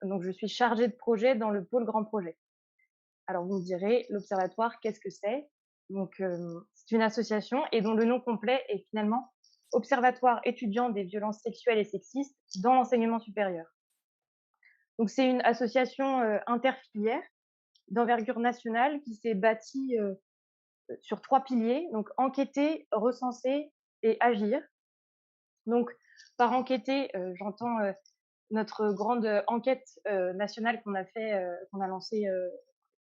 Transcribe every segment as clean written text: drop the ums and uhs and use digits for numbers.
Donc je suis chargée de projet dans le pôle grand projet. Alors vous me direz, l'Observatoire, qu'est-ce que c'est? Donc c'est une association et dont le nom complet est finalement Observatoire étudiant des violences sexuelles et sexistes dans l'enseignement supérieur. Donc c'est une association, interfilière d'envergure nationale qui s'est bâtie, sur 3 piliers, donc enquêter, recenser et agir. Donc par enquêter, j'entends, notre grande enquête, nationale qu'on a lancée,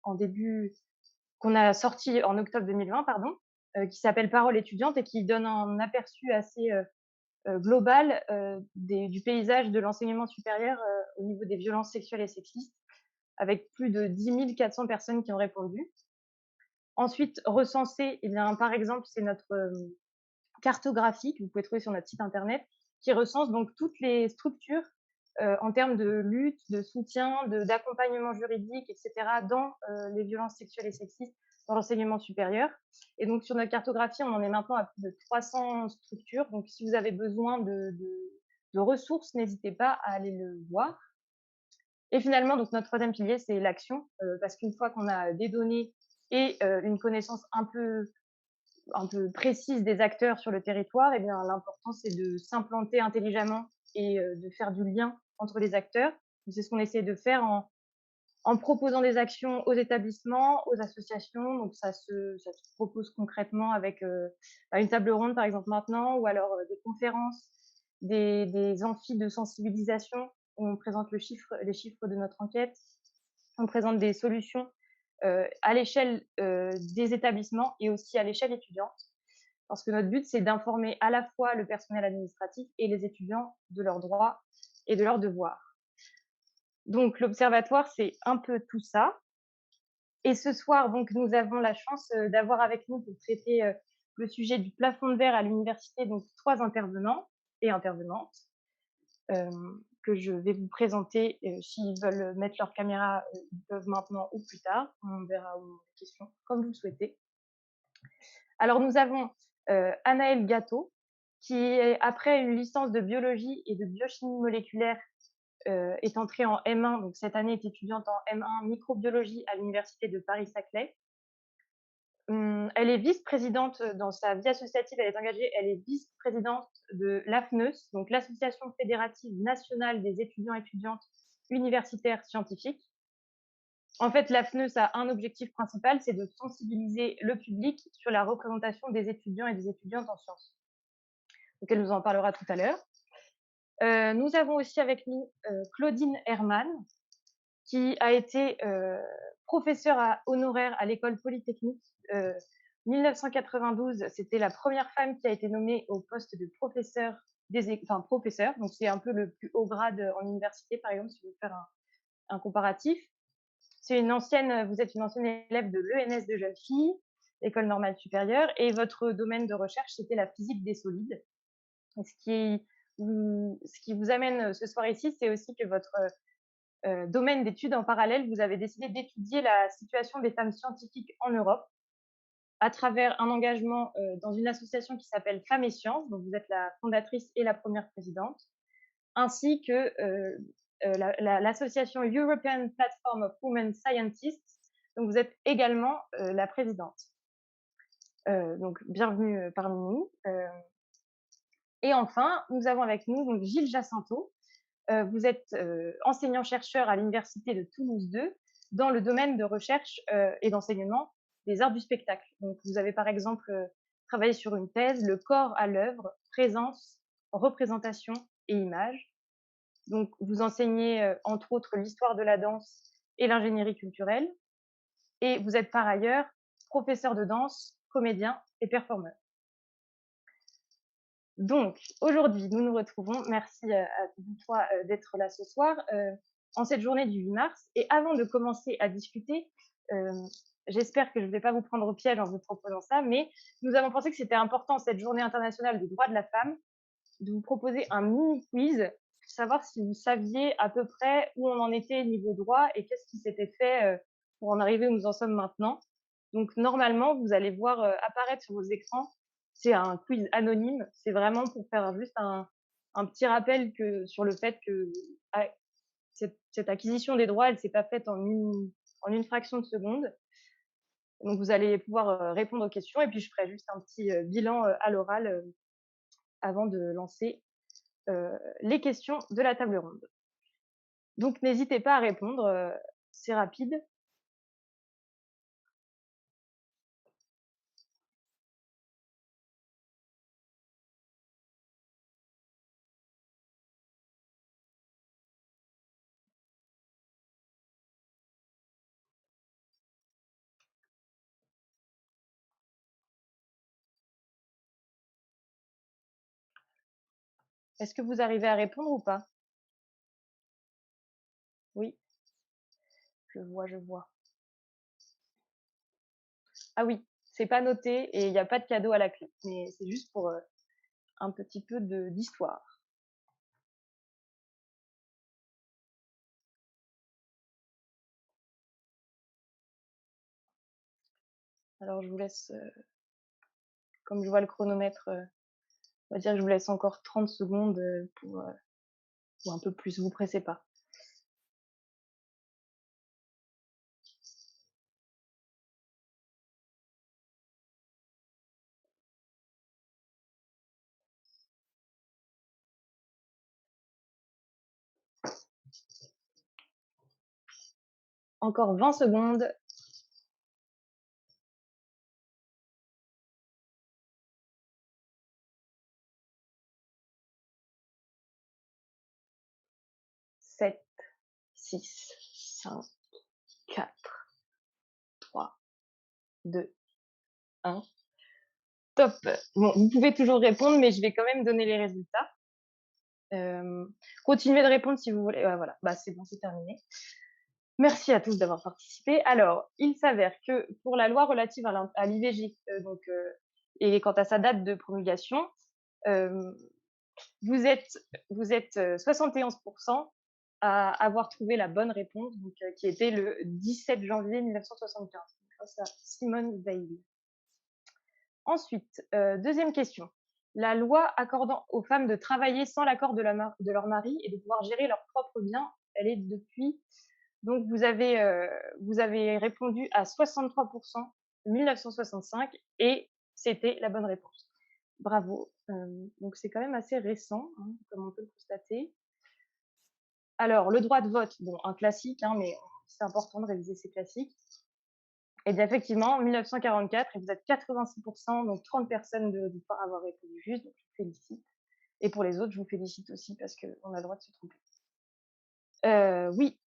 en début qu'on a sortie en octobre 2020, pardon, qui s'appelle Parole étudiante et qui donne un aperçu assez, global, du paysage de l'enseignement supérieur, au niveau des violences sexuelles et sexistes, avec plus de 10 400 personnes qui ont répondu. Ensuite, recenser, eh bien, par exemple, c'est notre, cartographie que vous pouvez trouver sur notre site internet, qui recense donc toutes les structures, en termes de lutte, de soutien, d'accompagnement juridique et cetera dans, les violences sexuelles et sexistes dans l'enseignement supérieur. Et donc sur notre cartographie, on en est maintenant à plus de 300 structures. Donc si vous avez besoin de ressources, n'hésitez pas à aller le voir. Et finalement, donc notre troisième pilier, c'est l'action, parce qu'une fois qu'on a des données et une connaissance un peu précise des acteurs sur le territoire, eh bien, l'important, c'est de s'implanter intelligemment et de faire du lien entre les acteurs. C'est ce qu'on essaie de faire en proposant des actions aux établissements, aux associations. Donc, ça se propose concrètement avec une table ronde, par exemple, maintenant, ou alors des conférences, des amphis de sensibilisation où on présente les chiffres de notre enquête, on présente des solutions à l'échelle des établissements et aussi à l'échelle étudiante. Parce que notre but, c'est d'informer à la fois le personnel administratif et les étudiants de leurs droits et de leurs devoirs. Donc, l'Observatoire, c'est un peu tout ça. Et ce soir, donc, nous avons la chance d'avoir avec nous pour traiter le sujet du plafond de verre à l'université, donc 3 intervenants et intervenantes que je vais vous présenter. S'ils veulent mettre leur caméra, ils peuvent maintenant ou plus tard. On verra aux questions comme vous le souhaitez. Alors, nous avons Anaëlle Gâteau, qui, après une licence de biologie et de biochimie moléculaire, est entrée en M1, donc cette année est étudiante en M1 microbiologie à l'université de Paris-Saclay. Elle est vice-présidente dans sa vie associative, elle est engagée, elle est vice-présidente de l'AFNEUS, donc l'Association fédérative nationale des étudiants et étudiantes universitaires scientifiques. En fait, l'AFNEUS a un objectif principal, c'est de sensibiliser le public sur la représentation des étudiants et des étudiantes en sciences. Donc elle nous en parlera tout à l'heure. Nous avons aussi avec nous Claudine Herman, qui a été professeure honoraire à l'école polytechnique. 1992, c'était la première femme qui a été nommée au poste de professeur, professeur, donc c'est un peu le plus haut grade en université, par exemple, si vous voulez faire un comparatif. Vous êtes une ancienne élève de l'ENS de jeunes filles, École normale supérieure, et votre domaine de recherche, c'était la physique des solides. Et ce qui vous amène ce soir ici, c'est aussi que votre domaine d'études en parallèle, vous avez décidé d'étudier la situation des femmes scientifiques en Europe à travers un engagement dans une association qui s'appelle Femmes et Sciences, dont vous êtes la fondatrice et la première présidente, ainsi que l'association European Platform of Women Scientists, dont vous êtes également la présidente. Donc, bienvenue parmi nous. Et enfin, nous avons avec nous donc Gilles Jacinto. Vous êtes enseignant-chercheur à l'université de Toulouse 2 dans le domaine de recherche et d'enseignement des arts du spectacle. Donc, vous avez par exemple travaillé sur une thèse, le corps à l'œuvre, présence, représentation et image. Donc, vous enseignez entre autres l'histoire de la danse et l'ingénierie culturelle. Et vous êtes par ailleurs professeur de danse, comédien et performeur. Donc, aujourd'hui, nous nous retrouvons. Merci à vous trois d'être là ce soir, en cette journée du 8 mars. Et avant de commencer à discuter, euh, j'espère que je ne vais pas vous prendre au piège en vous proposant ça, mais nous avons pensé que c'était important, cette journée internationale des droits de la femme, de vous proposer un mini quiz pour savoir si vous saviez à peu près où on en était niveau droit et qu'est-ce qui s'était fait pour en arriver où nous en sommes maintenant. Donc, normalement, vous allez voir apparaître sur vos écrans, c'est un quiz anonyme. C'est vraiment pour faire juste un petit rappel sur le fait que cette acquisition des droits, elle s'est pas faite en une fraction de seconde. Donc vous allez pouvoir, répondre aux questions et puis je ferai juste un petit, bilan, à l'oral, avant de lancer, les questions de la table ronde. Donc n'hésitez pas à répondre, c'est rapide. Est-ce que vous arrivez à répondre ou pas? Oui, je vois, je vois. Ah oui, c'est pas noté et il y a pas de cadeau à la clé, mais c'est juste pour, un petit peu d'histoire. Alors je vous laisse, comme je vois le chronomètre, on va dire que je vous laisse encore 30 secondes, ou un peu plus, vous pressez pas. Encore 20 secondes. 7, 6, 5, 4, 3, 2, 1. Top. Bon, vous pouvez toujours répondre, mais je vais quand même donner les résultats. Continuez de répondre si vous voulez. Ouais, voilà, bah, c'est bon, c'est terminé. Merci à tous d'avoir participé. Alors, il s'avère que pour la loi relative à l'IVG, et quant à sa date de promulgation, euh, vous êtes, vous êtes 71% à avoir trouvé la bonne réponse, qui était le 17 janvier 1975, grâce à Simone Veil. Ensuite, deuxième question. La loi accordant aux femmes de travailler sans l'accord de leur mari et de pouvoir gérer leurs propres biens, elle est depuis. Donc, vous avez répondu à 63% 1965 et c'était la bonne réponse. Bravo. Donc, c'est quand même assez récent, hein, comme on peut le constater. Alors, le droit de vote, bon, un classique, hein, mais c'est important de réviser ces classiques. Et bien, effectivement, 1944, et vous êtes 86%, donc 30 personnes de pas avoir répondu juste, donc je vous félicite. Et pour les autres, je vous félicite aussi parce qu'on a le droit de se tromper. Oui.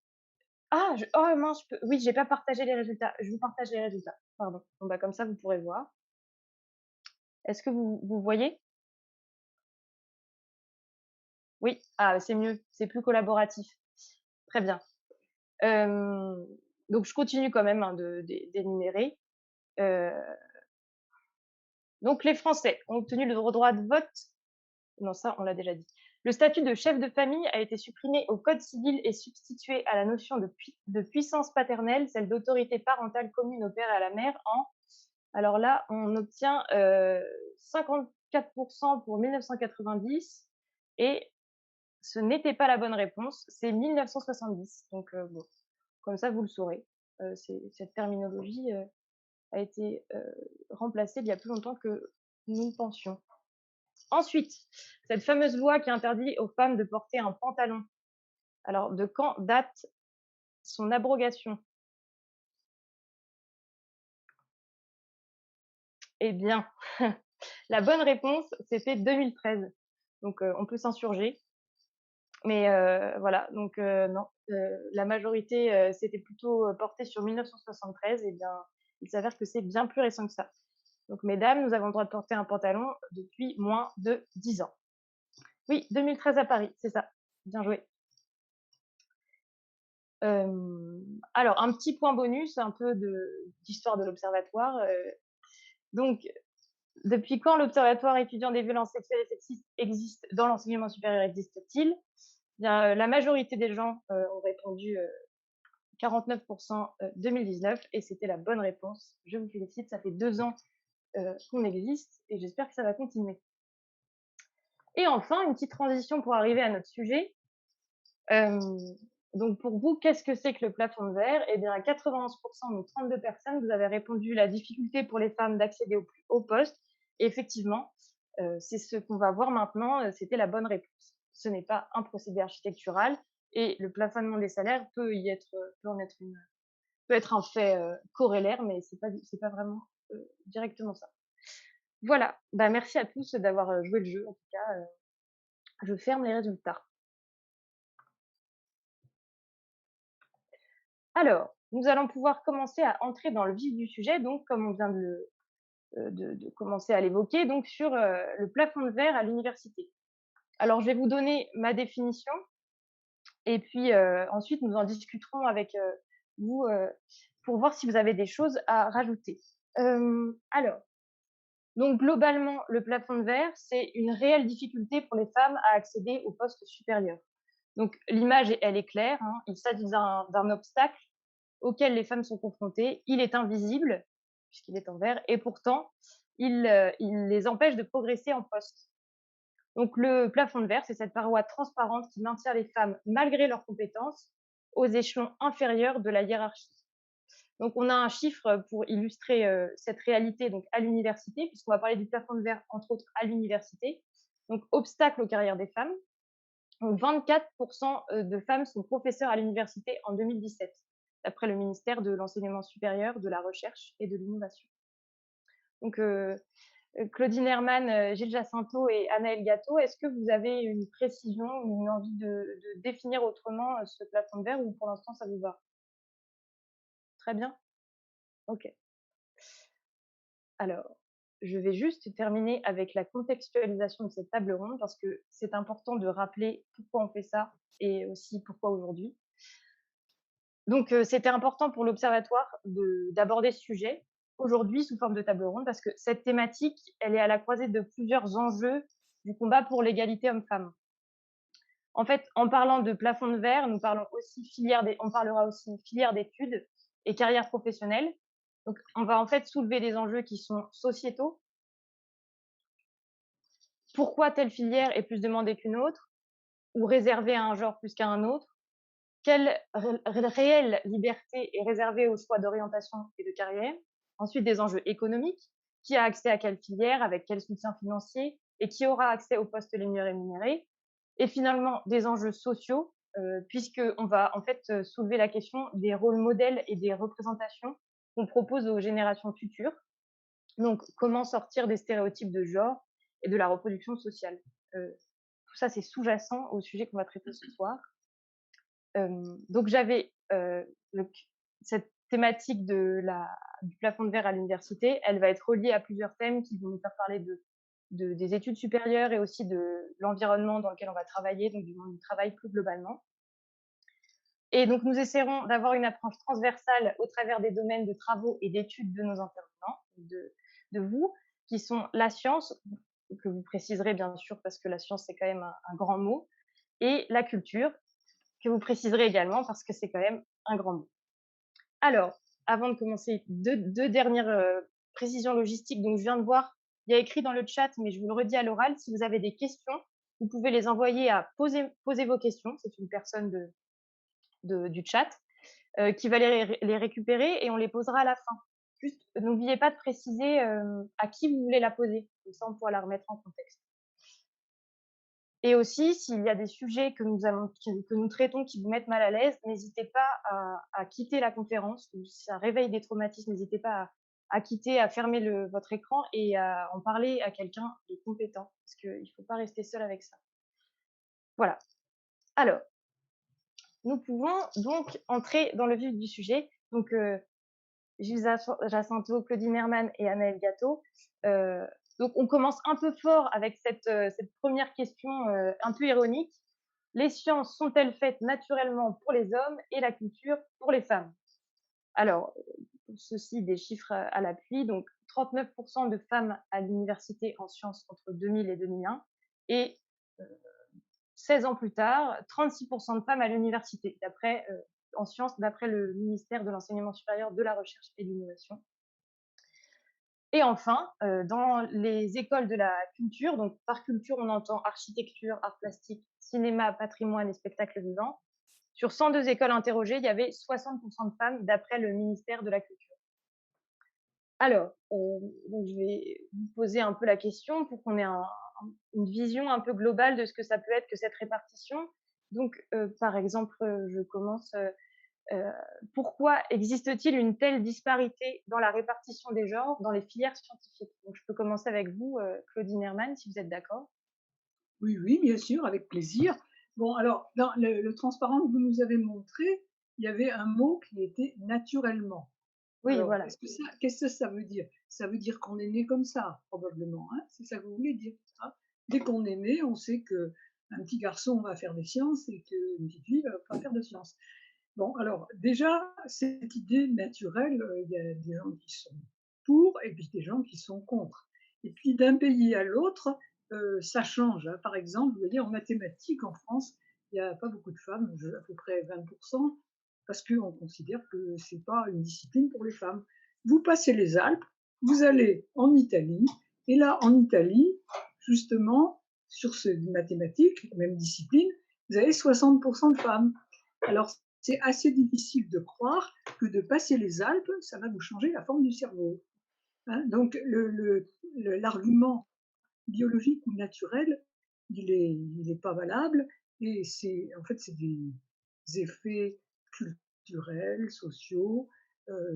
Ah, oh mince, oui, j'ai pas partagé les résultats. Je vous partage les résultats. Pardon. Bon, bah, comme ça, vous pourrez voir. Est-ce que vous voyez? Oui. Ah, c'est mieux. C'est plus collaboratif. Très bien. Donc, je continue quand même, hein, d'énumérer. Euh, donc, les Français ont obtenu le droit de vote. Non, ça, on l'a déjà dit. Le statut de chef de famille a été supprimé au Code civil et substitué à la notion de puissance paternelle, celle d'autorité parentale commune au père et à la mère en. Alors là, on obtient 54% pour 1990 et ce n'était pas la bonne réponse, c'est 1970. Donc bon, comme ça, vous le saurez. Cette terminologie a été remplacée il y a plus longtemps que nous pensions. Ensuite, cette fameuse loi qui interdit aux femmes de porter un pantalon. Alors, de quand date son abrogation? Eh bien, la bonne réponse, c'était 2013. Donc, on peut s'insurger. Mais voilà, donc non, la majorité s'était plutôt portée sur 1973. Et bien, il s'avère que c'est bien plus récent que ça. Donc, mesdames, nous avons le droit de porter un pantalon depuis moins de 10 ans. Oui, 2013 à Paris, c'est ça. Bien joué. Alors, un petit point bonus, un peu d'histoire de l'Observatoire. Donc, depuis quand l'Observatoire étudiant des violences sexuelles et sexistes existe dans l'enseignement supérieur existe-t-il? Bien, la majorité des gens ont répondu 49% 2019 et c'était la bonne réponse. Je vous félicite, ça fait 2 ans qu'on existe et j'espère que ça va continuer. Et enfin, une petite transition pour arriver à notre sujet. Donc pour vous, qu'est-ce que c'est que le plafond de verre? Eh bien, à 91 donc 32 personnes, vous avez répondu la difficulté pour les femmes d'accéder aux plus hauts postes. Et effectivement, c'est ce qu'on va voir maintenant, c'était la bonne réponse. Ce n'est pas un procédé architectural et le plafonnement des salaires peut être un fait, corrélaire, mais c'est pas vraiment, directement ça. Voilà, bah, merci à tous d'avoir, joué le jeu en tout cas, je ferme les résultats. Alors, nous allons pouvoir commencer à entrer dans le vif du sujet, donc comme on vient de commencer à l'évoquer, donc sur le plafond de verre à l'université. Alors, je vais vous donner ma définition et puis ensuite nous en discuterons avec vous pour voir si vous avez des choses à rajouter. Alors, donc globalement, le plafond de verre, c'est une réelle difficulté pour les femmes à accéder aux postes supérieurs. Donc l'image, elle est claire, hein, il s'agit d'un obstacle auquel les femmes sont confrontées. Il est invisible, puisqu'il est en verre, et pourtant, il les empêche de progresser en poste. Donc le plafond de verre, c'est cette paroi transparente qui maintient les femmes, malgré leurs compétences, aux échelons inférieurs de la hiérarchie. Donc on a un chiffre pour illustrer cette réalité donc à l'université, puisqu'on va parler du plafond de verre, entre autres, à l'université. Donc obstacle aux carrières des femmes. Donc 24% de femmes sont professeurs à l'université en 2017, d'après le ministère de l'Enseignement supérieur, de la Recherche et de l'Innovation. Donc, Claudine Herman, Gilles Jacinto et Anaëlle Gâteau, est-ce que vous avez une précision ou une envie de définir autrement ce plafond de verre ou pour l'instant ça vous va? Très bien? Ok. Alors, je vais juste terminer avec la contextualisation de cette table ronde parce que c'est important de rappeler pourquoi on fait ça et aussi pourquoi aujourd'hui. Donc, c'était important pour l'Observatoire d'aborder ce sujet aujourd'hui sous forme de table ronde parce que cette thématique, elle est à la croisée de plusieurs enjeux du combat pour l'égalité homme-femme. En fait, en parlant de plafond de verre, on parlera aussi filière d'études et carrière professionnelle. Donc, on va en fait soulever des enjeux qui sont sociétaux. Pourquoi telle filière est plus demandée qu'une autre ou réservée à un genre plus qu'à un autre? Quelle réelle liberté est réservée au choix d'orientation et de carrière? Ensuite, des enjeux économiques. Qui a accès à quelle filière, avec quel soutien financier et qui aura accès aux postes les mieux rémunérés? Et finalement, des enjeux sociaux, puisqu'on va en fait soulever la question des rôles modèles et des représentations qu'on propose aux générations futures. Donc, comment sortir des stéréotypes de genre et de la reproduction sociale? Tout ça, c'est sous-jacent au sujet qu'on va traiter ce soir. Donc j'avais donc cette thématique du plafond de verre à l'université, elle va être reliée à plusieurs thèmes qui vont nous faire parler des études supérieures et aussi de l'environnement dans lequel on va travailler, donc du monde du travail plus globalement. Et donc nous essaierons d'avoir une approche transversale au travers des domaines de travaux et d'études de nos intervenants, de vous, qui sont la science, que vous préciserez bien sûr parce que la science c'est quand même un grand mot, et la culture, que vous préciserez également parce que c'est quand même un grand mot. Alors, avant de commencer, deux dernières précisions logistiques. Donc, je viens de voir, il y a écrit dans le chat, mais je vous le redis à l'oral, si vous avez des questions, vous pouvez les envoyer à poser vos questions. C'est une personne du chat qui va les récupérer et on les posera à la fin. Juste, n'oubliez pas de préciser à qui vous voulez la poser. Comme ça, on pourra la remettre en contexte. Et aussi, s'il y a des sujets que nous traitons qui vous mettent mal à l'aise, n'hésitez pas à quitter la conférence. Ou si ça réveille des traumatismes, n'hésitez pas à quitter, à fermer votre écran et à en parler à quelqu'un de compétent, parce qu'il ne faut pas rester seul avec ça. Voilà. Alors, nous pouvons donc entrer dans le vif du sujet. Donc, Gilles Jacinto, Claudine Herman et Anaëlle Gâteau. Donc, on commence un peu fort avec cette première question un peu ironique. Les sciences sont-elles faites naturellement pour les hommes et la culture pour les femmes? Alors, pour ceci, des chiffres à l'appui. Donc, 39% de femmes à l'université en sciences entre 2000 et 2001 et 16 ans plus tard, 36% de femmes à l'université, en sciences, d'après le ministère de l'Enseignement supérieur, de la Recherche et de l'Innovation. Et enfin, dans les écoles de la culture, donc par culture, on entend architecture, art plastique, cinéma, patrimoine et spectacle vivant. Sur 102 écoles interrogées, il y avait 60 de femmes d'après le ministère de la Culture. Alors, donc je vais vous poser un peu la question pour qu'on ait une vision un peu globale de ce que ça peut être que cette répartition. Donc, par exemple, je commence, heu, pourquoi existe-t-il une telle disparité dans la répartition des genres dans les filières scientifiques? Donc je peux commencer avec vous, Claudine Hermann, si vous êtes d'accord? Oui, oui, bien sûr, avec plaisir. Bon, alors, dans le transparent que vous nous avez montré, il y avait un mot qui était naturellement. Oui, Alors, voilà. qu'est-ce que ça veut dire? Ça veut dire qu'on est né comme ça, probablement, hein? C'est ça que vous voulez dire, hein? Dès qu'on est né, on sait qu'un petit garçon va faire des sciences et qu'une petite fille va pas faire de sciences. Bon, alors, déjà, cette idée naturelle, il y a des gens qui sont pour et puis des gens qui sont contre. Et puis d'un pays à l'autre, ça change, hein. Par exemple, vous voyez, en mathématiques, en France, il y a pas beaucoup de femmes, à peu près 20, parce qu'on considère que c'est pas une discipline pour les femmes. Vous passez les Alpes, vous allez en Italie, et là, en Italie, justement, sur ces mathématiques, même discipline, vous avez 60 de femmes. Alors, c'est assez difficile de croire que de passer les Alpes, ça va vous changer la forme du cerveau, hein. Donc, l'argument biologique ou naturel, il est pas valable et en fait, c'est des effets culturels, sociaux,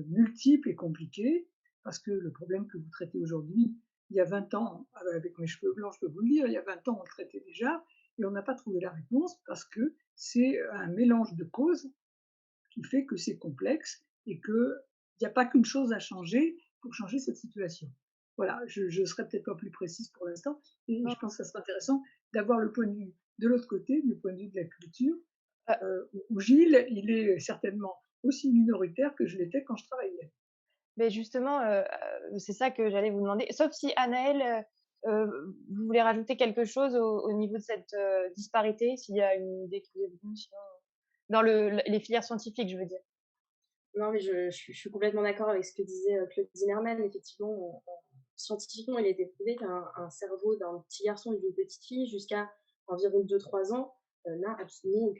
multiples et compliqués. Parce que le problème que vous traitez aujourd'hui, il y a 20 ans, avec mes cheveux blancs, je peux vous le dire, il y a 20 ans, on le traitait déjà et on n'a pas trouvé la réponse parce que c'est un mélange de causes qui fait que c'est complexe et qu'il n'y a pas qu'une chose à changer pour changer cette situation. Voilà, je serai peut-être pas plus précise pour l'instant et je pense que ça serait intéressant d'avoir le point de vue de l'autre côté, du point de vue de la culture, Heu, où Gilles, il est certainement aussi minoritaire que je l'étais quand je travaillais. mais justement, c'est ça que j'allais vous demander. Sauf si Anaëlle, vous voulez rajouter quelque chose au niveau de cette, disparité, s'il y a une idée qui vous est venue sinon dans les filières scientifiques, je veux dire. Non, mais je suis complètement d'accord avec ce que disait Claude Zimmermann. Effectivement, scientifiquement, il a été prouvé qu'un cerveau d'un petit garçon et d'une petite fille, jusqu'à environ 2 3 ans, n'a absolument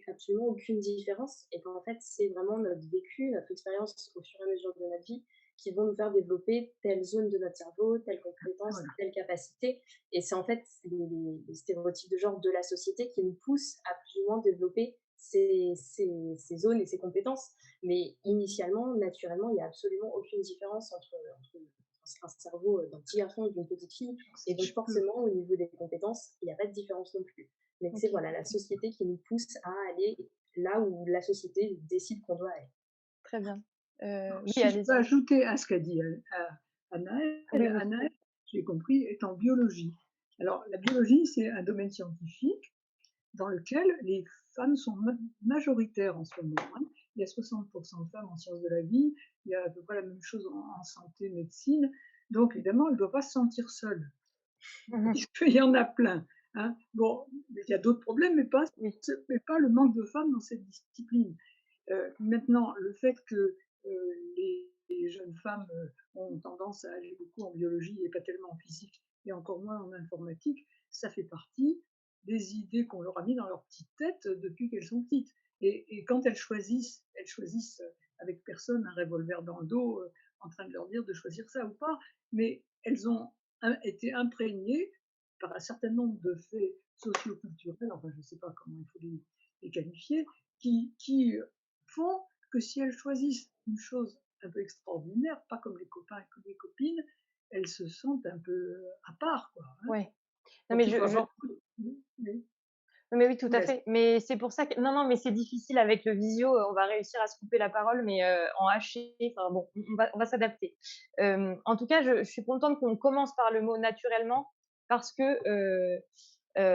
aucune différence. Et qu'en fait, c'est vraiment notre vécu, notre expérience au fur et à mesure de notre vie qui vont nous faire développer telle zone de notre cerveau, telle compétence, Voilà, telle capacité. Et c'est en fait les stéréotypes de genre de la société qui nous poussent à plus ou moins développer ces zones et ces compétences. Mais initialement, naturellement, il n'y a absolument aucune différence entre un cerveau d'un petit garçon et d'une petite fille. Et si donc je peux. forcément, au niveau des compétences, il n'y a pas de différence non plus. Mais c'est OK, voilà, la société qui nous pousse à aller là où la société décide qu'on doit aller. très bien. Oui, Si je peux allez-y. ajouter à ce qu'a dit Oui, oui. Anaël, j'ai compris, est en biologie. Alors, la biologie, c'est un domaine scientifique dans lequel les femmes sont majoritaires en ce moment, hein. Il y a 60 de femmes en sciences de la vie, il y a à peu près la même chose en santé, médecine. Donc, évidemment, elle ne doit pas se sentir seule, Mmh. puisqu'il y en a plein, hein. Bon, il y a d'autres problèmes, Oui. mais pas le manque de femmes dans cette discipline. Maintenant, le fait que les jeunes femmes ont tendance à aller beaucoup en biologie et pas tellement en physique, et encore moins en informatique, ça fait partie des idées qu'on leur a mis dans leur petite tête depuis qu'elles sont petites. Et quand elles choisissent avec personne un revolver dans le dos, en train de leur dire de choisir ça ou pas, mais elles ont été imprégnées par un certain nombre de faits socioculturels, enfin je ne sais pas comment il faut les qualifier, qui font que si elles choisissent une chose un peu extraordinaire, pas comme les copains et comme les copines, elles se sentent un peu à part, quoi, hein. Ouais. Non, Donc mais il faut je avoir beaucoup de. Oui, mais oui, je tout vous à laisse. fait. Mais c'est pour ça que non, non, mais c'est difficile avec le visio, on va réussir à se couper la parole, mais en haché, enfin bon, on va s'adapter. En tout cas, je suis contente qu'on commence par le mot naturellement parce que,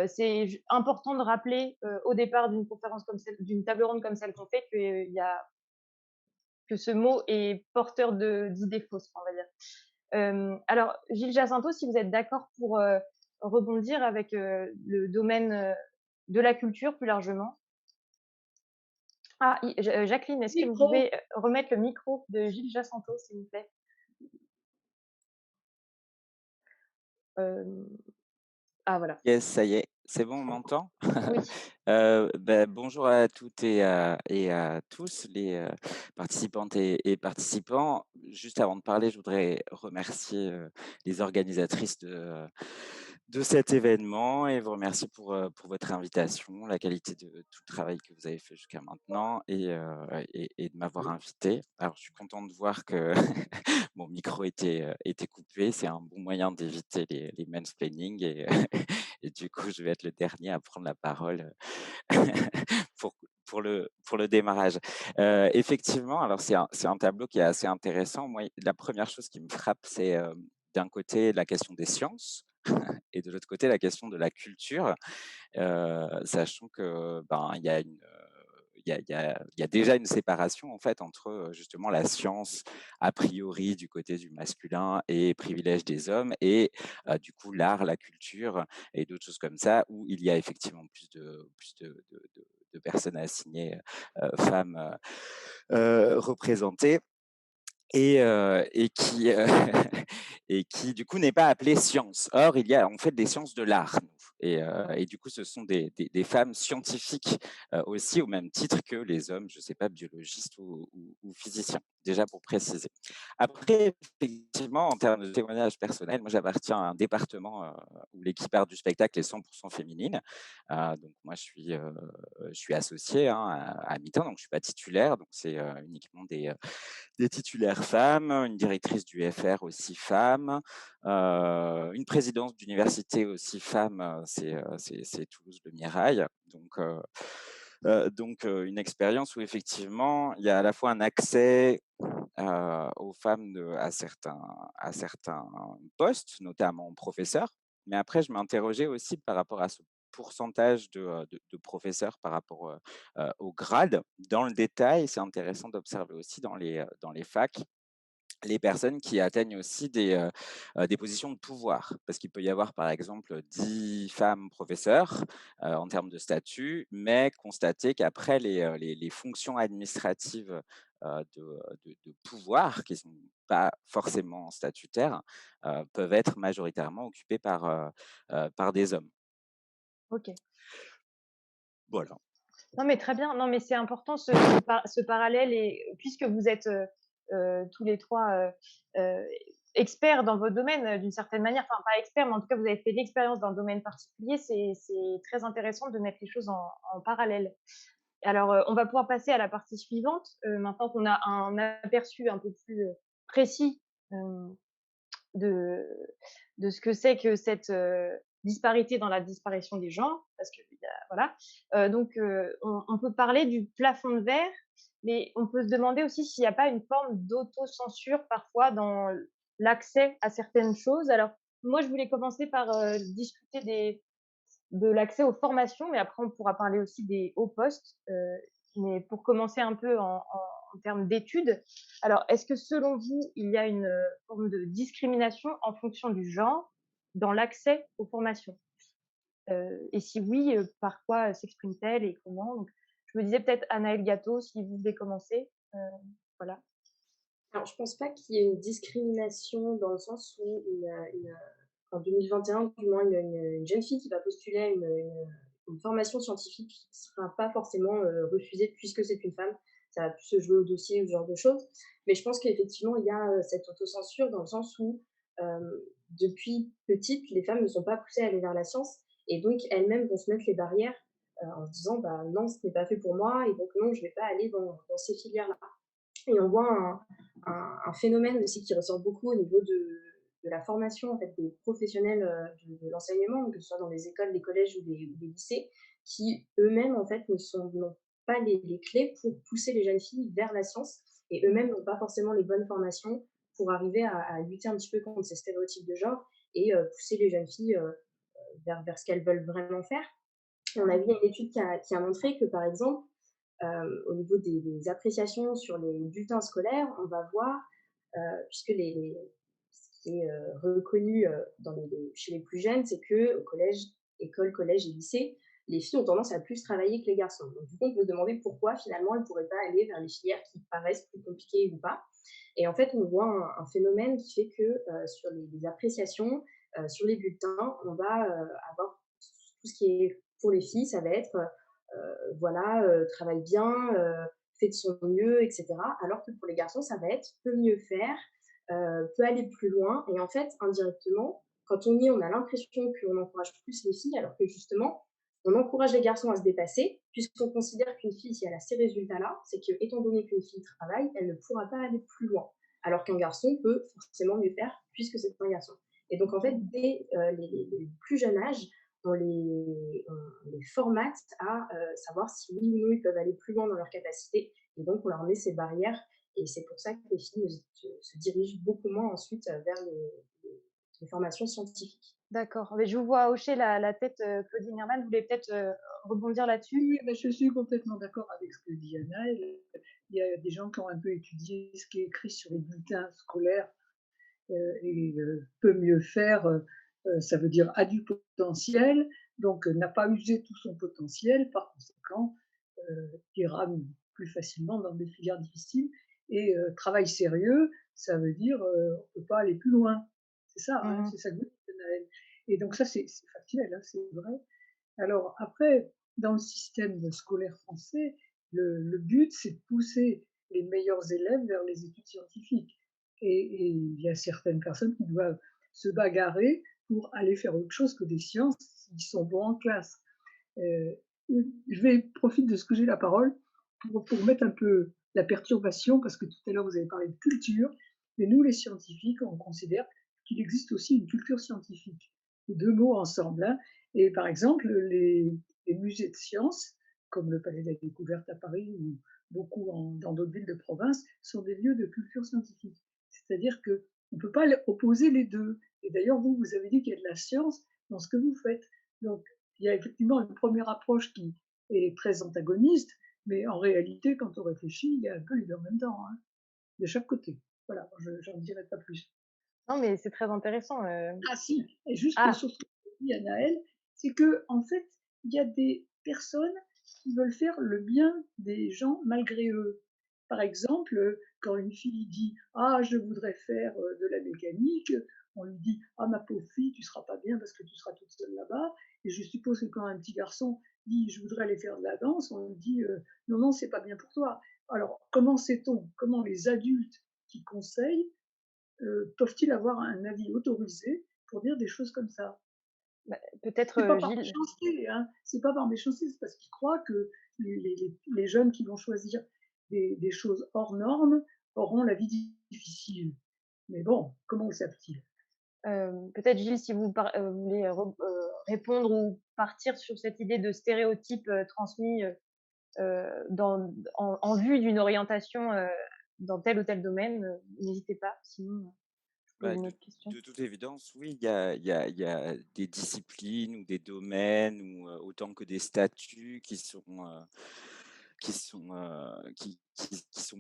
c'est important de rappeler, au départ d'une conférence comme celle d'une table ronde comme celle qu'on fait que ce mot est porteur d'idées fausses, on va dire. Alors Gilles Jacinto, si vous êtes d'accord pour, rebondir avec, le domaine, de la culture plus largement. Ah, Jacqueline, est-ce que vous Micro. pouvez, remettre le micro de Gilles Jacinto, s'il vous plaît? Hem, ah voilà. Yes, ça y est. C'est bon, on m'entend? Oui. Bonjour à toutes et à tous les, participantes et participants. Juste avant de parler, je voudrais remercier, les organisatrices de cet événement et vous remercier pour votre invitation, la qualité de tout le travail que vous avez fait jusqu'à maintenant et de m'avoir invité. Alors je suis content de voir que mon micro était coupé. C'est un bon moyen d'éviter les mansplaining et du coup, je vais être le dernier à prendre la parole pour, pour le démarrage. Effectivement, alors c'est un tableau qui est assez intéressant. Moi, la première chose qui me frappe, c'est d'un côté la question des sciences et de l'autre côté la question de la culture, sachant que ben il y a une il y a déjà une séparation en fait entre justement la science a priori du côté du masculin et privilège des hommes et du coup l'art, la culture et d'autres choses comme ça où il y a effectivement plus de personnes assignées femmes représentées et qui, et qui du coup n'est pas appelée science. Or, il y a en fait des sciences de l'art, nous et du coup, ce sont des femmes scientifiques, aussi au même titre que les hommes, je sais pas, biologistes ou physiciens, déjà pour préciser. Après, effectivement, en termes de témoignages personnels, moi j'appartiens à un département, où l'équipe art du spectacle est 100 féminine. Donc moi je suis associé, hein, à mi-temps, donc je suis pas titulaire, donc c'est, uniquement des titulaires femmes, une directrice du FR aussi femme, une présidence d'université aussi femme, c'est Toulouse Le Mirail. Donc une expérience où effectivement il y a à la fois un accès aux femmes à certains postes, notamment professeurs. Mais après, je m'interrogeais aussi par rapport à ce pourcentage de professeurs par rapport au grade. Dans le détail, c'est intéressant d'observer aussi dans les facs les personnes qui atteignent aussi des positions de pouvoir. Parce qu'il peut y avoir, par exemple, 10 femmes professeurs en termes de statut, mais constater qu'après, les fonctions administratives de pouvoir, qui ne sont pas forcément statutaires, peuvent être majoritairement occupées par des hommes. OK. Voilà. Non, mais très bien. Non, mais c'est important ce parallèle et puisque vous êtes, tous les 3 experts dans votre domaine, d'une certaine manière, enfin pas experts, mais en tout cas vous avez fait l'expérience d'un domaine particulier, c'est très intéressant de mettre les choses en parallèle. Alors, on va pouvoir passer à la partie suivante, maintenant qu'on a un aperçu un peu plus, précis, hem, de ce que c'est que cette, disparité dans la disparition des genres, parce que y a voilà, donc on peut parler du plafond de verre, mais on peut se demander aussi s'il n'y a pas une forme d'autocensure parfois dans l'accès à certaines choses. Alors moi, je voulais commencer par, discuter de l'accès aux formations, mais après on pourra parler aussi des hauts postes. Mais pour commencer un peu en termes d'études, alors est-ce que selon vous, il y a une forme de discrimination en fonction du genre dans l'accès aux formations? Et si oui, par quoi s'exprime-t-elle et comment? Donc, je me disais peut-être Anaëlle Gâteau, si vous voulez commencer. Voilà. Alors, je pense pas qu'il y ait une discrimination dans le sens où en 2021, du moins, une jeune fille qui va postuler à une formation scientifique qui sera pas forcément refusée puisque c'est une femme. Ça va plus se jouer au dossier ou ce genre de choses. Mais je pense qu'effectivement, il y a cette autocensure dans le sens où, depuis petite, les femmes ne sont pas poussées à aller vers la science et donc elles-mêmes vont se mettre les barrières en se disant bah, non, ce n'est pas fait pour moi et donc non, je ne vais pas aller dans ces filières-là. Et on voit un phénomène aussi qui ressort beaucoup au niveau de la formation en fait, des professionnels de l'enseignement, que ce soit dans les écoles, les collèges ou les lycées, qui eux-mêmes en fait n'ont pas les clés pour pousser les jeunes filles vers la science et eux-mêmes n'ont pas forcément les bonnes formations pour arriver à lutter un petit peu contre ces stéréotypes de genre et pousser les jeunes filles vers ce qu'elles veulent vraiment faire. Et on a vu une étude qui a montré que par exemple, au niveau des appréciations sur les bulletins scolaires, on va voir, puisque ce qui est reconnu chez les plus jeunes, c'est que au collège, école, collège et lycée, les filles ont tendance à plus travailler que les garçons. Donc, du coup, on peut se demander pourquoi finalement elles ne pourraient pas aller vers les filières qui paraissent plus compliquées ou pas. Et en fait, on voit un phénomène qui fait que sur les appréciations, sur les bulletins, on va avoir Tout ce qui est pour les filles, ça va être, voilà, travaille bien, fait de son mieux, et cetera. Alors que pour les garçons, ça va être peut mieux faire, peut aller plus loin. Et en fait, indirectement, quand on y est, on a l'impression qu'on encourage plus les filles, alors que justement, on encourage les garçons à se dépasser, puisqu'on considère qu'une fille, si elle a ces résultats-là, c'est que, étant donné qu'une fille travaille, elle ne pourra pas aller plus loin. Alors qu'un garçon peut forcément mieux faire, puisque c'est un garçon. Et donc, en fait, dès les plus jeunes âges, on les formate à savoir si oui ou non ils peuvent aller plus loin dans leurs capacités. Et donc, on leur met ces barrières. Et c'est pour ça que les filles se dirigent beaucoup moins ensuite vers les formations scientifiques. D'accord. Mais je vous vois hocher la tête, Claudine Hermann. Vous voulez peut-être, rebondir là-dessus? Oui, oui, bah, je suis complètement d'accord avec ce que dit Anna. Il y a des gens qui ont un peu étudié ce qui est écrit sur les bulletins scolaires peut mieux faire, ça veut dire a du potentiel, donc n'a pas usé tout son potentiel, par conséquent, ira plus facilement dans des filières difficiles. Et travail sérieux, ça veut dire on ne peut pas aller plus loin. C'est ça, hein, Mmh. c'est ça que vous dites, Naël. Et donc ça, c'est factuel, hein, c'est vrai. Alors après, dans le système scolaire français, le but, c'est de pousser les meilleurs élèves vers les études scientifiques. Et il y a certaines personnes qui doivent se bagarrer pour aller faire autre chose que des sciences s'ils sont bons en classe. Euh, je vais profiter de ce que j'ai la parole pour mettre un peu la perturbation, parce que tout à l'heure vous avez parlé de culture, mais nous les scientifiques, on considère qu'il existe aussi une culture scientifique. Les deux mots ensemble, hein. Et par exemple, les musées de sciences, comme le Palais de la Découverte à Paris ou beaucoup dans d'autres villes de province, sont des lieux de culture scientifique. C'est-à-dire qu'on ne peut pas opposer les deux. Et d'ailleurs, vous avez dit qu'il y a de la science dans ce que vous faites. Donc, il y a effectivement une première approche qui est très antagoniste, mais en réalité, quand on réfléchit, il y a un peu les deux en même temps, hein, de chaque côté. Voilà, je n'en dirai pas plus. Non, mais c'est très intéressant, Ah si, et juste ah! sur ce que dit Anaël, c'est que en fait, il y a des personnes qui veulent faire le bien des gens malgré eux. Par exemple, quand une fille dit: «Ah, je voudrais faire, de la mécanique», on lui dit: «Ah ma pauvre fille, tu seras pas bien parce que tu seras toute seule là-bas». Et je suppose que quand un petit garçon dit: «Je voudrais aller faire de la danse», on lui dit: «Non, non, c'est pas bien pour toi». Alors comment sait-on? Comment les adultes qui conseillent peuvent-ils avoir un avis autorisé pour dire des choses comme ça? Bah, peut-être, C'est pas par Gilles? méchanceté, hein, c'est pas par méchanceté, c'est parce qu'ils croient que les jeunes qui vont choisir des choses hors normes auront la vie difficile. Mais bon, comment le savent-ils? Peut-être Gilles, si vous voulez, répondre ou partir sur cette idée de stéréotypes, transmis, dans en vue d'une orientation, dans tel ou tel domaine, n'hésitez pas, sinon, je pose Bah, une autre question. de toute évidence, oui, il y a des disciplines ou des domaines ou autant que des statuts qui sont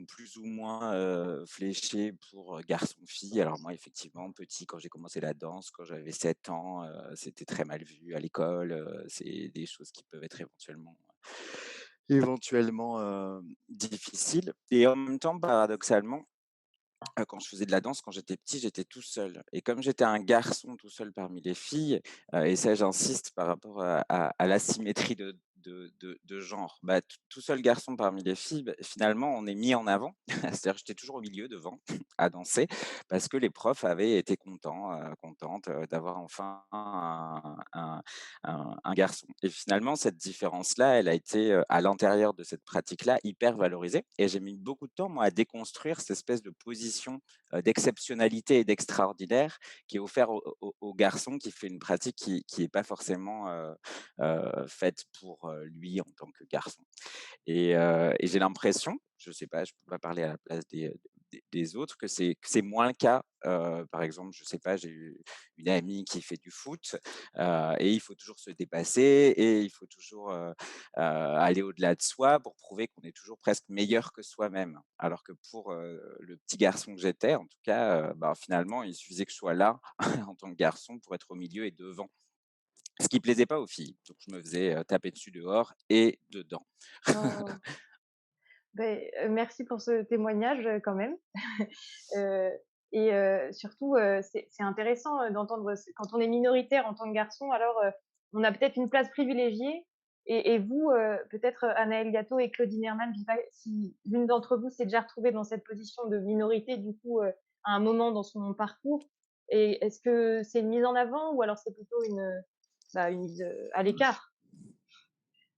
plus ou moins, fléchés pour, garçons-filles. Alors moi, effectivement, petit, quand j'ai commencé la danse, quand j'avais 7 ans, c'était très mal vu à l'école, c'est des choses qui peuvent être éventuellement, difficiles et en même temps, paradoxalement, quand je faisais de la danse, quand j'étais petit, j'étais tout seul et comme j'étais un garçon tout seul parmi les filles, et ça j'insiste par rapport à l'asymétrie de genre. Bah, tout seul garçon parmi les filles, bah, finalement, on est mis en avant. C'est-à-dire que j'étais toujours au milieu, devant, à danser parce que les profs avaient été contentes, d'avoir enfin un garçon et finalement cette différence-là, elle a été, à l'intérieur de cette pratique-là, hyper valorisée et j'ai mis beaucoup de temps, moi, à déconstruire cette espèce de position, d'exceptionnalité et d'extraordinaire qui est offert au garçon qui fait une pratique qui est pas forcément, faite pour, lui en tant que garçon et j'ai l'impression, je sais pas, je peux pas parler à la place des autres, que c'est moins le cas. Par exemple, je sais pas, j'ai eu une amie qui fait du foot, et il faut toujours se dépasser et il faut toujours, aller au-delà de soi pour prouver qu'on est toujours presque meilleur que soi-même. Alors que pour, le petit garçon que j'étais, en tout cas, bah, finalement, il suffisait que je sois là en tant que garçon pour être au milieu et devant. Ce qui plaisait pas aux filles. Donc je me faisais, taper dessus dehors et dedans. Oh, beh, merci pour ce témoignage, quand même. Heu et surtout, c'est intéressant, d'entendre quand on est minoritaire en tant que garçon alors, on a peut-être une place privilégiée et vous, peut-être, Anaëlle Gâteau et Claudine Herman, je sais pas si l'une d'entre vous s'est déjà retrouvée dans cette position de minorité, du coup, à un moment dans son parcours et est-ce que c'est une mise en avant ou alors c'est plutôt une mise, à l'écart?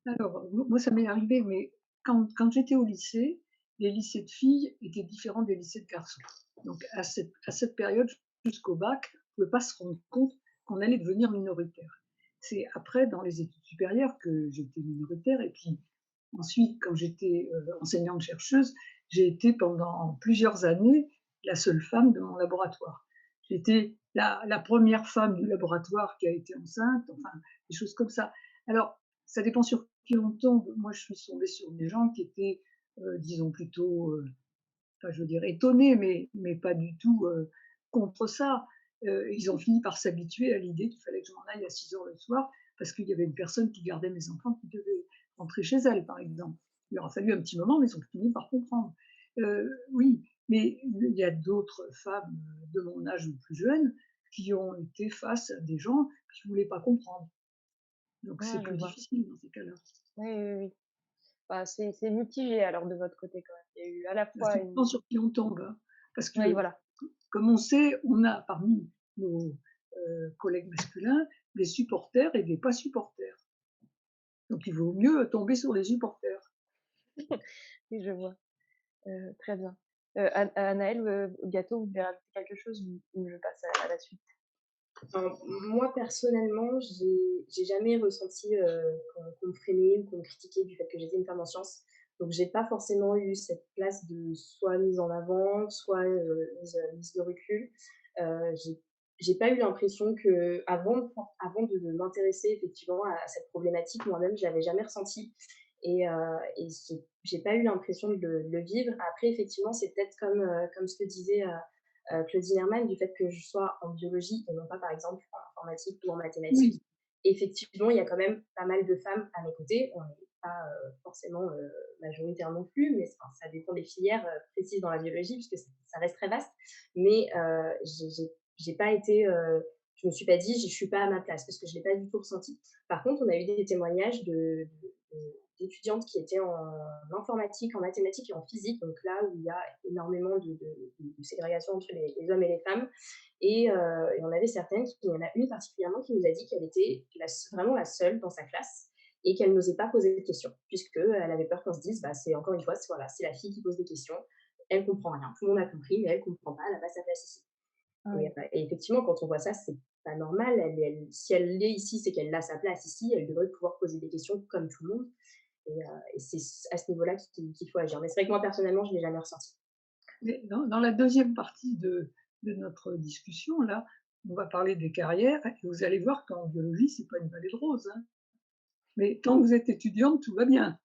Alors, moi, ça m'est arrivé, mais quand j'étais au lycée, les lycées de filles étaient différents des lycées de garçons. Donc à cette période, jusqu'au bac, on ne pouvait pas se rendre compte qu'on allait devenir minoritaire. C'est après, dans les études supérieures, que j'étais minoritaire et puis ensuite, quand j'étais, enseignante-chercheuse, j'ai été pendant plusieurs années la seule femme de mon laboratoire. J'étais la 1re femme du laboratoire qui a été enceinte, enfin, des choses comme ça. Alors, ça dépend sur qui on tombe. Moi, je suis tombée sur des gens qui étaient, disons plutôt, enfin, je veux dire étonnés, mais pas du tout, contre ça. Ils ont fini par s'habituer à l'idée qu'il fallait que je m'en aille à 6 heures le soir parce qu'il y avait une personne qui gardait mes enfants qui devait rentrer chez elle, par exemple. Il leur a fallu un petit moment, mais ils ont fini par comprendre. Oui, mais il y a d'autres femmes, de mon âge ou plus jeunes qui ont été face à des gens qui ne voulaient pas comprendre. Donc c'est Ah, je plus vois. difficile dans ces cas-là. Oui, oui, oui. Bah, c'est mitigé alors de votre côté quand même. Il y a eu à la Ça fois dépend une sur qui on tombe, hein, parce oui, que, voilà. comme on sait, on a parmi nos, collègues masculins des supporters et des pas supporters. Donc il vaut mieux tomber sur les supporters. Oui, je vois. Très bien. Anaëlle, Gâteau, vous voulez rajouter quelque chose ou je passe à la suite? Enfin, moi, personnellement, j'ai jamais ressenti qu'on me freinait ou qu'on me critiquait du fait que j'étais une femme en sciences. Donc, j'ai pas forcément eu cette place de soit mise en avant, soit mise de recul. J'ai pas eu l'impression que, avant de m'intéresser effectivement à cette problématique, moi-même, je l'avais jamais ressenti. Et j'ai pas eu l'impression de le vivre. Après, effectivement, c'est peut-être comme ce que disait Claudine Herman, du fait que je sois en biologie et non pas, par exemple, en informatique ou en mathématiques. Oui, Effectivement, il y a quand même pas mal de femmes à mes côtés. On n'est pas forcément majoritaire non plus, mais enfin, ça dépend des filières précises dans la biologie, puisque ça reste très vaste. Mais j'ai pas été, je me suis pas dit, je suis pas à ma place, parce que je l'ai pas du tout ressenti. Par contre, on a eu des témoignages d'étudiantes qui étaient en informatique, en mathématiques et en physique, donc là où il y a énormément de ségrégation entre les hommes et les femmes. Et on avait certaines, il y en a une particulièrement qui nous a dit qu'elle était vraiment la seule dans sa classe et qu'elle n'osait pas poser de questions, puisqu'elle avait peur qu'on se dise, bah, c'est encore une fois, voilà, c'est la fille qui pose des questions, elle comprend rien. Tout le monde a compris, mais elle comprend pas, elle n'a pas sa place ici. Ah Et, oui. euh, et effectivement, quand on voit ça, c'est pas normal. Si elle est ici, c'est qu'elle a sa place ici. Elle devrait pouvoir poser des questions comme tout le monde. Et c'est à ce niveau-là qu'il faut agir. Mais c'est vrai que moi, personnellement, je ne l'ai jamais ressenti. mais dans la deuxième partie de notre discussion là, on va parler des carrières et vous allez voir qu'en biologie, c'est pas une vallée de roses, hein. Mais tant que vous êtes étudiante, tout va bien.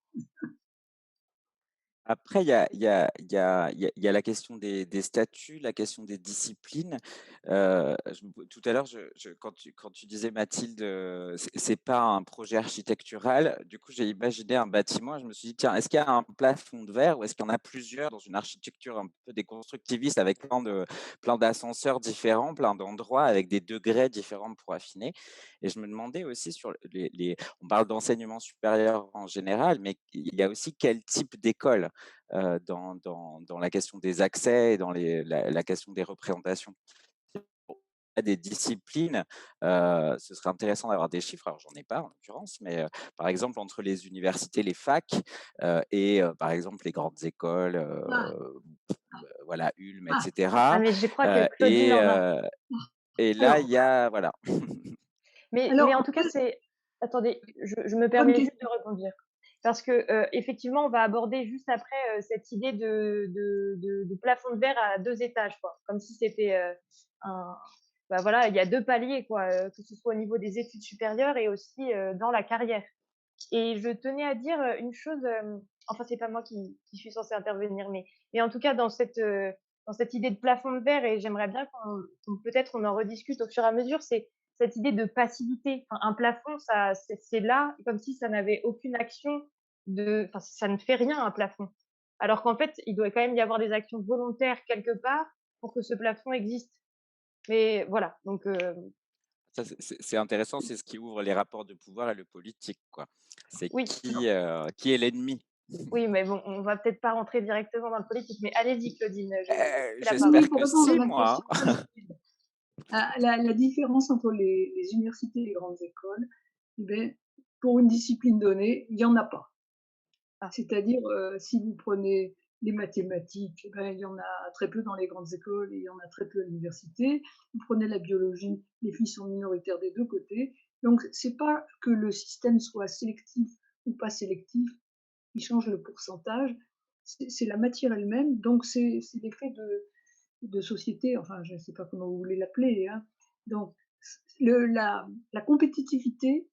Après, il y a la question des statuts, la question des disciplines. Tout à l'heure, quand tu disais, Mathilde, c'est pas un projet architectural, du coup, j'ai imaginé un bâtiment et je me suis dit, tiens, est-ce qu'il y a un plafond de verre ou est-ce qu'il y en a plusieurs dans une architecture un peu déconstructiviste avec plein d'ascenseurs différents, plein d'endroits avec des degrés différents pour affiner. Et je me demandais aussi on parle d'enseignement supérieur en général, mais il y a aussi quel type d'école dans la question des accès et dans la question des représentations. Pour des disciplines, ce serait intéressant d'avoir des chiffres. Alors, j'en ai pas en l'occurrence, mais par exemple, entre les universités, les facs et par exemple, les grandes écoles, Ah, voilà, Ulm, ah, Ah etc. mais je crois que Euh, Claudine et, en a. euh, et là, il alors y a, voilà. Mais alors en en tout cas, fait, c'est attendez, je me bonne permets juste de question. rebondir. Parce que, effectivement, on va aborder juste après, cette idée de plafond de verre à 2 étages, quoi. Comme si c'était, un bah, voilà, il y a 2 paliers, quoi, que ce soit au niveau des études supérieures et aussi, dans la carrière. Et je tenais à dire, une chose, enfin, c'est pas moi qui suis censée intervenir, mais en tout cas dans cette idée de plafond de verre et j'aimerais bien qu'on peut-être on en rediscute au fur et à mesure, c'est cette idée de passivité. Enfin, un plafond, ça c'est là comme si ça n'avait aucune action enfin, ça ne fait rien un plafond. Alors qu'en fait, il doit quand même y avoir des actions volontaires quelque part pour que ce plafond existe. Mais voilà, donc Ça, c'est intéressant, c'est ce qui ouvre les rapports de pouvoir et le politique, quoi. C'est Oui, qui est l'ennemi? oui, mais bon, on va peut-être pas rentrer directement dans le politique, mais allez-y Claudine, je vais vous laisser la Oui, oui, parole. J'espère pour que répondre à si, la moi. question précise. La différence entre les universités et les grandes écoles, eh ben, pour une discipline donnée, il y en a pas. Ah, C'est-à-dire, si vous prenez les mathématiques, eh ben, il y en a très peu dans les grandes écoles et il y en a très peu à l'université. Vous prenez la biologie, les filles sont minoritaires des 2 côtés. Donc c'est pas que le système soit sélectif ou pas sélectif qui change le pourcentage, c'est la matière elle-même, donc c'est l'effet de société, enfin je ne sais pas comment vous voulez l'appeler, hein. Donc la compétitivité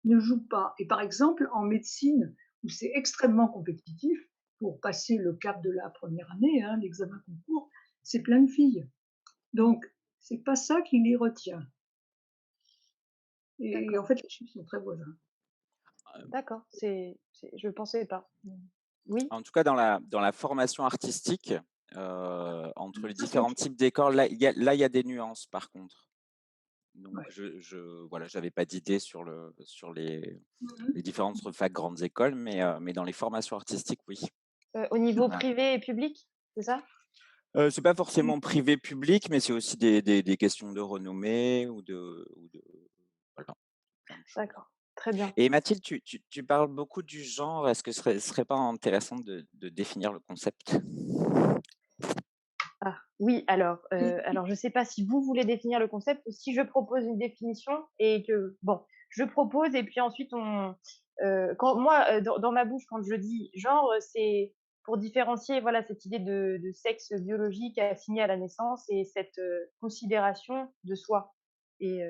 ne joue pas. Et par exemple, en médecine, où c'est extrêmement compétitif, pour passer le cap de la première année, hein, l'examen concours, c'est plein de filles. Donc, c'est pas ça qui les retient. Et en d'accord, fait, les chiffres sont très voisins. d'accord, je pensais pas. Oui, En tout cas, dans la formation artistique, entre les Ça, c'est autre différents chose. types d'écoles, il y a des nuances, par contre. Donc Ouais. voilà, j'avais pas d'idée sur Mhm. les différences entre facs, grandes écoles, mais dans les formations artistiques, oui. au niveau Ah. privé et public, c'est ça? C'est pas forcément privé, public, mais c'est aussi des questions de renommée ou de voilà, plein de choses. D'accord, très bien. Et Mathilde, tu parles beaucoup du genre. Est-ce que ce serait pas intéressant de définir le concept? Ah oui, alors je sais pas si vous voulez définir le concept ou si je propose une définition et que bon, je propose et puis ensuite quand moi, dans ma bouche, quand je dis genre, c'est pour différencier, voilà, cette idée de sexe biologique assigné à la naissance et cette, considération de soi et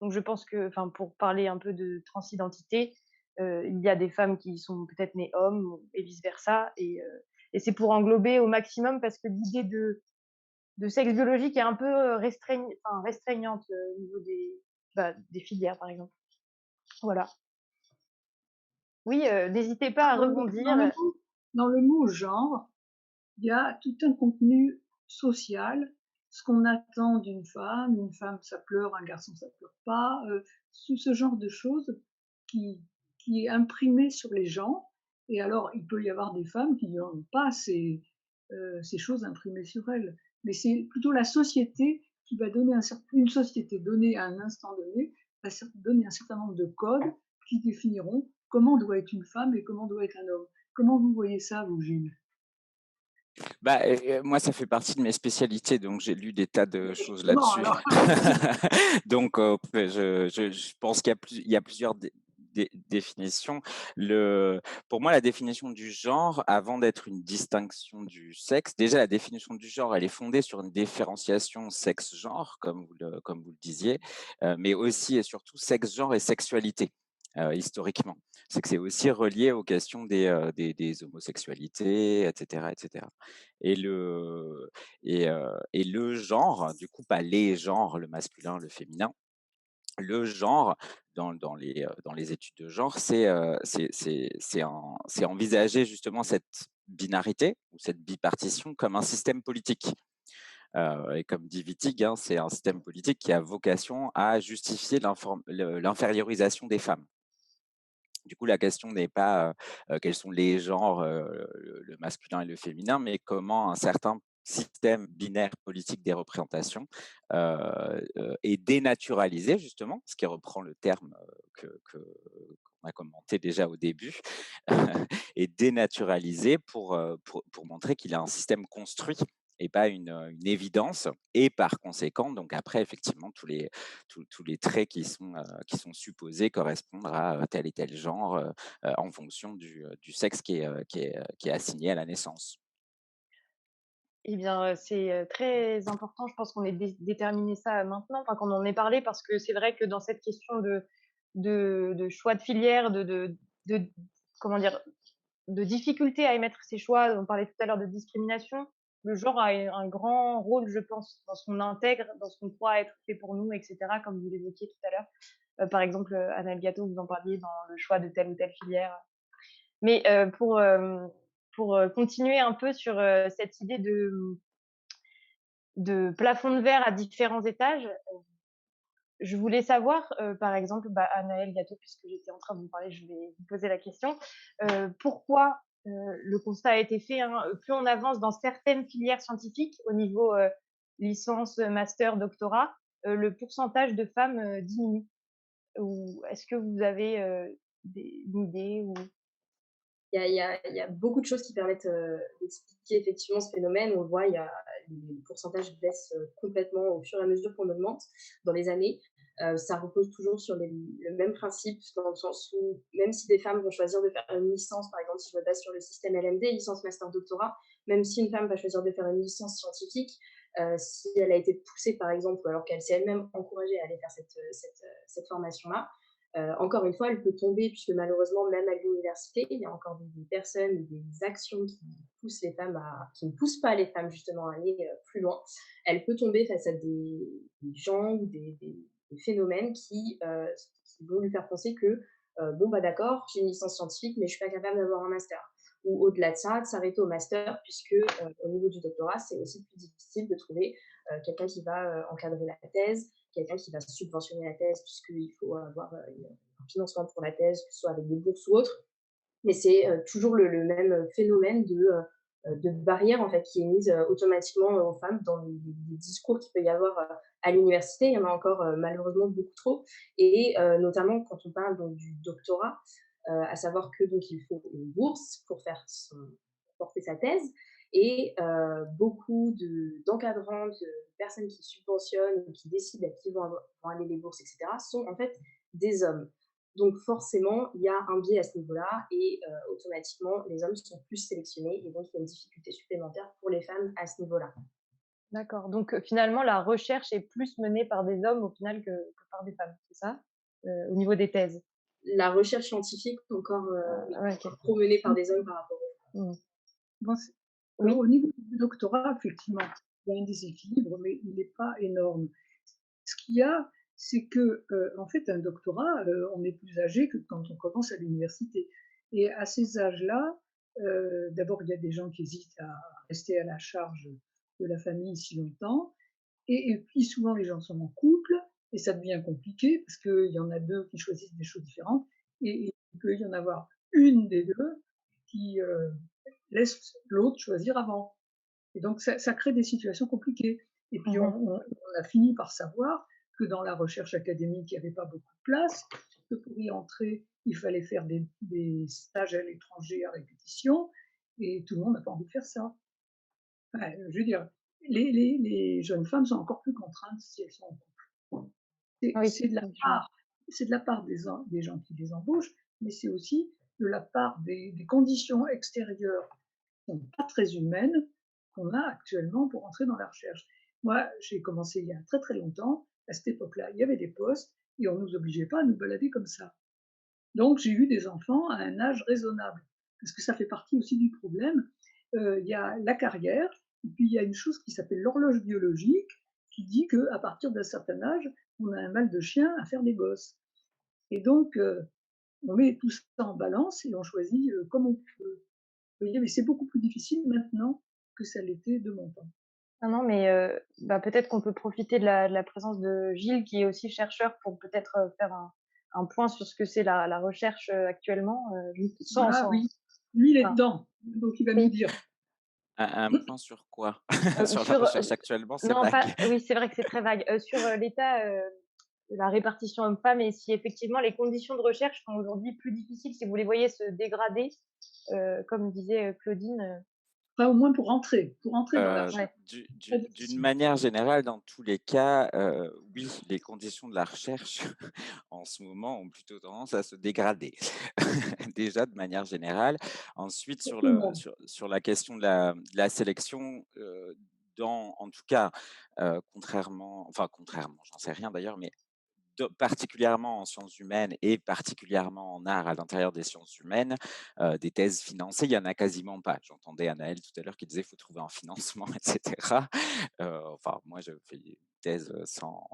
donc je pense que enfin, pour parler un peu de transidentité, il y a des femmes qui sont peut-être nées hommes et vice versa et c'est pour englober au maximum parce que l'idée de sexe biologique est un peu restreignante au niveau des filières, par exemple. Voilà. Oui, n'hésitez pas à rebondir. Dans le mot genre, il y a tout un contenu social, ce qu'on attend d'une femme. Une femme, ça pleure, un garçon, ça pleure pas. Ce genre de choses qui, qui est imprimé sur les gens. Et alors, il peut y avoir des femmes qui n'ont pas ces choses imprimées sur elles. Mais c'est plutôt la société qui va donner une société donnée à un instant donné, va donner un certain nombre de codes qui définiront comment doit être une femme et comment doit être un homme. Comment vous voyez ça, vous, Gilles? Bah, moi, ça fait partie de mes spécialités, donc j'ai lu des tas de choses Justement, là-dessus. alors, Donc, je pense il y a plusieurs définitions. Pour moi, la définition du genre, avant d'être une distinction du sexe, déjà la définition du genre, elle est fondée sur une différenciation sexe-genre, comme vous le disiez, mais aussi et surtout sexe-genre et sexualité, historiquement. C'est que c'est aussi relié aux questions des homosexualités, et cetera, et cetera. Et le genre, du coup, pas les genres, le masculin, le féminin. Le genre dans les études de genre, c'est envisager justement cette binarité ou cette bipartition comme un système politique. Et comme dit Wittig, hein, c'est un système politique qui a vocation à justifier l'infériorisation des femmes. Du coup, la question n'est pas, quels sont les genres, le masculin et le féminin, mais comment un certain système binaire politique des représentations, est dénaturalisé justement, ce qui reprend le terme, qu'on a commenté déjà au début, est dénaturalisé pour montrer qu'il a un système construit et pas une évidence et par conséquent, donc après effectivement tous les traits qui sont supposés correspondre à tel et tel genre en fonction du sexe qui est assigné à la naissance. Eh bien, c'est, très important. Je pense qu'on ait déterminé ça maintenant, enfin qu'on en ait parlé parce que c'est vrai que dans cette question de choix de filière, de comment dire? De difficulté à émettre ses choix, on parlait tout à l'heure de discrimination, le genre a un grand rôle, je pense, dans ce qu'on intègre, dans ce qu'on croit être fait pour nous et cetera, comme vous l'évoquiez tout à l'heure. Par exemple, Annelle Gâteau, vous en parliez dans le choix de telle ou telle filière. Mais, pour, continuer un peu sur, cette idée de plafond de verre à différents étages, je voulais savoir, par exemple, bah, Anaël Gâteau, puisque j'étais en train de vous parler, je vais vous poser la question. Pourquoi, le constat a été fait, hein, plus on avance dans certaines filières scientifiques au niveau, licence, master, doctorat, le pourcentage de femmes, diminue? Ou est-ce que vous avez, une idée ou Il y a beaucoup de choses qui permettent, d'expliquer effectivement ce phénomène. On le voit, les pourcentages baissent, complètement au fur et à mesure qu'on augmente dans les années. Ça repose toujours sur le même principe, dans le sens où même si des femmes vont choisir de faire une licence, par exemple, si je me base sur le système LMD, licence, master, doctorat, même si une femme va choisir de faire une licence scientifique, si elle a été poussée, par exemple, ou alors qu'elle s'est elle-même encouragée à aller faire cette formation-là, encore une fois, elle peut tomber, puisque malheureusement, même à l'université, il y a encore des personnes, des actions qui ne poussent pas les femmes justement à aller plus loin. Elle peut tomber face à des gens ou des phénomènes qui vont lui faire penser que, bon, bah d'accord, j'ai une licence scientifique, mais je suis pas capable d'avoir un master. Ou au-delà de ça, de s'arrêter au master, puisque au niveau du doctorat, c'est aussi plus difficile de trouver quelqu'un qui va encadrer la thèse, quelqu'un qui va subventionner la thèse, puisqu'il faut avoir un financement pour la thèse, que ce soit avec des bourses ou autre. Mais c'est toujours le même phénomène de barrière en fait, qui est mise automatiquement aux femmes dans les discours qu'il peut y avoir à l'université. Il y en a encore malheureusement beaucoup trop. Et notamment quand on parle donc, du doctorat, à savoir que donc, il faut une bourse pour pour porter sa thèse. Et beaucoup d'encadrants, de personnes qui subventionnent ou qui décident à qui vont aller les bourses, etc., sont en fait des hommes. Donc forcément, il y a un biais à ce niveau-là et automatiquement, les hommes sont plus sélectionnés et donc il y a une difficulté supplémentaire pour les femmes à ce niveau-là. d'accord, donc finalement la recherche est plus menée par des hommes au final que par des femmes, c'est ça? Au niveau des thèses? La recherche scientifique, encore, oui, Ouais, OK. trop menée par des hommes par rapport aux Mmh. Moi, Oui, au niveau du doctorat, effectivement, il y a un déséquilibre, mais il n'est pas énorme. Ce qu'il y a, c'est que, en fait, un doctorat, on est plus âgé que quand on commence à l'université. Et à ces âges-là, d'abord, il y a des gens qui hésitent à rester à la charge de la famille si longtemps. Et puis souvent, les gens sont en couple et ça devient compliqué parce qu'il y en a 2 qui choisissent des choses différentes et il peut y en avoir une des 2 qui, laisse l'autre choisir avant. Et donc ça crée des situations compliquées. Et puis mmh. on a fini par savoir que dans la recherche académique, il y avait pas beaucoup de place, que pour y entrer, il fallait faire des stages à l'étranger à répétition et tout le monde n'a pas envie de faire ça. Ouais, je veux dire, les jeunes femmes sont encore plus contraintes si elles sont en couple. C'est Oui, c'est de la oui, je vois. part c'est de la part des gens qui les embauchent, mais c'est aussi de la part des conditions extérieures qui sont pas très humaines qu'on a actuellement pour entrer dans la recherche. Moi, j'ai commencé il y a très, très longtemps. À cette époque-là, il y avait des postes et on nous obligeait pas à nous balader comme ça. Donc j'ai eu des enfants à un âge raisonnable, parce que ça fait partie aussi du problème. Il y a la carrière et puis il y a une chose qui s'appelle l'horloge biologique qui dit qu'à partir d'un certain âge, on a un mal de chien à faire des gosses et donc on met tout ça en balance et on choisit, comme on peut. Vous voyez? Mais c'est beaucoup plus difficile maintenant que ça l'était de mon temps. Non, non, mais bah, peut-être qu'on peut profiter de la présence de Gilles qui est aussi chercheur pour peut-être, faire un point sur ce que c'est la recherche, actuellement, juste Ah oui, lui il est enfin, dedans, donc il va nous oui, dire. Un point sur quoi? Sur la sur, recherche actuellement, c'est non vague. pas oui, c'est vrai que c'est très vague, sur, l'état, de la répartition homme-femme et si effectivement les conditions de recherche sont aujourd'hui plus difficiles, si vous les voyez se dégrader, comme disait, Claudine, Enfin au moins pour entrer dans la recherche, ouais. c'est très D'une difficile. manière générale, dans tous les cas, oui, les conditions de la recherche en ce moment ont plutôt tendance à se dégrader. Déjà de manière générale. Ensuite Pour sur tout le le monde. sur la question de la sélection, dans en tout cas, contrairement, j'en sais rien d'ailleurs, mais particulièrement en sciences humaines et particulièrement en art à l'intérieur des sciences humaines, des thèses financées, il y en a quasiment pas. J'entendais Anaël tout à l'heure qui disait: «Il faut trouver un financement» et cetera. Enfin, moi, je fais une thèse, sans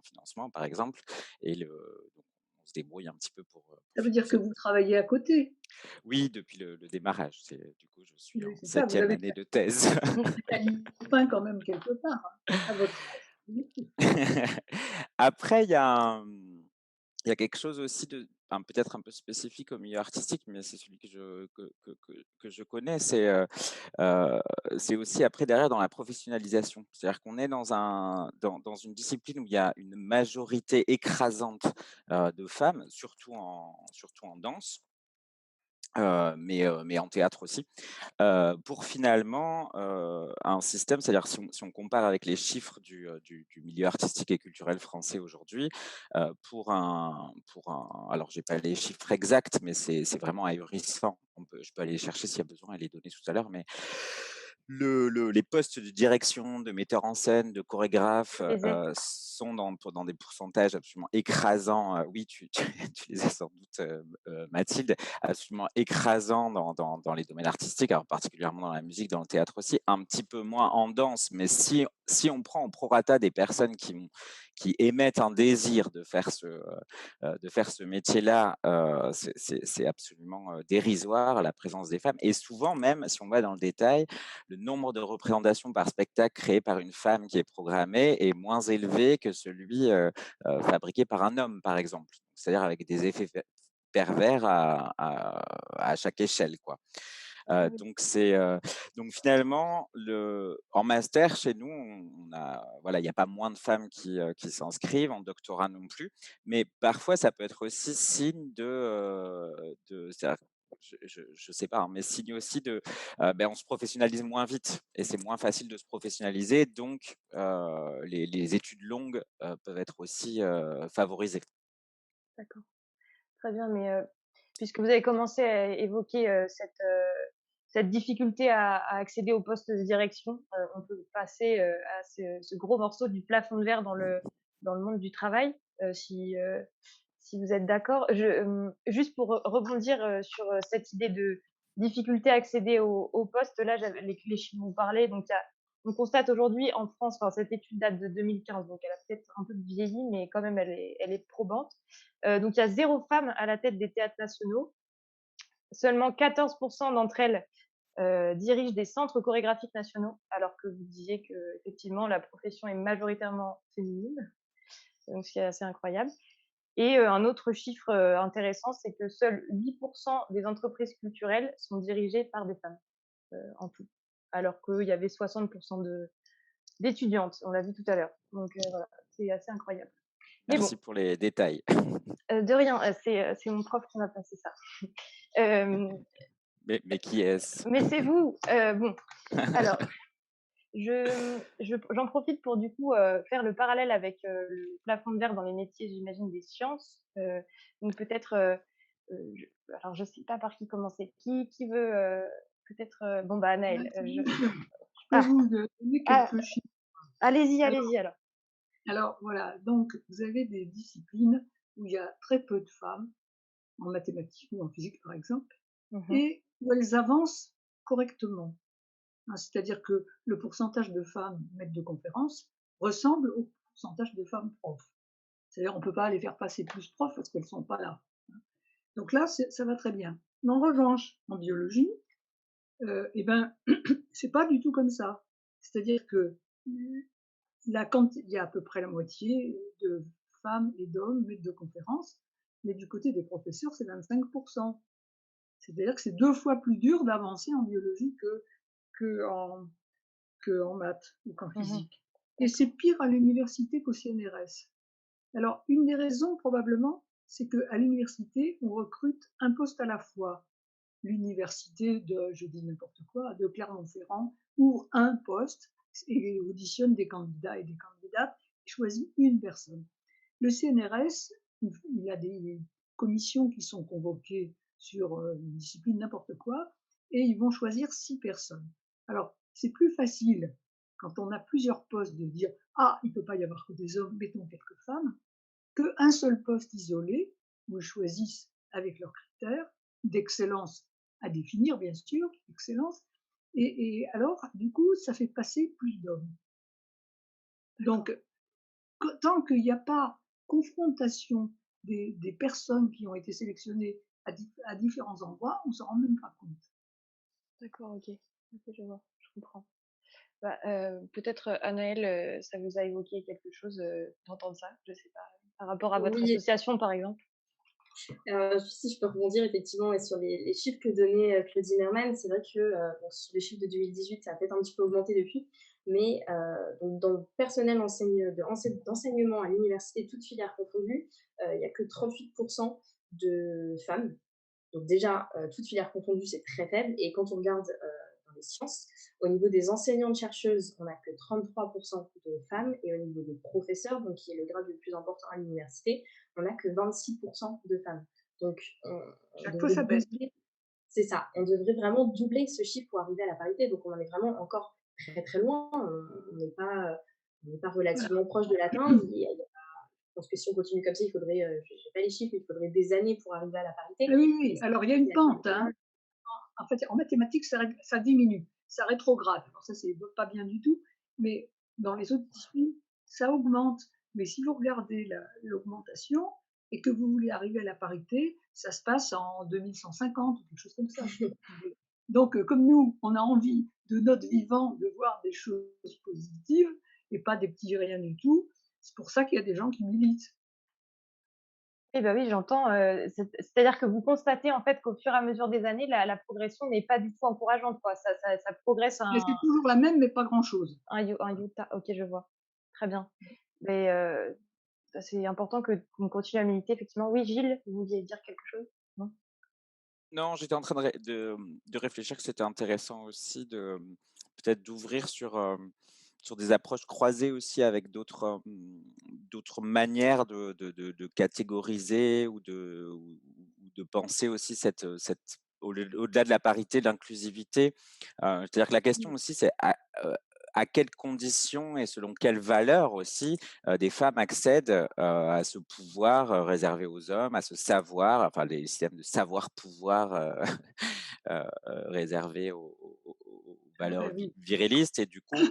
financement, par exemple et donc on se débrouille un petit peu Ça pour veut dire que financer. vous travaillez à côté. Oui, depuis le démarrage. Du coup, je suis Oui, en c'est ça, vous 7e avez année de thèse. un gagne-pain quand même quelque part, hein, à votre âge. Après, il y a quelque chose aussi de peut-être un peu spécifique au milieu artistique, mais c'est celui que je connais, heu, c'est aussi après derrière dans la professionnalisation. C'est-à-dire qu'on est dans une discipline où il y a une majorité écrasante, de femmes, surtout en danse, mais en théâtre aussi. Pour finalement, un système, c'est-à-dire si on compare avec les chiffres du milieu artistique et culturel français aujourd'hui, alors j'ai pas les chiffres exacts, mais c'est vraiment ahurissant. Je peux aller les chercher s'il y a besoin et les donner tout à l'heure, mais les postes de direction, de metteur en scène, de chorégraphe, Aisée. sont dans des pourcentages absolument écrasants, oui, tu les as sans doute, Mathilde, absolument écrasants dans les domaines artistiques, alors particulièrement dans la musique, dans le théâtre aussi, un petit peu moins en danse, mais si on prend au prorata des personnes qui émettent un désir de faire ce métier-là, c'est absolument, dérisoire la présence des femmes et souvent même, si on va dans le détail, le nombre de représentations par spectacle créé par une femme qui est programmée est moins élevé que celui, fabriqué par un homme, par exemple. C'est-à-dire avec des effets pervers à chaque échelle, quoi. Ah oui, Donc finalement, en master, chez nous, on a voilà, il y a pas moins de femmes qui s'inscrivent, en doctorat non plus, mais parfois ça peut être aussi signe c'est-à-dire, je sais pas, hein, mais signe aussi on se professionnalise moins vite et c'est moins facile de se professionnaliser, donc les études longues, peuvent être aussi, favorisées. d'accord. Très bien, mais puisque vous avez commencé à évoquer, cette difficulté à accéder aux postes de direction, on peut passer, à ce gros morceau du plafond de verre dans le monde du travail, si vous êtes d'accord. Juste pour rebondir, sur, cette idée de difficulté à accéder aux postes, là, j'avais les chiffres dont vous parlez, donc on constate aujourd'hui en France, enfin cette étude date de 2015, donc elle a peut-être un peu vieilli, mais quand même elle est probante. Donc il y a 0 femme à la tête des théâtres nationaux. Seulement 14 d'entre elles, dirigent des centres chorégraphiques nationaux, alors que vous disiez qu'effectivement la profession est majoritairement féminine, donc c'est assez incroyable. Et un autre chiffre, intéressant, c'est que seuls 8 des entreprises culturelles sont dirigées par des femmes, en tout, alors qu'il y avait 60 d'étudiantes, on l'a vu tout à l'heure. Donc voilà, c'est assez incroyable. Mais bon, Merci pour les détails. de rien, c'est mon prof qui m'a passé ça. Hem, Mais qui est-ce? mais c'est vous, bon, alors j'en profite pour du coup, faire le parallèle avec, le plafond de verre dans les métiers, j'imagine, des sciences, donc peut-être, je alors je sais pas par qui commencer. Qui veut, peut-être, bon, bah, Anaël, Vas-y, je peux ah, vous donner ah, quelques chiffres. allez-y, Alors, allez-y alors. alors voilà, donc vous avez des disciplines où il y a très peu de femmes, en mathématiques ou en physique par exemple, Mmh. et où elles avancent correctement. Hein, c'est-à-dire que le pourcentage de femmes maîtres de conférences ressemble au pourcentage de femmes profs. C'est-à-dire on ne peut pas les faire passer plus profs parce qu'elles ne sont pas là. Donc là, ça va très bien. Mais en revanche, en biologie, eh ben, c'est pas du tout comme ça. C'est-à-dire que il y a à peu près la moitié de femmes et d'hommes maîtres de conférences, mais du côté des professeurs, c'est 25%. C'est-à-dire que c'est 2 fois plus dur d'avancer en biologie qu'en qu'en maths ou qu'en Mmh. physique. Et c'est D'accord. pire à l'université qu'au CNRS. Alors, une des raisons, probablement, c'est qu'à l'université, on recrute un poste à la fois. L'université de, je dis n'importe quoi, de Clermont-Ferrand ouvre un poste et auditionne des candidats et des candidates et choisit une personne. Le CNRS, il a des commissions qui sont convoquées sur une discipline n'importe quoi et ils vont choisir 6 personnes. Alors, c'est plus facile quand on a plusieurs postes de dire ah, il ne peut pas y avoir que des hommes, mettons quelques femmes, qu'un seul poste isolé où ils choisissent avec leurs critères d'excellence à définir, bien sûr, excellence. Et alors, du coup, ça fait passer plus d'hommes. D'accord. Donc, tant qu'il n'y a pas confrontation des personnes qui ont été sélectionnées à différents endroits, on ne s'en rend même pas compte. D'accord, OK. OK, je vois, je comprends. Bah, peut-être, Anaëlle, ça vous a évoqué quelque chose, d'entendre ça? Je sais pas, par rapport à votre Oui, association, par exemple? si je peux rebondir effectivement et sur les chiffres que donnait, Claudine Herman, c'est vrai que, bon, sur les chiffres de 2018, ça a peut-être un petit peu augmenté depuis, mais donc dans le personnel d'enseignement à l'université, toutes filières confondues, il y a que 38 de femmes. Donc déjà, toutes filières confondues, c'est très faible et quand on regarde, dans les sciences, au niveau des enseignantes-chercheuses, on n'a que 33 de femmes et au niveau des professeurs, donc qui est le grade le plus important à l'université, on n'a que 26 de femmes. Donc on Chaque fois, devrait ça baisse. doubler, c'est ça, on devrait vraiment doubler ce chiffre pour arriver à la parité, donc on en est vraiment encore très, très loin. On n'est pas Voilà. relativement proche de l'atteindre. Je pense que si on continue comme ça, il faudrait, je n'ai pas les chiffres, mais il faudrait des années pour arriver à la Ah parité oui, et oui, alors il y a une pente, hein. En fait, en mathématiques, ça diminue, ça rétrograde. Alors ça, c'est pas bien du tout, mais dans les autres disciplines, ça augmente. Mais si vous regardez l'augmentation et que vous voulez arriver à la parité, ça se passe en 2150 ou quelque chose comme ça. Donc, comme nous, on a envie de notre vivant de voir des choses positives et pas des petits rien du tout, c'est pour ça qu'il y a des gens qui militent. Eh bah, oui, j'entends, c'est-à-dire que vous constatez, en fait, qu'au fur et à mesure des années, la progression n'est pas du tout encourageante, quoi. Ça progresse à Mais c'est toujours la même, mais pas grand-chose. un iota. OK, je vois. Très bien. Mais, bah, c'est important que qu'on continue à militer, effectivement. Oui, Gilles, vous vouliez dire quelque chose? Non? Non, j'étais en train de réfléchir que c'était intéressant aussi de, peut-être d'ouvrir sur des approches croisées aussi avec d'autres manières de catégoriser ou de penser aussi cette au-delà de la parité, de l'inclusivité. C'est-à-dire que la question aussi, c'est à quelles conditions et selon quelles valeurs aussi, des femmes accèdent, à ce pouvoir, réservé aux hommes, à ce savoir, enfin les systèmes de savoir-pouvoir, réservés aux Ah valeurs bah oui. virilistes et du coup,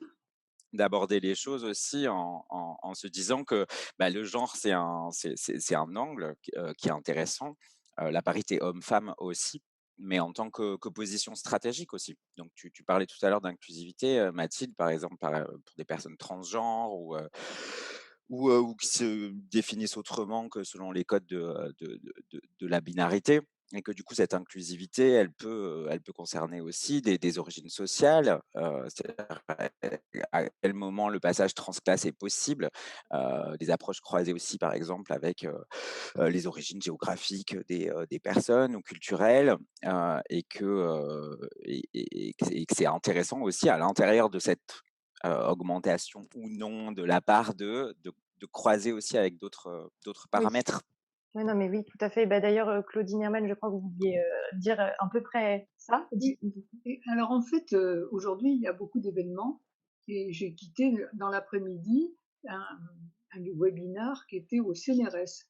d'aborder les choses aussi en se disant que, bah, le genre c'est un angle qui est intéressant, la parité homme-femme aussi, mais en tant que position stratégique aussi. Donc tu parlais tout à l'heure d'inclusivité, Mathilde, par exemple, pour des personnes transgenres ou qui se définissent autrement que selon les codes de la binarité et que du coup cette inclusivité, elle peut concerner aussi des origines sociales, c'est-à-dire à quel moment le passage transclasse est possible, des approches croisées aussi par exemple avec, les origines géographiques des personnes ou culturelles, et que c'est intéressant aussi à l'intérieur de cette, augmentation ou non de la part de croiser aussi avec d'autres Oui. paramètres. Oui, non, mais oui, tout à fait. Bah, d'ailleurs, Claudine Herman, je crois que vous vouliez, dire, à peu près ça? Oui, et alors en fait, aujourd'hui, il y a beaucoup d'événements et j'ai quitté dans l'après-midi un un webinar qui était au CNRS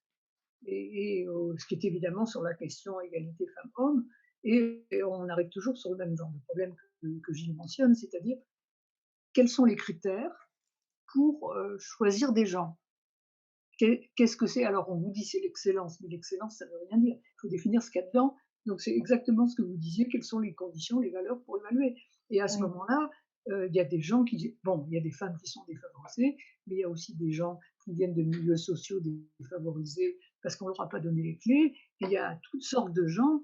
ce qui est évidemment sur la question égalité femmes-hommes et on arrive toujours sur le même genre de problème que Gilles mentionne, c'est-à-dire quels sont les critères pour, choisir des gens? Qu'est-ce que c'est? Alors on vous dit: «C'est l'excellence», mais l'excellence ça veut rien dire. Il faut définir ce qu'il y a dedans. Donc c'est exactement ce que vous disiez, quelles sont les conditions, les valeurs pour évaluer et à ce Oui. moment-là, il y a des gens qui bon, il y a des femmes qui sont défavorisées, mais il y a aussi des gens qui viennent de milieux sociaux défavorisés parce qu'on leur a pas donné les clés et il y a toutes sortes de gens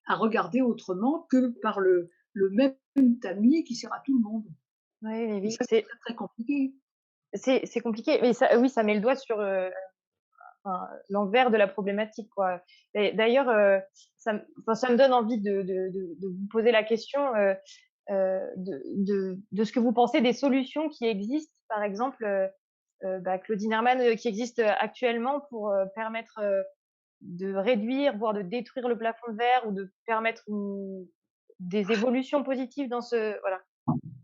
à regarder autrement que par le même tamis qui sert à tout le monde Oui, oui, et oui, ça, c'est très, très compliqué. c'est compliqué, mais ça oui, ça met le doigt sur, enfin, l'envers de la problématique, quoi. Et d'ailleurs, ça me donne envie de vous poser la question, de ce que vous pensez des solutions qui existent, par exemple, bah, Claudine Herman, qui existent, actuellement pour, permettre, de réduire, voire de détruire le plafond de verre ou de permettre des évolutions positives dans ce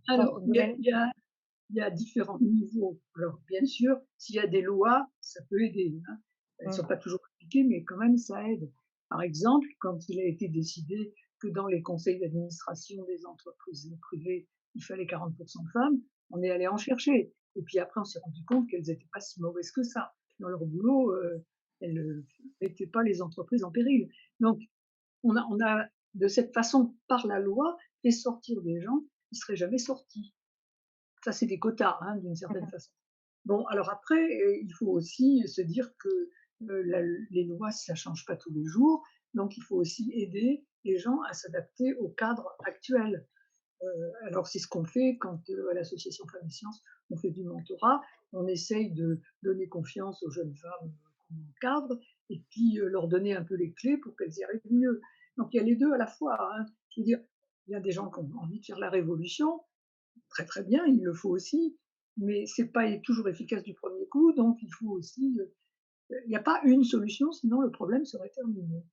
Alors, domaine? il y a différents niveaux. Alors, bien sûr, s'il y a des lois, ça peut aider, hein. Elles ne Mmh. sont pas toujours appliquées, mais quand même, ça aide. Par exemple, quand il a été décidé que dans les conseils d'administration des entreprises privées, il fallait 40 de femmes, on est allé en chercher. Et puis après, on s'est rendu compte qu'elles n'étaient pas si mauvaises que ça. Dans leur boulot, elles ne mettaient pas les entreprises en péril. Donc, on a de cette façon, par la loi, fait sortir des gens qui ne seraient jamais sortis. Ça, c'est des quotas, hein, d'une certaine façon. Bon, alors après, il faut aussi se dire que, la les lois, ça change pas tous les jours, donc il faut aussi aider les gens à s'adapter au cadre actuel. Alors c'est ce qu'on fait quand, à l'association Femmes et Sciences, on fait du mentorat. On essaye de donner confiance aux jeunes femmes qu'on encadre et puis, leur donner un peu les clés pour qu'elles y arrivent mieux. Donc il y a les 2 à la fois, hein. Je veux dire, il y a des gens qui ont envie de faire la révolution, très, très bien, il le faut aussi, mais c'est pas toujours efficace du premier coup, donc il faut aussi, il n'y a pas une solution, sinon le problème serait terminé.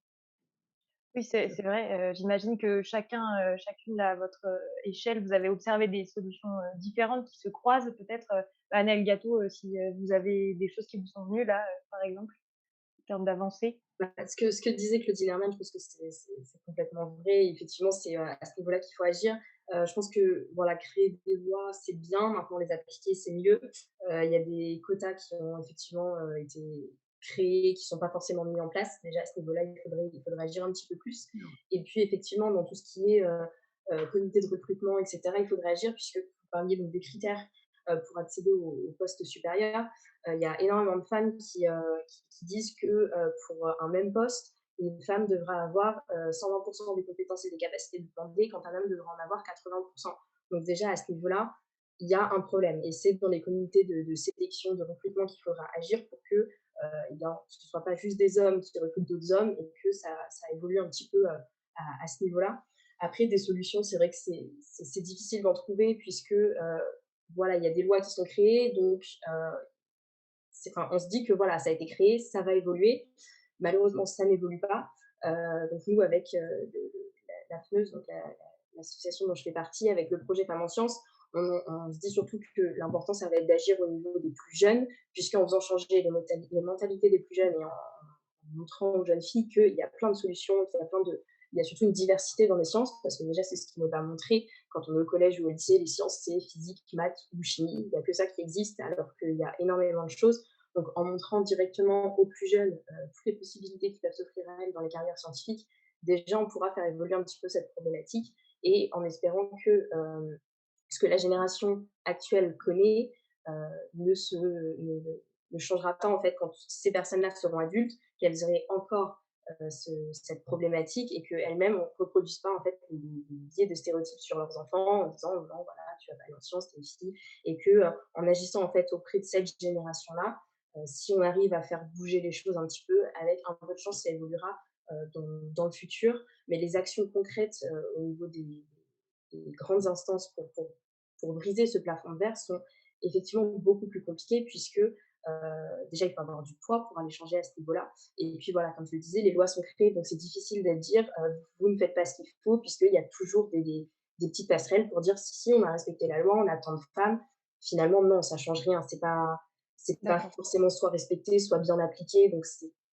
Oui, c'est vrai, j'imagine que chacune à votre, échelle, vous avez observé des solutions, différentes qui se croisent peut-être, Annelle Gâteau, si, vous avez des choses qui vous sont venues là, par exemple, en termes d'avancées? Bah, ce que disait Claudine Herman, je pense que c'est complètement vrai. Effectivement, c'est, à ce niveau-là qu'il faut agir. Je pense que, voilà, créer des lois, c'est bien, maintenant les appliquer, c'est mieux. Il y a des quotas qui ont effectivement, été créés, qui sont pas forcément mis en place. Déjà, à ce niveau-là, il faudrait agir un petit peu plus Non. et puis effectivement, dans tout ce qui est, comité de recrutement et cetera, il faudrait agir puisque vous parliez donc des critères, pour accéder aux postes supérieurs. Il y a énormément de femmes qui disent que pour un même poste, une femme devra avoir 120% des compétences et des capacités demandées, quand un homme devra en avoir 80%. Donc déjà, à ce niveau-là, il y a un problème. Et c'est dans les comités de sélection, de recrutement qu'il faudra agir pour que eh bien, ce ne soit pas juste des hommes qui recrutent d'autres hommes et que ça évolue un petit peu à ce niveau-là. Après, des solutions, c'est vrai que c'est difficile d'en trouver puisque voilà, il y a des lois qui sont créées, donc enfin, on se dit que voilà, ça a été créé, ça va évoluer. Malheureusement, ça n'évolue pas. Donc nous, avec la FNEUS, donc l'association dont je fais partie, avec le projet Femmes en Sciences, on se dit surtout que l'important, ça va être d'agir au niveau des plus jeunes, puisqu'en faisant changer les mentalités des plus jeunes et en montrant aux jeunes filles qu'il y a plein de solutions, il y a surtout une diversité dans les sciences, parce que déjà, c'est ce qui n'est pas montré. Quand on est au collège ou au lycée, les sciences, c'est physique, maths ou chimie. Il n'y a que ça qui existe, alors qu'il y a énormément de choses. Donc, en montrant directement aux plus jeunes toutes les possibilités qui peuvent s'offrir à elles dans les carrières scientifiques, déjà, on pourra faire évoluer un petit peu cette problématique et en espérant que ce que la génération actuelle connaît ne changera pas en fait quand ces personnes-là seront adultes, qu'elles auraient encore cette problématique et qu'elles-mêmes ne reproduisent pas en fait les biais de stéréotypes sur leurs enfants en disant non voilà tu vas pas aller en sciences t'es une fille et que en agissant en fait auprès de cette génération-là, si on arrive à faire bouger les choses un petit peu, avec un peu de chance ça évoluera dans le futur, mais les actions concrètes au niveau des grandes instances pour briser ce plafond de verre sont effectivement beaucoup plus compliquées puisque déjà il faut avoir du poids pour aller changer à ce niveau-là. Et puis voilà, comme je le disais, les lois sont créées, donc c'est difficile de dire vous ne faites pas ce qu'il faut puisqu'il y a toujours des petites passerelles pour dire si on a respecté la loi, on a tant de femmes. Finalement non, ça change rien. C'est pas D'accord. forcément soit respecté, soit bien appliqué, donc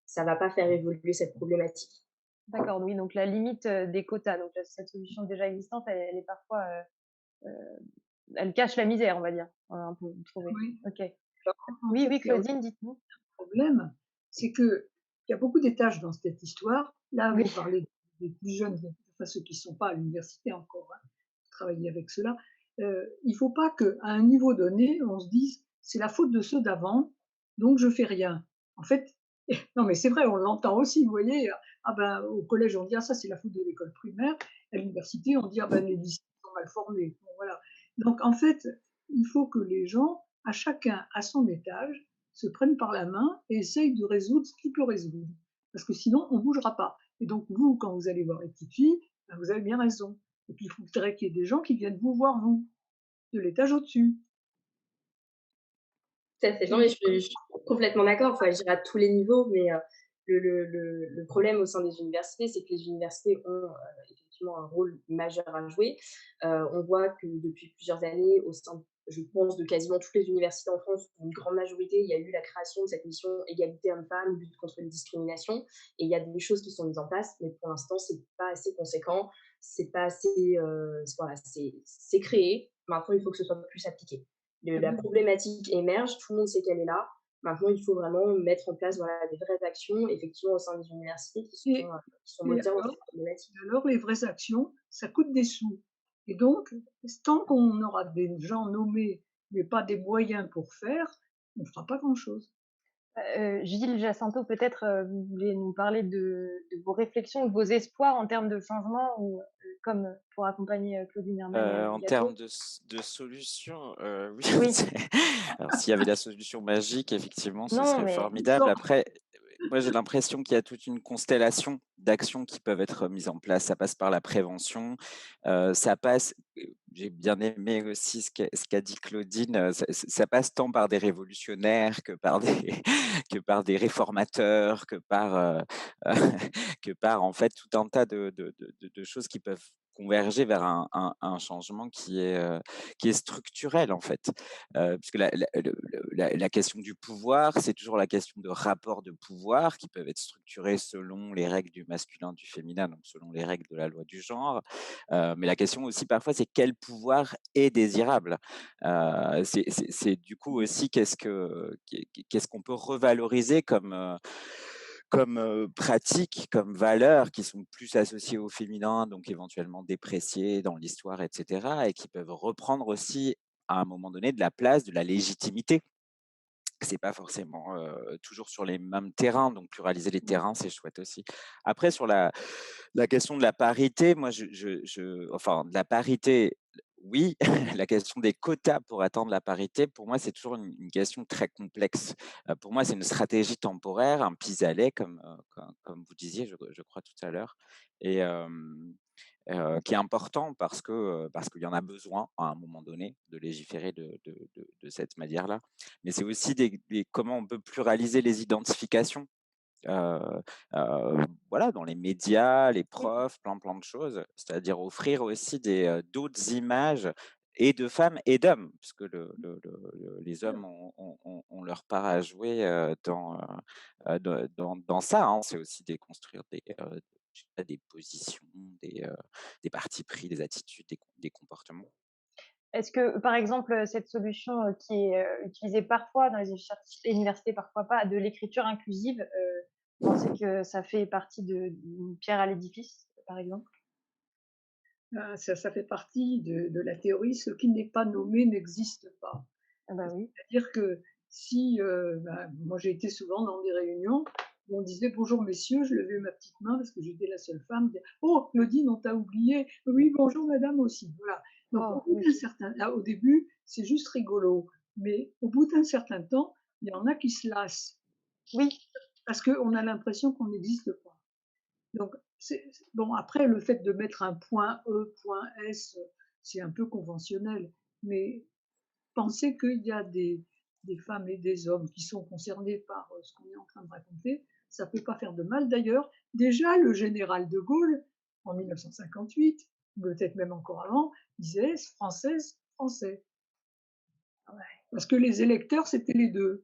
ça va pas faire évoluer cette problématique. D'accord, oui, donc la limite, des quotas, donc cette solution déjà existante, elle est parfois, elle cache la misère, on va dire, un peu, vous trouvez? Oui. OK. Alors, en Oui, fait, oui, il y a aussi Claudine, dites-nous. un problème, c'est qu'il y a beaucoup d'étages dans cette histoire. Là, Oui. vous parlez des plus jeunes, enfin ceux qui ne sont pas à l'université encore, hein, travailler avec ceux-là. Il ne faut pas qu'à un niveau donné, on se dise: «C'est la faute de ceux d'avant, donc je fais rien». En fait, non mais c'est vrai, on l'entend aussi, vous voyez? Ah ben, au collège, on dit: «Ah ça, c'est la faute de l'école primaire». À l'université, on dit: «Ah ben, les lycéens sont mal formés». Bon voilà. Donc en fait, il faut que les gens, à chacun à son étage, se prennent par la main et essayent de résoudre ce qu'ils peuvent résoudre. Parce que sinon, on ne bougera pas. Et donc vous, quand vous allez voir les petites filles, ben, vous avez bien raison. Et puis il faudrait qu'il y ait des gens qui viennent vous voir vous, de l'étage au-dessus. Tout à fait. Non, C'est mais je suis complètement d'accord. Il faut agir à tous les niveaux, mais le problème au sein des universités, c'est que les universités ont effectivement un rôle majeur à jouer. On voit que depuis plusieurs années, au sein, je pense, de quasiment toutes les universités en France, une grande majorité, il y a eu la création de cette mission égalité hommes-femmes, lutte contre les discriminations. Et il y a des choses qui sont mises en place, mais pour l'instant, c'est pas assez conséquent, c'est pas assez, voilà, c'est créé. Maintenant, il faut que ce soit plus appliqué. La problématique émerge, tout le monde sait qu'elle est là. Maintenant, il faut vraiment mettre en place voilà, des vraies actions, effectivement, au sein des universités et qui sont et moteurs de alors cette problématique. alors les vraies actions, ça coûte des sous. Et donc, tant qu'on aura des gens nommés mais pas des moyens pour faire, on ne fera pas grand-chose. Gilles Jacinto, peut-être, vous voulez nous parler de vos réflexions, de vos espoirs en termes de changement ou, comme, pour accompagner, Claudine Herman et En Adrien termes Gacot? de solutions, oui, Oui. alors s'il y avait la solution magique, effectivement, ce Non, serait mais formidable. Après, moi, j'ai l'impression qu'il y a toute une constellation d'actions qui peuvent être mises en place. Ça passe par la prévention, ça passe j'ai bien aimé aussi ce qu'a dit Claudine, ça passe tant par des révolutionnaires que par des que par des réformateurs, que par, en fait, tout un tas de choses qui peuvent converger vers un changement qui est structurel, en fait. Puisque la question du pouvoir, c'est toujours la question de rapports de pouvoir qui peuvent être structurés selon les règles du masculin, du féminin, donc selon les règles de la loi du genre. Mais la question aussi parfois, c'est quel pouvoir est désirable? C'est du coup aussi qu'est-ce qu'on peut revaloriser comme pratiques, comme valeurs qui sont plus associées au féminin, donc éventuellement dépréciées dans l'histoire et cetera et qui peuvent reprendre aussi, à un moment donné, de la place, de la légitimité. C'est pas forcément, toujours sur les mêmes terrains, donc pluraliser les terrains, c'est chouette aussi. Après sur la question de la parité, moi enfin de la parité, oui, la question des quotas pour atteindre la parité, pour moi, c'est toujours une question très complexe. Pour moi, c'est une stratégie temporaire, un pis-aller comme vous disiez, je crois tout à l'heure et qui est important parce qu'il y en a besoin à un moment donné de légiférer de cette manière-là. Mais c'est aussi comment on peut pluraliser les identifications. Heu voilà, dans les médias, les oui, profs, plein de choses. C'est-à-dire offrir aussi d'autres images et de femmes et d'hommes, puisque les hommes ont leur part à jouer, dans ça, hein. C'est aussi déconstruire je sais pas, des positions, des partis pris, des attitudes, des comportements. est-ce que, par exemple, cette solution, qui est, utilisée parfois dans les universités, parfois pas, de l'écriture inclusive, vous pensez que ça fait partie d'une pierre à l'édifice, par exemple? Ça fait partie de la théorie, ce qui n'est pas nommé n'existe pas. Ah bah, oui. C'est-à-dire que si, moi j'ai été souvent dans des réunions où on disait: «Bonjour messieurs», je levais ma petite main parce que j'étais la seule femme, «Oh Claudine, on t'a oublié. Oui, bonjour madame aussi», voilà. Donc au Oh bout oui. d'un certain là, au début, c'est juste rigolo, mais au bout d'un certain temps, il y en a qui se lassent Oui, parce qu'on a l'impression qu'on n'existe pas. Donc bon, après le fait de mettre un point E, point S, c'est un peu conventionnel, mais penser qu'il y a des femmes et des hommes qui sont concernés par, ce qu'on est en train de raconter, ça peut pas faire de mal. D'ailleurs, déjà le général de Gaulle, en 1958, peut-être même encore avant, disait: «Française, Français», parce que les électeurs, c'était les 2.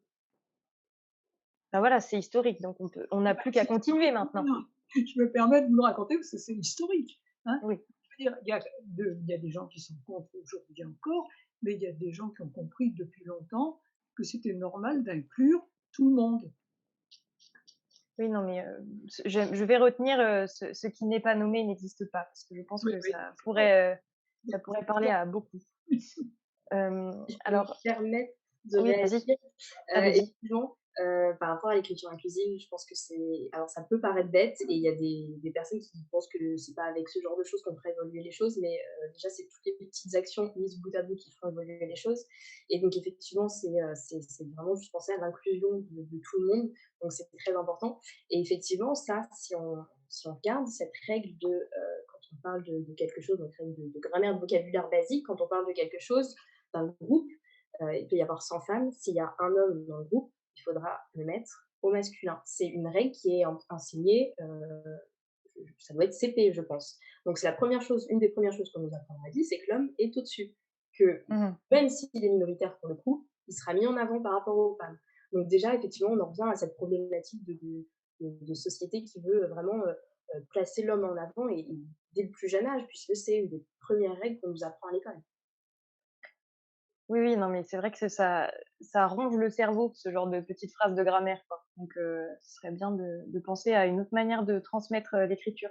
bah, voilà, c'est historique, donc on n'a Ah bah, plus qu'à c'est continuer historique, maintenant. voilà. Je me permets de vous le raconter parce que c'est historique, hein. Oui. Je veux dire, il y a des gens qui sont contre aujourd'hui encore, mais il y a des gens qui ont compris depuis longtemps que c'était normal d'inclure tout le monde. Oui, non, mais je vais retenir, ce qui n'est pas nommé n'existe pas, parce que je pense Oui, que oui. ça pourrait parler à beaucoup. Si je peux me Alors permettre de oui, vas-y, réagir, allez-y. effectivement, par rapport à l'écriture inclusive, je pense que c'est alors ça peut paraître bête et il y a des personnes qui pensent que c'est pas avec ce genre de choses qu'on fera évoluer les choses, mais déjà, c'est toutes les petites actions mises bout à bout qui feront évoluer les choses et donc effectivement, c'est vraiment juste penser à l'inclusion de tout le monde, donc c'est très important et effectivement, ça, si on regarde cette règle de, quand on parle de quelque chose, donc règle de grammaire, de vocabulaire basique, quand on parle de quelque chose, d'un groupe, il peut y avoir 100 femmes. S'il y a un homme dans le groupe, il faudra le mettre au masculin. C'est une règle qui est enseignée, ça doit être CP, je pense. Donc c'est la première chose, une des premières choses qu'on nous apprend dans la vie, c'est que l'homme est au-dessus. Que Mmh. même s'il est minoritaire pour le coup, il sera mis en avant par rapport aux femmes. Donc déjà, effectivement, on en revient à cette problématique de société qui veut vraiment placer l'homme en avant et dès le plus jeune âge, puisque c'est une des premières règles qu'on nous apprend à l'école. Oui, oui, non, mais c'est vrai que c'est ça ronge le cerveau, ce genre de petites phrases de grammaire, quoi. Donc, ce serait bien de penser à une autre manière de transmettre, l'écriture.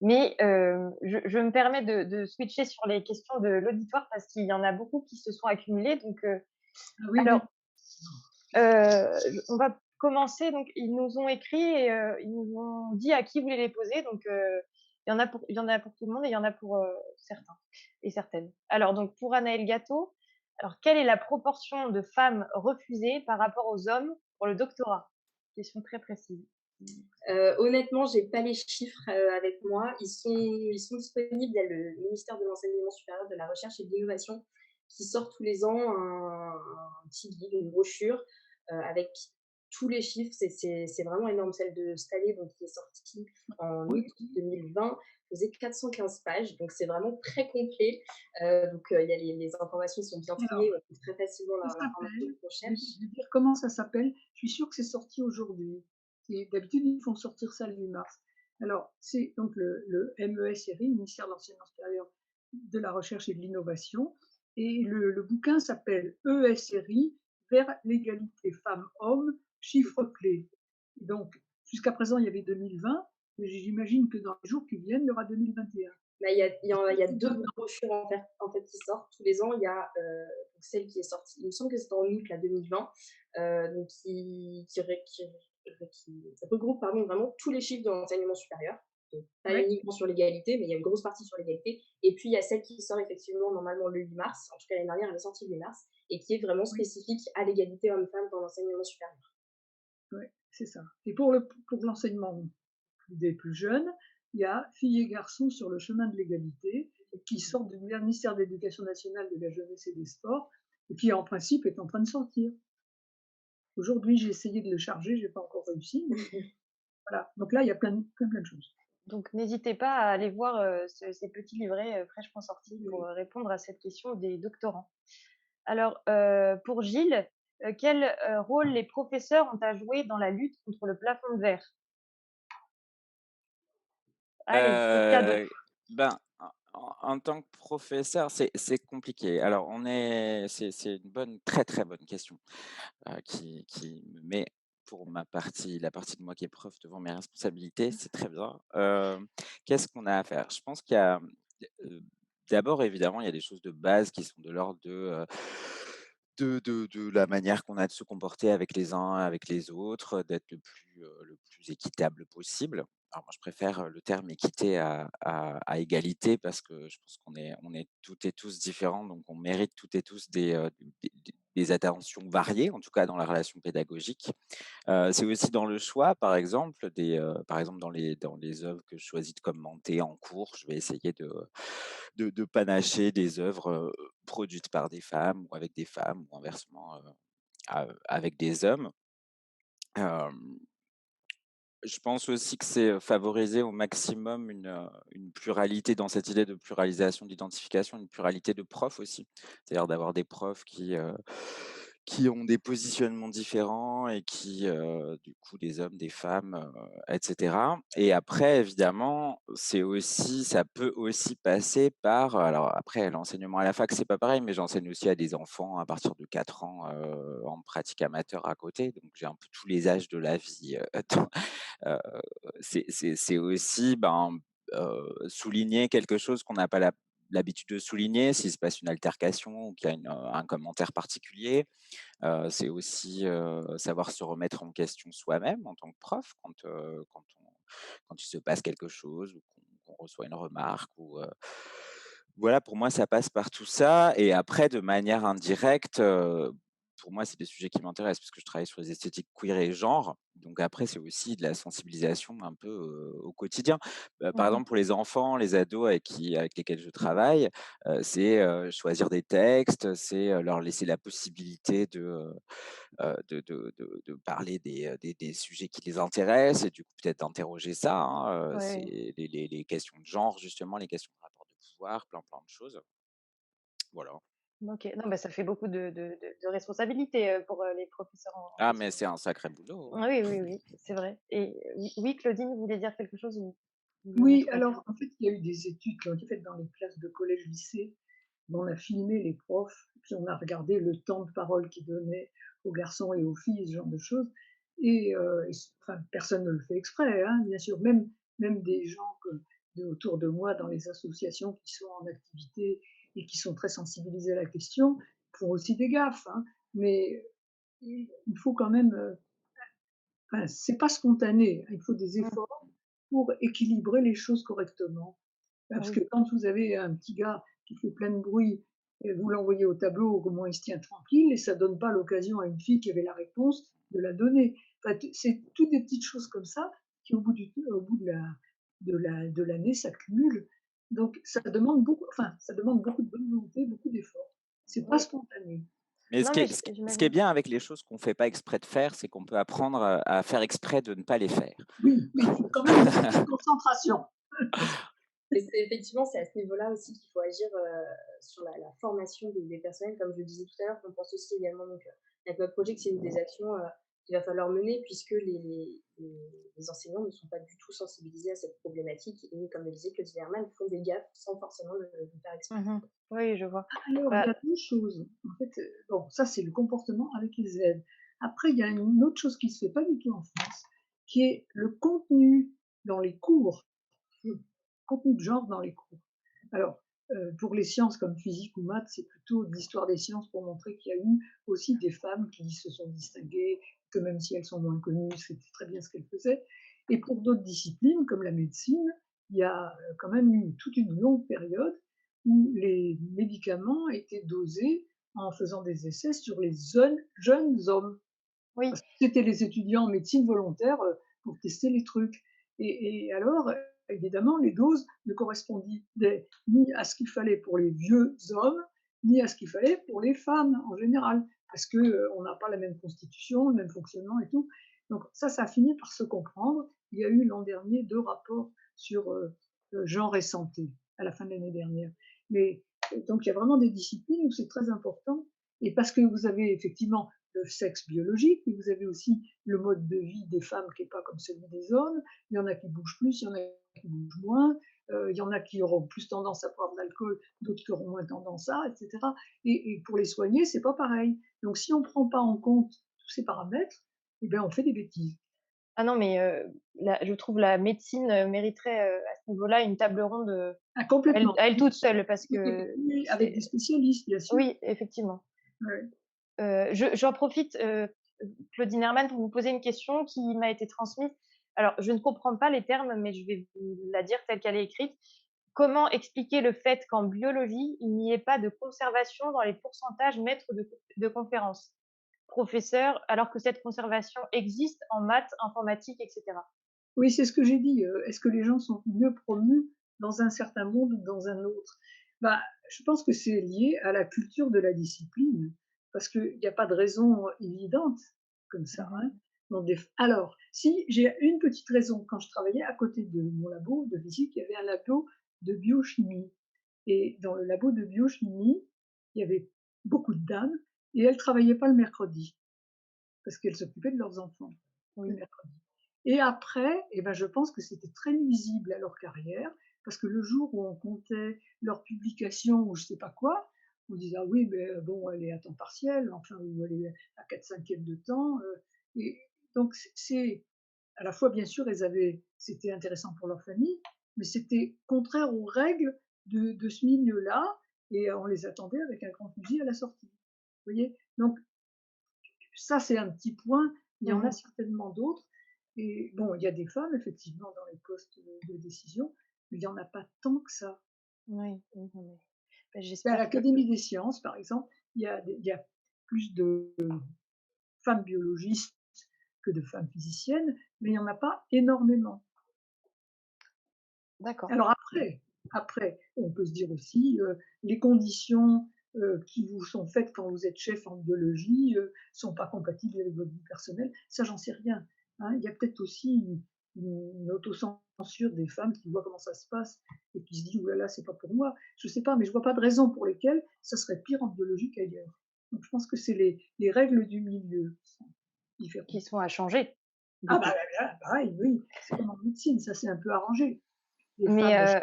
Mais, je me permets de switcher sur les questions de l'auditoire parce qu'il y en a beaucoup qui se sont accumulées. Donc, Ah oui, alors, oui. on va commencer. Donc ils nous ont écrit et ils nous ont dit à qui voulaient les poser. Donc, il y en a pour tout le monde et il y en a pour, certains et certaines. Alors donc pour Anaël Gâteau, alors quelle est la proportion de femmes refusées par rapport aux hommes pour le doctorat? Question très précise. Honnêtement, j'ai pas les chiffres, avec moi. Ils sont disponibles. Il y a le ministère de l'enseignement supérieur, de la recherche et de l'innovation qui sort tous les ans un petit guide, une brochure, avec tous les chiffres. C'est vraiment énorme. Celle de cette année, donc qui est sortie en août Oui, 2020, faisait 415 pages, donc c'est vraiment très complet. Donc il y a les informations sont bien alors triées, on trouve très facilement ça l'information s'appelle, qu'on je cherche. vais dire comment ça s'appelle. Je suis sûre que c'est sorti aujourd'hui. Et d'habitude, ils font sortir ça le 8 mars. Alors, c'est donc le MESRI, Ministère de l'Enseignement supérieur, de la Recherche et de l'Innovation. Et le bouquin s'appelle ESRI, vers l'égalité femmes-hommes, chiffres clés. Donc, jusqu'à présent, il y avait 2020, mais j'imagine que dans les jours qui viennent, il y aura 2021. Bah, il y a C'est 2 dedans. brochures en fait qui sortent tous les ans. Il y a, donc celle qui est sortie, il me semble que c'était en août là 2020, donc qui regroupe, pardon, vraiment tous les chiffres de l'enseignement supérieur. Donc pas Ouais, uniquement sur l'égalité, mais il y a une grosse partie sur l'égalité. Et puis il y a celle qui sort effectivement normalement le 8 mars, en tout cas l'année dernière elle est sortie le 8 mars, et qui est vraiment oui, spécifique à l'égalité homme-femme dans l'enseignement supérieur. ouais, c'est ça. Et pour l'enseignement des plus jeunes, il y a Filles et garçons sur le chemin de l'égalité, qui sort du ministère de l'Éducation nationale, de la jeunesse et des sports, et qui en principe est en train de sortir. Aujourd'hui, j'ai essayé de le charger, j'ai pas encore réussi, mais voilà. Donc là, il y a plein de choses. Donc n'hésitez pas à aller voir, ces petits livrets, fraîchement sortis pour, Oui. répondre à cette question des doctorants. Alors, pour Gilles, quel, rôle les professeurs ont à jouer dans la lutte contre le plafond de verre? Allez, c'est cadeau. Heu, ben, en tant que professeur, c'est compliqué. Alors c'est une bonne très, très bonne question, qui me met pour ma partie la partie de moi qui est prof devant mes responsabilités, c'est très bien. Qu'est-ce qu'on a à faire? Je pense qu'il y a, heu, d'abord évidemment, il y a des choses de base qui sont de l'ordre de la manière qu'on a de se comporter avec les uns, avec les autres, d'être le plus équitable possible. Alors moi, je préfère, le terme équité à égalité parce que je pense qu'on est toutes et tous différents, donc on mérite toutes et tous des attentions variées, en tout cas dans la relation pédagogique. C'est aussi dans le choix, par exemple dans les œuvres que je choisis de commenter en cours, je vais essayer de panacher des œuvres, produites par des femmes ou avec des femmes ou inversement, avec des hommes. Hem, je pense aussi que c'est, favoriser au maximum une pluralité dans cette idée de pluralisation, d'identification, une pluralité de profs aussi. C'est-à-dire d'avoir des profs qui ont des positionnements différents et qui, du coup, des hommes, des femmes, et cetera. Et après, évidemment, ça peut aussi passer par alors après l'enseignement à la fac, c'est pas pareil, mais j'enseigne aussi à des enfants à partir de 4 ans, en pratique amateur à côté, donc j'ai un peu tous les âges de la vie, dans heu, c'est aussi, ben, souligner quelque chose qu'on n'a pas l'habitude de souligner, s'il se passe une altercation ou qu'il y a un commentaire particulier. C'est aussi, savoir se remettre en question soi-même en tant que prof quand il se passe quelque chose ou qu'on reçoit une remarque ou, voilà, pour moi, ça passe par tout ça et après de manière indirecte, pour moi, c'est des sujets qui m'intéressent parce que je travaille sur les esthétiques queer et genre. Donc après, c'est aussi de la sensibilisation un peu, au quotidien. Par Mmh. exemple, pour les enfants, les ados avec lesquels je travaille, c'est, choisir des textes, c'est, leur laisser la possibilité de parler des sujets qui les intéressent et du coup peut-être d'interroger ça, hein, c'est Ouais. les questions de genre justement, les questions de rapport de pouvoir, plein de choses. Voilà. OK. Non, bah, ça fait beaucoup de responsabilités, pour, les professeurs en Ah mais question. c'est un sacré boulot, hein. Oui, oui, oui, c'est vrai. Et oui, Claudine, vous voulez dire quelque chose ou vous Oui, répondre? alors en fait, il y a eu des études qui ont été faites dans les classes de collège-lycée On a filmé les profs, puis on a regardé le temps de parole qu'ils donnaient aux garçons et aux filles, ce genre de choses. Enfin, personne ne le fait exprès, hein, bien sûr. Même des gens autour de moi dans les associations qui sont en activité et qui sont très sensibilisés à la question font aussi des gaffes, hein. Mais il faut quand même, enfin, c'est pas spontané, il faut des Mmh. efforts pour équilibrer les choses correctement. Parce que Oui. quand vous avez un petit gars qui fait plein de bruit et vous l'envoyez au tableau, comment il se tient tranquille et ça donne pas l'occasion à une fille qui avait la réponse de la donner. Enfin, c'est toutes des petites choses comme ça qui au bout de l'année s'accumulent. Donc ça demande beaucoup de bonne volonté, beaucoup d'efforts. C'est pas Oui. spontané. Mais Non, mais ce qui est j'imagine. bien avec les choses qu'on ne fait pas exprès de faire, c'est qu'on peut apprendre à faire exprès de ne pas les faire. Oui, mais il faut quand même une certaine concentration. Et c'est à ce niveau-là aussi qu'il faut agir sur la formation des personnels. Comme je le disais tout à l'heure, on pense aussi également, donc, avec notre projet, que c'est une des actions qu'il va falloir mener, puisque les enseignants ne sont pas du tout sensibilisés à cette problématique. Et comme le disait Claude Zimmermann, font des gaffes sans forcément le faire exprès. Mmh. Oui, je vois. Alors, il y Bah, a 2 choses. En fait, bon, ça, c'est le comportement avec les aides. Après, il y a une autre chose qui se fait pas du tout en France, qui est le contenu dans les cours, le contenu de genre dans les cours. Alors, pour les sciences comme physique ou maths, c'est plutôt de l'histoire des sciences pour montrer qu'il y a eu aussi des femmes qui se sont distinguées, que même si elles sont moins connues, c'était très bien ce qu'elles faisaient. Et pour d'autres disciplines, comme la médecine, il y a, quand même eu toute une longue période où les médicaments étaient dosés en faisant des essais sur les jeunes hommes. oui. Parce que c'était les étudiants en médecine volontaire, pour tester les trucs alors, évidemment, les doses ne correspondaient ni à ce qu'il fallait pour les vieux hommes, ni à ce qu'il fallait pour les femmes en général, parce que, on n'a pas la même constitution, le même fonctionnement et tout. Donc ça a fini par se comprendre. Il y a eu l'an dernier 2 rapports sur, genre et santé, à la fin de l'année dernière. Mais donc il y a vraiment des disciplines où c'est très important et parce que vous avez effectivement le sexe biologique, mais vous avez aussi le mode de vie des femmes qui n'est pas comme celui des hommes. Il y en a qui bougent plus, il y en a qui bougent moins. Il y en a qui auront plus tendance à boire de l'alcool, d'autres qui auront moins tendance à, etc. Et pour les soigner, c'est pas pareil. Donc si on ne prend pas en compte tous ces paramètres, eh bien on fait des bêtises. Ah non, mais la je trouve la médecine, mériterait, à ce niveau-là une table ronde, Ah, complètement. à elle toute seule parce Oui, oui, que oui, avec des c'est spécialistes, bien sûr. oui, effectivement. Ouais. J'en profite, Claudine Hermann, pour vous poser une question qui m'a été transmise. Alors, je ne comprends pas les termes, mais je vais vous la dire telle qu'elle est écrite. Comment expliquer le fait qu'en biologie, il n'y ait pas de conservation dans les pourcentages maîtres de conférences, professeurs, alors que cette conservation existe en maths, informatique, et cetera? Oui, c'est ce que j'ai dit. Est-ce que les gens sont mieux promus dans un certain monde ou dans un autre? Bah, je pense que c'est lié à la culture de la discipline, parce qu'il y a pas de raison évidente comme ça, Mmh. hein. Alors, si j'ai une petite raison, quand je travaillais à côté de mon labo de physique, il y avait un labo de biochimie et dans le labo de biochimie, il y avait beaucoup de dames et elles travaillaient pas le mercredi parce qu'elles s'occupaient de leurs enfants le Oui. mercredi. Et après, eh ben, je pense que c'était très nuisible à leur carrière, parce que le jour où on comptait leurs publications ou je sais pas quoi, on disait ah oui, mais bon, elle est à temps partiel, enfin, ou elle est à 4/5 de temps. Et donc, c'est à la fois, bien sûr, c'était intéressant pour leur famille, mais c'était contraire aux règles de ce milieu-là, et on les attendait avec un grand fusil à la sortie. Vous voyez? Donc, ça, c'est un petit point. Il y en a Mmh. certainement d'autres. Et bon, il y a des femmes, effectivement, dans les postes de décision, mais il n'y en a pas tant que ça. Oui, oui, non, mais bah, À j'espère que l'Académie des sciences, par exemple, il y a plus de femmes biologistes que de femmes physiciennes, mais il n'y en a pas énormément. d'accord. Alors après, on peut se dire aussi, les conditions, qui vous sont faites quand vous êtes chef en biologie, sont pas compatibles avec votre vie personnelle. Ça, j'en sais rien, hein. Il y a peut-être aussi une autocensure des femmes qui voient comment ça se passe et qui se disent: «Ouh là là, c'est pas pour moi». Je sais pas, mais je vois pas de raison pour lesquelles ça serait pire en biologie qu'ailleurs. Donc je pense que c'est les règles du milieu qui sont Qui différentes. sont à changer, du Ah bah, coup. là, pareil, oui, c'est comme en médecine, ça s'est un peu arrangé. Les Mais femmes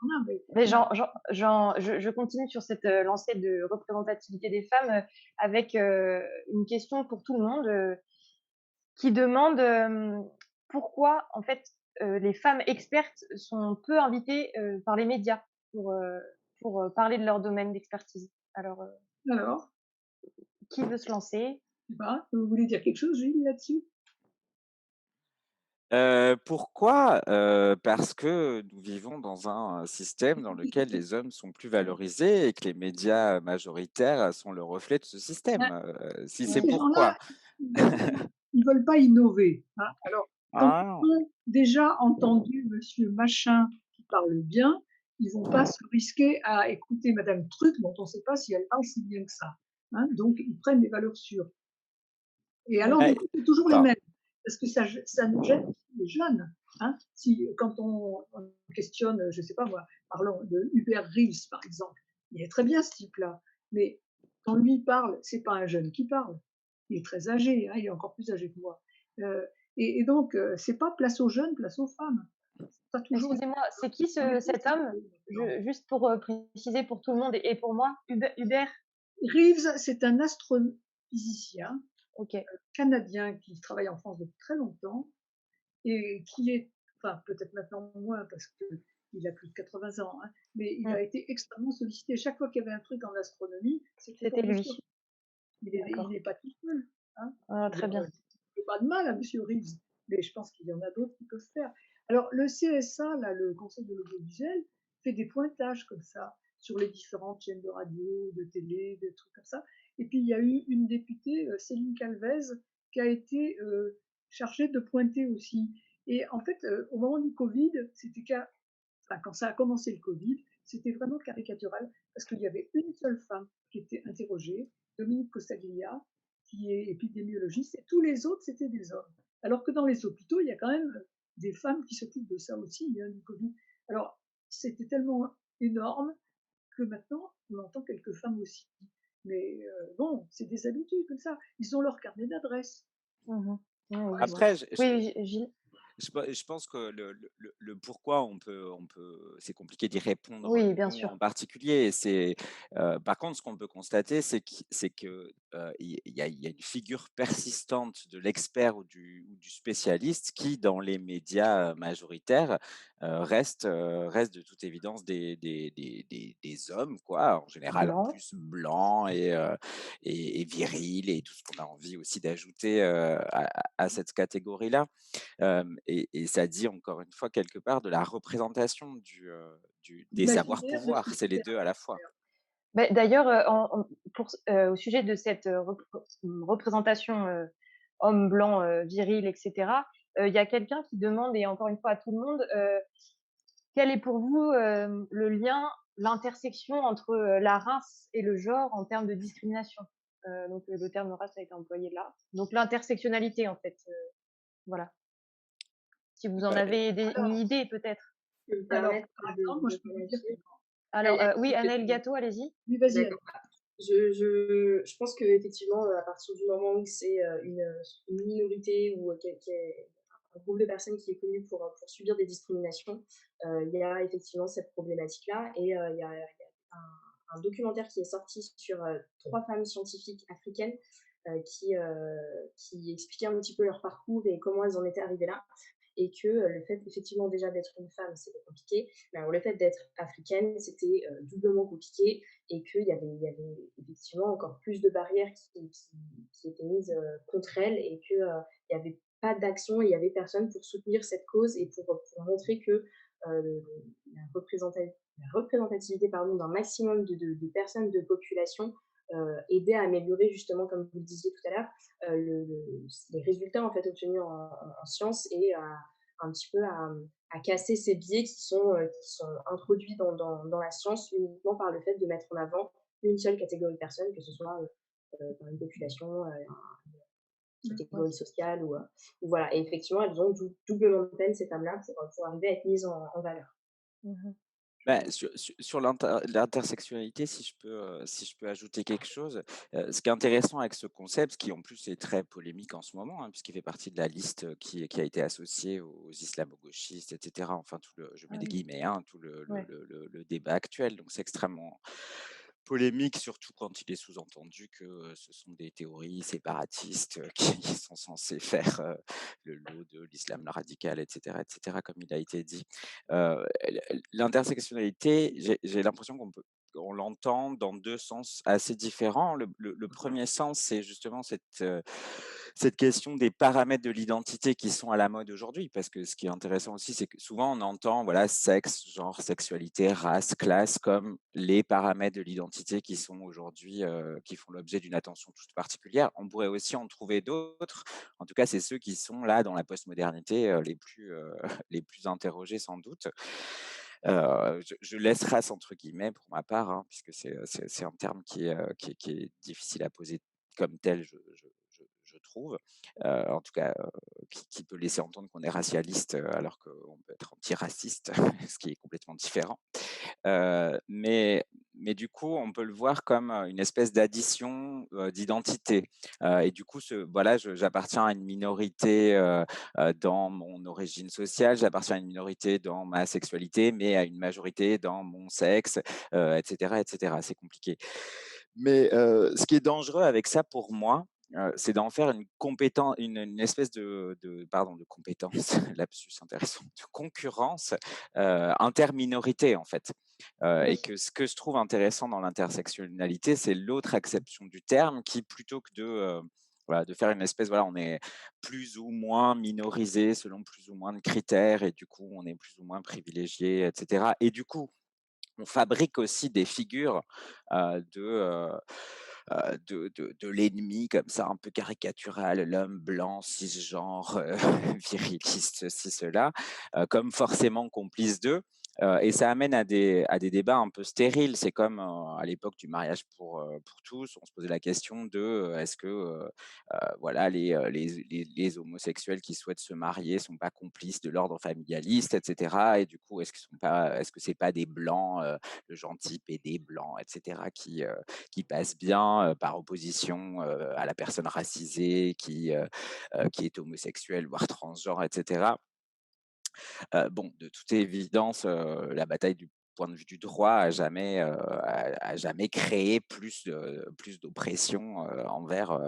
Non, mais Mais non, je continue sur cette, lancée de représentativité des femmes, avec, une question pour tout le monde, qui demande, pourquoi en fait, les femmes expertes sont peu invitées, par les médias pour parler de leur domaine d'expertise. Alors, alors, qui veut se lancer? je sais pas, vous voulez dire quelque chose, Gilles, là-dessus? Pourquoi? Parce que nous vivons dans un système dans lequel les hommes sont plus valorisés et que les médias majoritaires sont le reflet de ce système. Ben, Si tous c'est Mmh. ces pourquoi. gens-là, ils veulent pas innover, hein. Alors, quand Ah! ils ont déjà entendu monsieur machin qui parle bien, ils vont pas se risquer à écouter madame truc dont on ne sait pas si elle parle si bien que ça, hein. Donc ils prennent des valeurs sûres et alors OK. du Ouais, coup, c'est toujours les enfin, mêmes parce que ça nous gêne aussi les jeunes, hein. Si quand on questionne, je sais pas moi, parlons de Hubert Reeves par exemple, il est très bien ce type-là, mais quand lui parle, c'est pas un jeune qui parle. Il est très âgé, hein, il est encore plus âgé que moi, heu et donc c'est pas place aux jeunes, place aux femmes. C'est pas toujours Excusez-moi, c'est qui on est tous cet homme? maintenant. Juste pour, préciser pour tout le monde et pour moi, Hubert? Reeves, c'est un astrophysicien OK. canadien qui travaille en France depuis très longtemps et qui est, enfin peut-être maintenant moins parce qu'il a plus de 80 ans, hein, mais il Mmh. a été extrêmement sollicité. Chaque fois qu'il y avait un truc en astronomie, c'était C'était pour monsieur. lui. Il D'accord. est pas tout seul, hein. Ah, Je veux très dire, bien. je fais pas de mal à monsieur Reeves, mais je pense qu'il y en a d'autres qui peuvent faire. Alors le CSA, là, le Conseil de l'audiovisuel, fait des pointages comme ça sur les différentes chaînes de radio, de télé, des trucs comme ça. Et puis il y a eu une députée, Céline Calvez, qui a été chargée de pointer aussi. Et en fait, au moment du Covid, enfin, quand ça a commencé le Covid, c'était vraiment caricatural parce qu'il y avait une seule femme qui était interrogée, Dominique Costaglia, qui est épidémiologiste, et tous les autres, c'était des hommes. Alors que dans les hôpitaux, il y a quand même des femmes qui s'occupent de ça aussi, hein, du Covid. Alors, c'était tellement énorme que maintenant, on entend quelques femmes aussi. Mais bon, c'est des habitudes comme ça. Ils ont leur carnet d'adresses, Mmh. Oui, je vois. après, Oui, Gilles? je pense que le pourquoi c'est compliqué d'y répondre, Oui, bien nous sûr. en particulier. Par contre, ce qu'on peut constater, c'est que, il y a une figure persistante de l'expert ou du spécialiste qui, dans les médias, majoritaires, reste de toute évidence des hommes, quoi, en général en Blanc. plus blancs et virils et tout ce qu'on a envie aussi d'ajouter, à cette catégorie-là. Et ça dit encore une fois quelque part de la représentation de des l'imaginaire, de ce savoirs. qu'il C'est faut les faire. 2 à la fois. Beh, d'ailleurs, au sujet de cette, représentation, homme blanc, viril et cetera, il y a quelqu'un qui demande et encore une fois à tout le monde, quel est pour vous, le lien, l'intersection entre, la race et le genre en termes de discrimination? Donc, le terme race a été employé là. Donc l'intersectionnalité en fait, voilà. Si vous en Bah, avez une Alors, idée peut-être? Je peux me alors, permettre par exemple, moi, de je peux vous dire que réagir. non. Alors, oui, Allez-y, Anaël Clotilde. Gâteau, allez-y. Oui, vas-y, Anne. D'accord. Je pense qu'effectivement, à partir du moment où c'est une minorité ou qui est un groupe de personnes qui est connu pour subir des discriminations, il y a effectivement cette problématique-là. Et il y a un documentaire qui est sorti sur trois femmes scientifiques africaines qui expliquaient un petit peu leur parcours et comment elles en étaient arrivées là. Et que le fait effectivement déjà d'être une femme, c'était compliqué, mais alors le fait d'être africaine, c'était doublement compliqué et qu'il y avait effectivement encore plus de barrières qui étaient mises contre elles et qu'il n'y avait pas d'action et il n'y avait personne pour soutenir cette cause et pour montrer que la représentativité d'un maximum de personnes, de population, aidait à améliorer justement, comme vous le disiez tout à l'heure, les résultats en fait obtenus en sciences et un petit peu à casser ces biais qui sont introduits dans la science uniquement par le fait de mettre en avant une seule catégorie de personnes, que ce soit dans une population, une D'accord. catégorie sociale ou voilà. Et effectivement, elles ont doublement de peine, ces femmes-là, pour arriver à être mises en valeur. Mmh. Bah, sur l'intersectionnalité, si je peux ajouter quelque chose, ce qui est intéressant avec ce concept, qui en plus est très polémique en ce moment, hein, puisqu'il fait partie de la liste qui a été associée aux islamo-gauchistes, et cetera. Enfin, tout le je Ah mets des oui, guillemets, hein, tout ouais. le débat actuel, donc c'est extrêmement polémique, surtout quand il est sous-entendu que, ce sont des théories séparatistes, qui sont censées faire, le lot de l'islam radical, et cetera, comme il a été dit. L'intersectionnalité, j'ai l'impression qu'on l'entend dans 2 sens assez différents. Le 1er sens, c'est justement cette question des paramètres de l'identité qui sont à la mode aujourd'hui. Parce que ce qui est intéressant aussi, c'est que souvent on entend, voilà, sexe, genre, sexualité, race, classe comme les paramètres de l'identité qui sont aujourd'hui, qui font l'objet d'une attention toute particulière. On pourrait aussi en trouver d'autres. En tout cas, c'est ceux qui sont là dans la postmodernité, les plus interrogés sans doute. Je laisse «race» entre guillemets pour ma part, hein, puisque c'est un terme qui est difficile à poser comme tel, je trouve. En tout cas, qui peut laisser entendre qu'on est racialiste, alors qu'on peut être antiraciste, ce qui est complètement différent. Mais du coup, on peut le voir comme, une espèce d'addition, d'identité. Et du coup, voilà, j'appartiens à une minorité, dans mon origine sociale, j'appartiens à une minorité dans ma sexualité, mais à une majorité dans mon sexe, et cetera, et cetera. C'est compliqué. Mais, ce qui est dangereux avec ça pour moi, c'est d'en faire une espèce de compétence, lapsus intéressant, de concurrence, interminorité en fait. Et Oui, que ce que je trouve intéressant dans l'intersectionnalité, c'est l'autre acception du terme qui plutôt que voilà, de faire une espèce, voilà, on est plus ou moins minorisé selon plus ou moins de critères et du coup, on est plus ou moins privilégié et cetera. Et du coup, on fabrique aussi des figures, de l'ennemi comme ça, un peu caricatural, l'homme blanc, cisgenre, viriliste, ceci, cela, comme forcément complice d'eux. Et ça amène à des débats un peu stériles. C'est comme, à l'époque du mariage pour tous, on se posait la question de, est-ce que, voilà, les homosexuels qui souhaitent se marier sont pas complices de l'ordre familialiste, et cetera. Et du coup, est-ce que c'est pas des blancs, le gentil PD blanc, et cetera, qui passent bien, par opposition, à la personne racisée qui est homosexuelle, voire transgenre, et cetera. Bon, de toute évidence, la bataille du point de vue du droit a jamais créé plus d'oppression, envers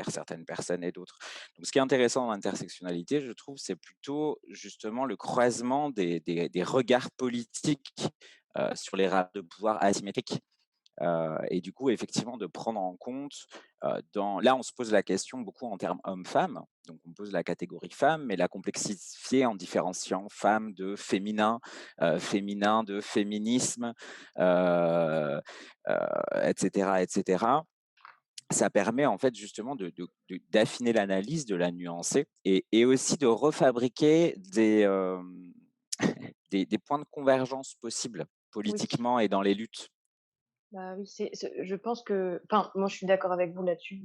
certaines personnes et d'autres. Donc ce qui est intéressant dans l'intersectionnalité, je trouve, c'est plutôt justement le croisement des regards politiques, sur les rapports de pouvoir asymétriques. Et du coup, effectivement, de prendre en compte, là, on se pose la question beaucoup en termes homme-femme, donc on pose la catégorie femme, mais la complexifier en différenciant femme de féminin, féminin de féminisme, heu heu, et cetera, et cetera. Ça permet en fait justement d'affiner l'analyse, de la nuancer et aussi de refabriquer des points de convergence possibles oui. politiquement et dans les luttes. Bah oui, je pense que enfin, moi je suis d'accord avec vous là-dessus,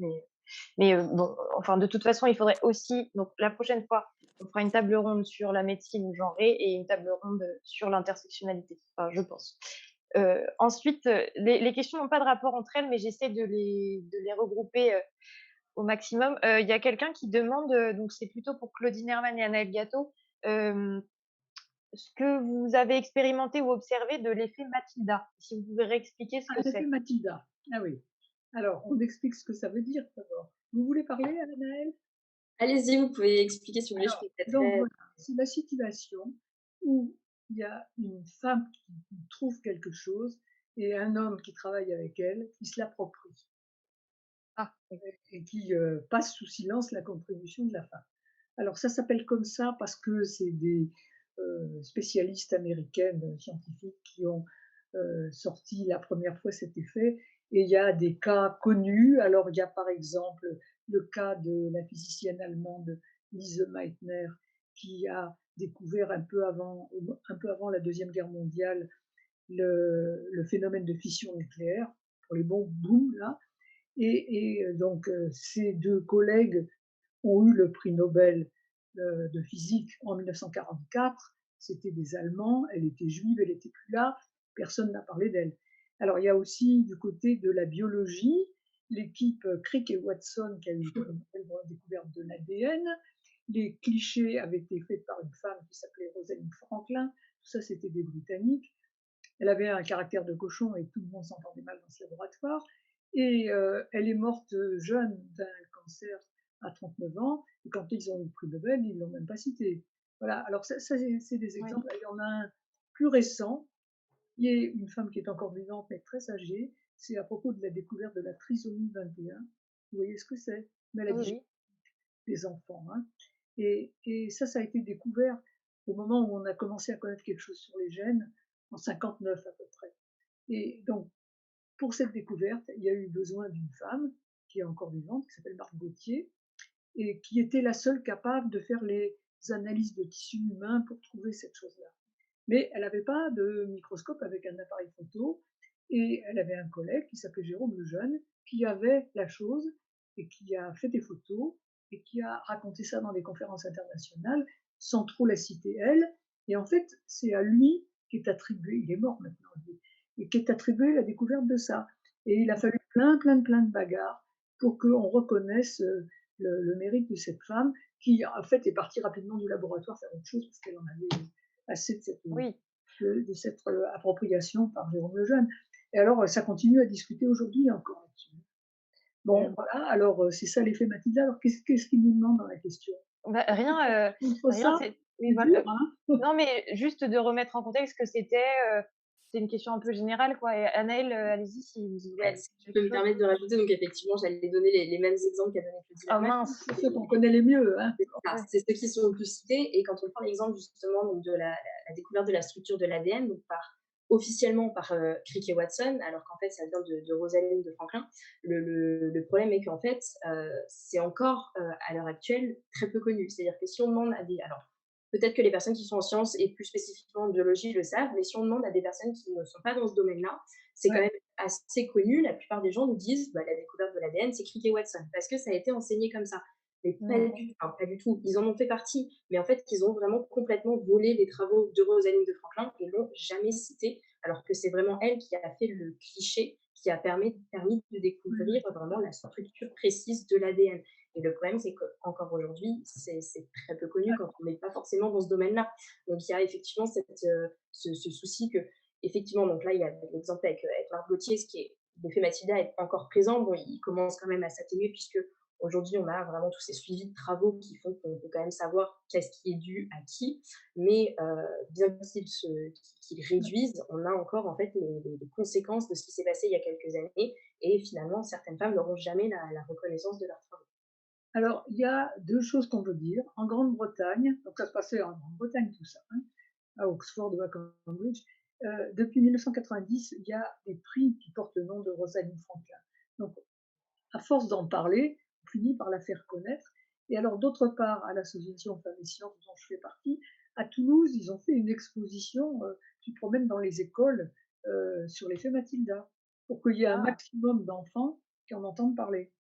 mais bon, enfin de toute façon, il faudrait aussi donc la prochaine fois, on fera une table ronde sur la médecine genrée et une table ronde, sur l'intersectionnalité, enfin je pense. Ensuite, les questions n'ont pas de rapport entre elles, mais j'essaie de les regrouper, au maximum. Il y a quelqu'un qui demande, donc c'est plutôt pour Claudine Herman et Anaël Gâteau, hem, ce que vous avez expérimenté ou observé de l'effet Mathilda. Si vous pouvez réexpliquer ce Ah, que l'effet c'est? Mathilda. Ah oui. Alors, on explique ce que ça veut dire d'abord. Vous voulez parler, Anaëlle? Allez-y, vous pouvez expliquer si vous voulez, je Alors, donc compléterai. voilà, c'est la situation où il y a une femme qui trouve quelque chose et un homme qui travaille avec elle, qui se l'approprie Ah, oui. et qui passe sous silence la contribution de la femme. Alors ça s'appelle comme ça parce que c'est des spécialistes américaines scientifiques qui ont sorti la première fois cet effet. Et il y a des cas connus. Alors il y a par exemple le cas de la physicienne allemande Lise Meitner qui a découvert un peu avant la Deuxième Guerre mondiale le phénomène de fission nucléaire pour les bombes boum là. Et donc ces deux collègues ont eu le prix Nobel de physique en 1944. c'était des Allemands, elle était juive, elle était plus là, personne n'a parlé d'elle. Alors il y a aussi du côté de la biologie, l'équipe Crick et Watson qui a eu le prix Nobel pour la découverte de l'ADN. Les clichés avaient été faits par une femme qui s'appelait Rosalind Franklin. Tout ça, c'était des Britanniques. Elle avait un caractère de cochon et tout le monde s'entendait mal dans ce laboratoire. Et elle est morte jeune d'un cancer à 39 ans. Et quand ils ont eu le prix Nobel, ils ne l'ont même pas cité. Voilà, alors ça c'est des Oui. exemples. Il y en a un plus récent, qui est une femme qui est encore vivante, mais très âgée. C'est à propos de la découverte de la trisomie 21. Vous voyez ce que c'est? Oui, Maladie oui. des enfants. Hein. Et ça a été découvert au moment où on a commencé à connaître quelque chose sur les gènes, en 59 à peu près. Et donc, pour cette découverte, il y a eu besoin d'une femme qui est encore vivante, qui s'appelle Marthe Gauthier, et qui était la seule capable de faire les analyses de tissus humains pour trouver cette chose-là. Mais elle n'avait pas de microscope avec un appareil photo, et elle avait un collègue qui s'appelait Jérôme Lejeune, qui avait la chose et qui a fait des photos et qui a raconté ça dans des conférences internationales sans trop la citer elle. Et en fait, c'est à lui qu'est attribué, il est mort maintenant, lui, et qu'est attribué la découverte de ça. Et il a fallu plein de bagarres pour qu'on reconnaisse le mérite de cette femme qui, en fait, est partie rapidement du laboratoire faire autre chose parce qu'elle en avait assez Oui. de cette appropriation par Jérôme Lejeune. Et alors, ça continue à discuter aujourd'hui encore là-dessus. Bon, Mmh. voilà, alors c'est ça l'effet Mathilda. Alors, qu'est-ce qu'il nous demande dans la question? Bah, rien, Contre rien, ça, c'est oui, c'est voilà, dur, hein? non, mais juste de remettre en contexte que c'était une question un peu générale, quoi. Et Anaëlle, allez-y si vous voulez Ouais, ajouter si je quelque peux me chose. permettre de rajouter, donc effectivement, j'allais donner les mêmes exemples qu'a donné Claudie Ah Lermel. mince! C'est ceux qu'on connaît les mieux, hein? C'est ça, Ouais. c'est ceux qui sont le plus cités. Et quand on prend l'exemple justement donc de la découverte de la structure de l'ADN, donc officiellement par Crick et Watson, alors qu'en fait ça vient de Rosalind de Franklin, le problème est qu'en fait c'est encore à l'heure actuelle très peu connu. C'est-à-dire que si on demande à des. Alors peut-être que les personnes qui sont en sciences et plus spécifiquement en biologie le savent, mais si on demande à des personnes qui ne sont pas dans ce domaine-là, c'est quand Ouais. même assez connu. La plupart des gens nous disent bah, la découverte de l'ADN, c'est Crick et Watson, parce que ça a été enseigné comme ça. Mais Mmh. pas du tout. Ils en ont fait partie, mais en fait, ils ont vraiment complètement volé les travaux de Rosalind de Franklin et l'ont jamais cité, alors que c'est vraiment elle qui a fait le cliché qui a permis de découvrir vraiment la structure précise de l'ADN. Et le problème, c'est qu'encore aujourd'hui, c'est très peu connu quand on n'est pas forcément dans ce domaine-là. Donc, il y a effectivement ce souci que, effectivement, donc là, il y a l'exemple avec Marc Gauthier, ce qui est l'effet Mathilda est encore présent. Bon, il commence quand même à s'atténuer puisque aujourd'hui, on a vraiment tous ces suivis de travaux qui font qu'on peut quand même savoir qu'est-ce qui est dû à qui. Mais bien qu'ils réduisent, on a encore en fait les conséquences de ce qui s'est passé il y a quelques années. Et finalement, certaines femmes n'auront jamais la reconnaissance de leurs travaux. Alors, il y a 2 choses qu'on peut dire. En Grande-Bretagne, donc ça se passait en Grande-Bretagne tout ça, hein, à Oxford ou à Cambridge, depuis 1990, il y a des prix qui portent le nom de Rosalind Franklin. Donc, à force d'en parler, on finit par la faire connaître. Et alors, d'autre part, à l'association Femmes et Sciences dont je fais partie, à Toulouse, ils ont fait une exposition qui promène dans les écoles sur l'effet Mathilda, pour qu'il y ait un Ah, maximum d'enfants qui en entendent parler.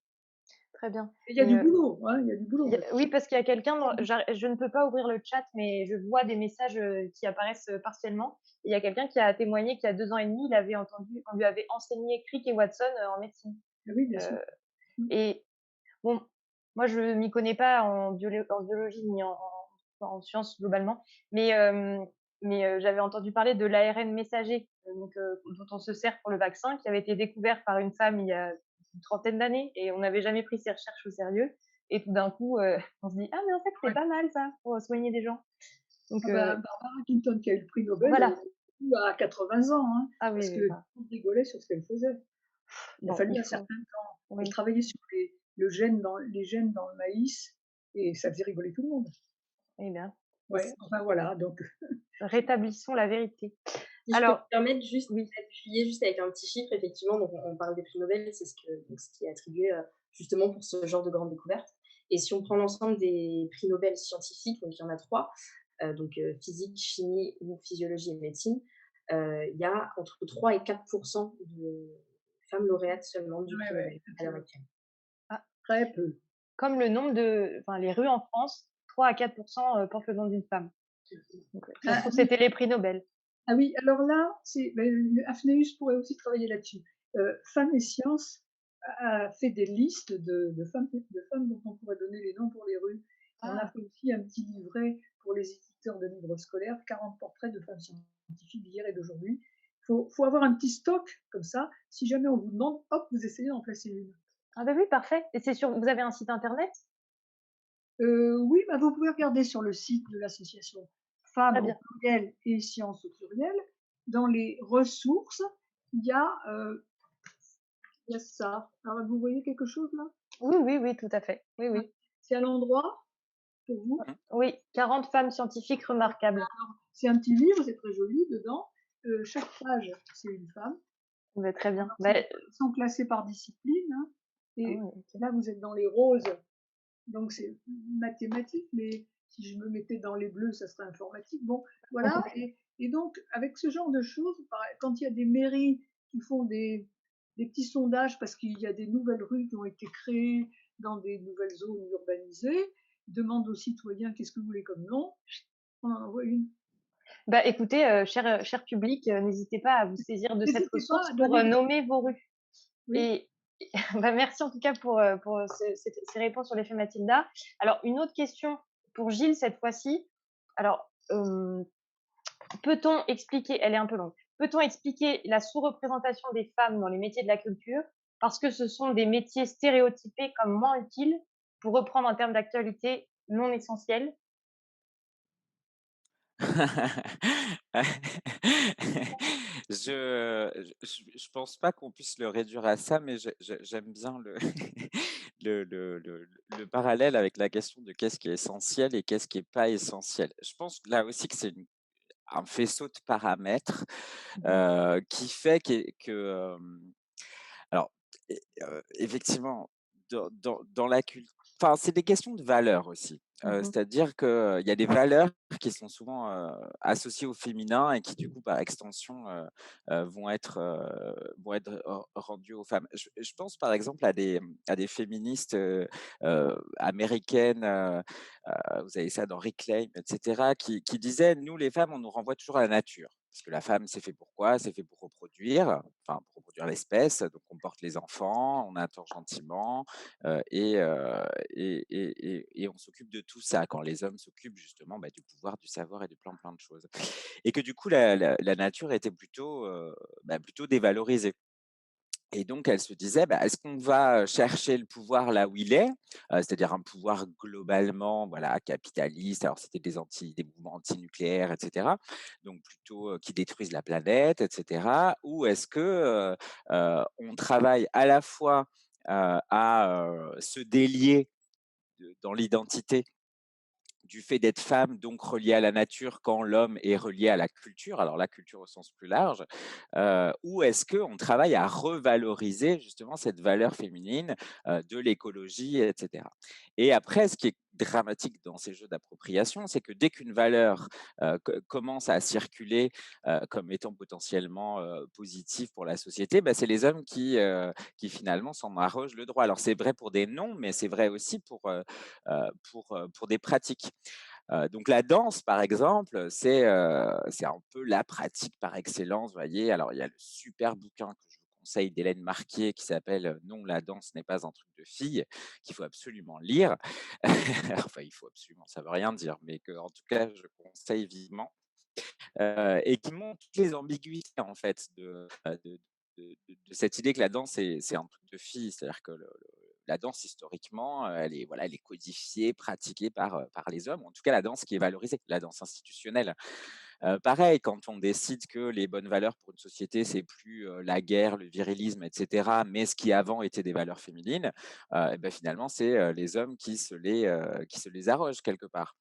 très bien. Et il y a Et du boulot, hein, il y a du boulot. oui, parce qu'il y a quelqu'un dans je ne peux pas ouvrir le chat, mais je vois des messages, qui apparaissent, partiellement. Il y a quelqu'un qui a témoigné qu'il y a 2 ans et demi, il avait entendu on lui avait enseigné Crick et Watson, en médecine. Ah oui, bien sûr. Heu et bon, moi je m'y connais pas en biologie ni en sciences globalement, mais j'avais entendu parler de l'ARN messager, dont on se sert pour le vaccin, qui avait été découvert par une femme il y a une trentaine d'années et on n'avait jamais pris ses recherches au sérieux et tout d'un coup, on se dit: «Ah mais en fait c'est Ouais. pas mal ça pour soigner des gens». Donc Ah bah, Barbara Clinton qui a eu le prix Nobel, elle voilà. était à 80 ans, hein, Ah oui, parce oui, que tout enfin, le monde rigolait sur ce qu'elle faisait. Il a bon, fallu il un faut certain temps. Elle oui, travaillait sur les gènes dans le maïs et ça faisait rigoler tout le monde. eh bien, Ouais, enfin voilà, donc rétablissons la vérité. Si je peux me Alors permettre juste oui, d'appuyer juste avec un petit chiffre, effectivement, donc on parle des prix Nobel, c'est ce qui est attribué justement pour ce genre de grande découverte. Et si on prend l'ensemble des prix Nobel scientifiques, donc il y en a trois, physique, chimie ou physiologie et médecine, il y a entre 3 et 4% de femmes lauréates seulement du ouais, prix ouais, Nobel à l'heure actuelle. très peu. comme le nombre de enfin les rues en France, 3 à 4 portent le nom d'une femme. Donc, ça se Ah trouve, oui, c'était les prix Nobel. ah oui, alors là, Afneus pourrait aussi travailler là-dessus. Femmes et Sciences a fait des listes de femmes dont on pourrait donner les noms pour les rues. Et on a Ah, fait aussi un petit livret pour les éditeurs de livres scolaires, 40 portraits de femmes scientifiques d'hier et d'aujourd'hui. Faut avoir un petit stock comme ça. Si jamais on vous demande, hop, vous essayez d'en placer une. ah bah oui, parfait. Et c'est sur vous avez un site internet? Oui, bah, vous pouvez regarder sur le site de l'association Femmes Très au bien. pluriel et Sciences au pluriel. Dans les ressources, il y a, il y a ça. Alors, vous voyez quelque chose là? Oui, oui, oui, tout à fait. Oui, Ah, oui. c'est à l'endroit pour vous? Mmh. Oui, 40 femmes scientifiques remarquables. C'est un petit livre, c'est très joli dedans. Chaque page, c'est une femme. Bah, très bien. Alors, Bah, ils sont classés par discipline, hein, ah et oui, OK. là, vous êtes dans les roses, donc c'est mathématique, mais si je me mettais dans les bleus, ça serait informatique. Bon, voilà, et donc avec ce genre de choses, quand il y a des mairies qui font des petits sondages parce qu'il y a des nouvelles rues qui ont été créées dans des nouvelles zones urbanisées, ils demandent aux citoyens: «Qu'est-ce que vous voulez comme nom?» On en envoie une. Bah, écoutez, cher public, n'hésitez pas à vous saisir de cette N'hésitez pas ressource à pour, donner des nommer vos rues. oui. Et bah, merci en tout cas pour, ces réponses sur l'effet Mathilda. Alors une autre question pour Gilles cette fois-ci. Alors, peut-on expliquer elle est un peu longue. Peut-on expliquer la sous-représentation des femmes dans les métiers de la culture parce que ce sont des métiers stéréotypés comme moins utiles, pour reprendre un terme d'actualité non essentiel? Je pense pas qu'on puisse le réduire à ça, mais j'aime bien le parallèle avec la question de qu'est-ce qui est essentiel et qu'est-ce qui est pas essentiel. Je pense là aussi que c'est un faisceau de paramètres, Mmh. qui fait alors, effectivement, dans la culture, enfin, c'est des questions de valeurs aussi. Mmh. C'est-à-dire qu'il y a des valeurs qui sont souvent, associées au féminin et qui, du coup, par extension, vont être rendues aux femmes. Je pense, par exemple, à des féministes, américaines, vous avez ça dans Reclaim et cetera, qui disaient: «Nous, les femmes, on nous renvoie toujours à la nature». Parce que la femme, c'est fait pour quoi? C'est fait pour reproduire, enfin pour reproduire l'espèce, donc on porte les enfants, on attend gentiment, et on s'occupe de tout ça, quand les hommes s'occupent justement, bah, du pouvoir, du savoir et de plein, plein de choses. Et que du coup la nature était plutôt, plutôt dévalorisée. Et donc elle se disait: «Bah, est-ce qu'on va chercher le pouvoir là où il est?» C'est-à-dire un pouvoir globalement, voilà, capitaliste. Alors c'était des mouvements antinucléaires et cetera, donc plutôt, qui détruisent la planète et cetera. Ou est-ce que, on travaille à la fois, à, se délier dans l'identité du fait d'être femme, donc reliée à la nature, quand l'homme est relié à la culture, alors la culture au sens plus large, ou est-ce qu'on travaille à revaloriser justement cette valeur féminine, de l'écologie, et cetera? Et après, ce qui est dramatique dans ces jeux d'appropriation, c'est que dès qu'une valeur, commence à circuler, comme étant potentiellement, positive pour la société, bah, c'est les hommes qui finalement s'en arrogent le droit. Alors c'est vrai pour des noms, mais c'est vrai aussi pour des pratiques. Donc la danse, par exemple, c'est un peu la pratique par excellence, vous voyez? Alors il y a le super bouquin que je vous conseille d'Hélène Marquier qui s'appelle, «Non, la danse n'est pas un truc de fille», qu'il faut absolument lire. Enfin, il faut absolument, ça veut rien dire, mais que en tout cas, je conseille vivement, et qui montre toutes les ambiguïtés, en fait, de cette idée que la danse, c'est un truc de fille. C'est-à-dire que la danse, historiquement, elle est codifiée, pratiquée par les hommes, ou en tout cas la danse qui est valorisée, la danse institutionnelle. Pareil, quand on décide que les bonnes valeurs pour une société, c'est plus, la guerre, le virilisme et cetera, mais ce qui avant était des valeurs féminines, et bah, finalement, c'est, les hommes qui se les arrogent quelque part.